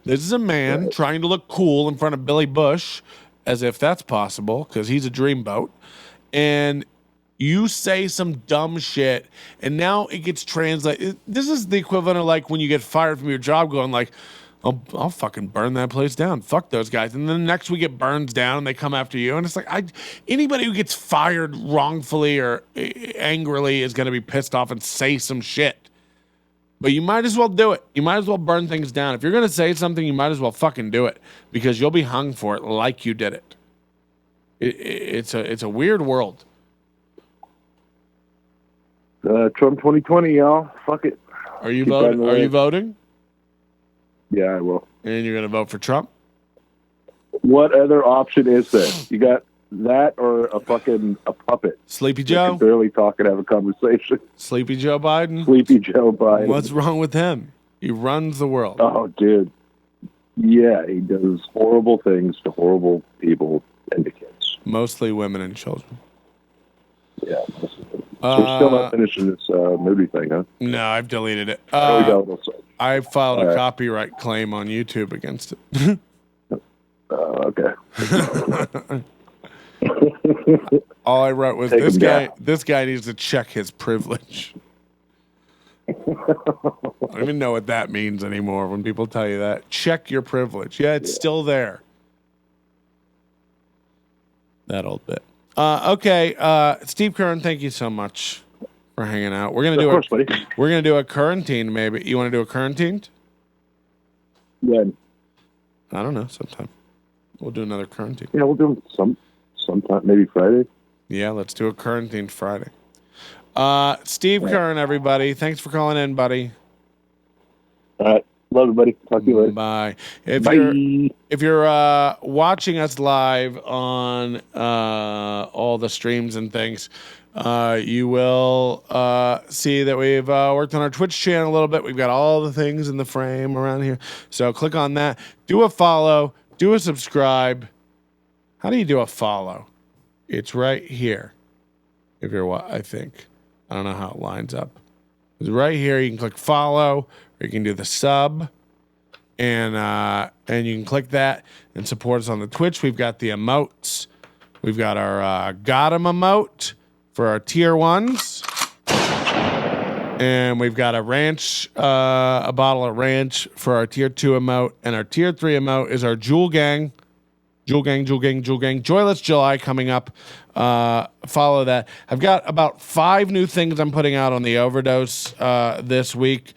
This is a man trying to look cool in front of Billy Bush, as if that's possible, because he's a dreamboat. And you say some dumb shit, and now it gets translated. This is the equivalent of like when you get fired from your job going like, I'll fucking burn that place down. Fuck those guys. And then next week it burns down and they come after you. And it's like, anybody who gets fired wrongfully or angrily is going to be pissed off and say some shit. But you might as well do it. You might as well burn things down. If you're going to say something, you might as well fucking do it because you'll be hung for it like you did it. It's a weird world. Trump 2020, y'all. Fuck it. Are you voting? Are you voting? Yeah, I will. And you're going to vote for Trump? What other option is there? You got that or a puppet? Sleepy Joe? Can barely talk and have a conversation. Sleepy Joe Biden? Sleepy Joe Biden. What's wrong with him? He runs the world. Oh, dude. Yeah, he does horrible things to horrible people and to kids. Mostly women and children. Yeah. We're still not finishing this Moody thing, huh? No, I've deleted it. I filed a copyright claim on YouTube against it. Okay. All I wrote was this guy needs to check his privilege. I don't even know what that means anymore when people tell you that. Check your privilege. Yeah, it's still there. That old bit. Okay, Steve Curran, thank you so much for hanging out. We're gonna do buddy. We're gonna do a quarantine, maybe. You want to do a quarantine? Yeah. I don't know. Sometime we'll do another quarantine. Yeah, we'll do them sometime, maybe Friday. Yeah, let's do a quarantine Friday. Steve Curran, everybody. Thanks for calling in, buddy. All right. Love you, buddy. Talk to you later. Bye. Bye. If you're watching us live on all the streams and things, you will see that we've worked on our Twitch channel a little bit. We've got all the things in the frame around here. So click on that. Do a follow. Do a subscribe. How do you do a follow? It's right here. If you're I think. I don't know how it lines up. It's right here. You can click follow, or you can do the sub. And you can click that and support us on the Twitch. We've got the emotes. We've got our got 'em emote for our tier 1s. And we've got a ranch, a bottle of ranch for our tier 2 emote. And our tier 3 emote is our Jewel Gang. Jewel Gang, Jewel Gang, Jewel Gang. Joyless July coming up. Follow that. I've got about 5 new things I'm putting out on the Overdose this week.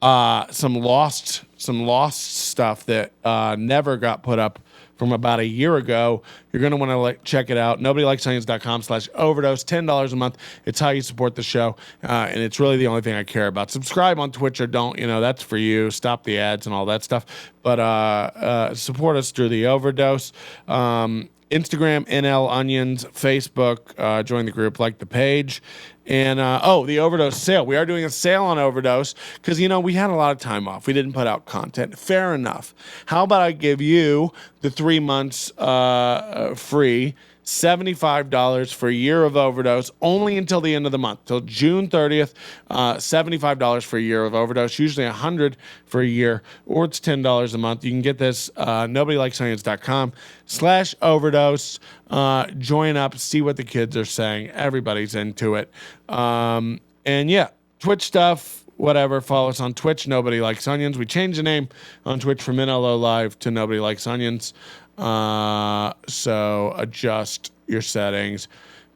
Some lost stuff that never got put up from about a year ago. You're going to want to check it out. NobodyLikesOnions.com/overdose. $10 a month. It's how you support the show. And it's really the only thing I care about. Subscribe on Twitch or don't. That's for you. Stop the ads and all that stuff. But support us through the Overdose. Instagram, NL Onions, Facebook, join the group, like the page. And, the Overdose sale. We are doing a sale on Overdose because, we had a lot of time off. We didn't put out content. Fair enough. How about I give you the 3 months free, $75 for a year of Overdose, only until the end of the month, till June 30th, $75 for a year of Overdose, usually $100 for a year, or it's $10 a month. You can get this, NobodyLikesOnions.com/overdose. Join up, see what the kids are saying. Everybody's into it. And yeah, Twitch stuff, whatever. Follow us on Twitch, Nobody Likes Onions. We changed the name on Twitch from NLO Live to Nobody Likes Onions. So adjust your settings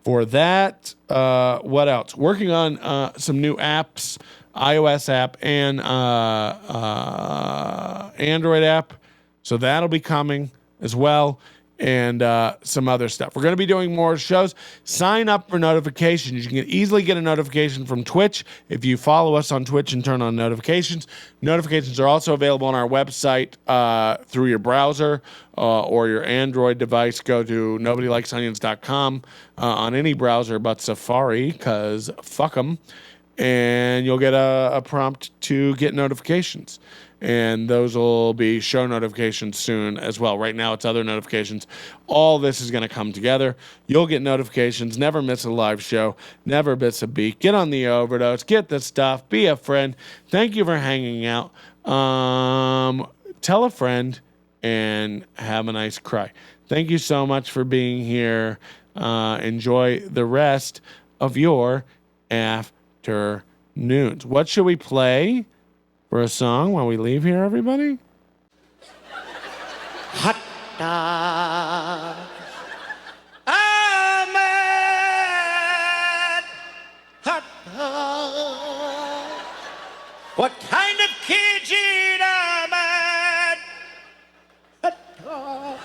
for that. What else? Working on some new apps, iOS app and Android app. So that'll be coming as well. And some other stuff. We're going to be doing more shows. Sign up for notifications. You can easily get a notification from Twitch if you follow us on Twitch and turn on notifications. Notifications are also available on our website through your browser or your Android device. Go to NobodyLikesOnions.com on any browser but Safari, because fuck them. And you'll get a prompt to get notifications. And those will be show notifications soon as well. Right now, it's other notifications. All this is going to come together. You'll get notifications. Never miss a live show. Never miss a beat. Get on the Overdose. Get the stuff. Be a friend. Thank you for hanging out. Tell a friend and have a nice cry. Thank you so much for being here. Enjoy the rest of your afternoons. What should we play for a song while we leave here, everybody? Hot dog. I'm at hot dog. What kind of kids eat a man? Hot dog.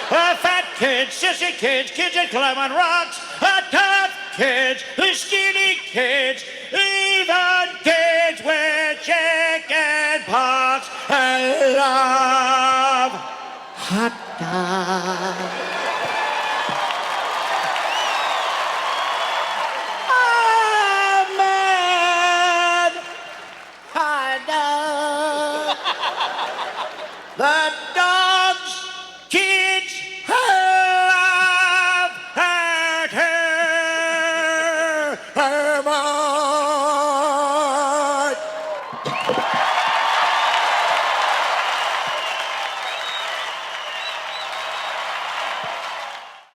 Fat kids, sissy kids, kids that climb on rocks, tough kids, skinny kids, even kids with chicken pox. I love hot dogs. I'm hot dog. The dogs, kids, love her.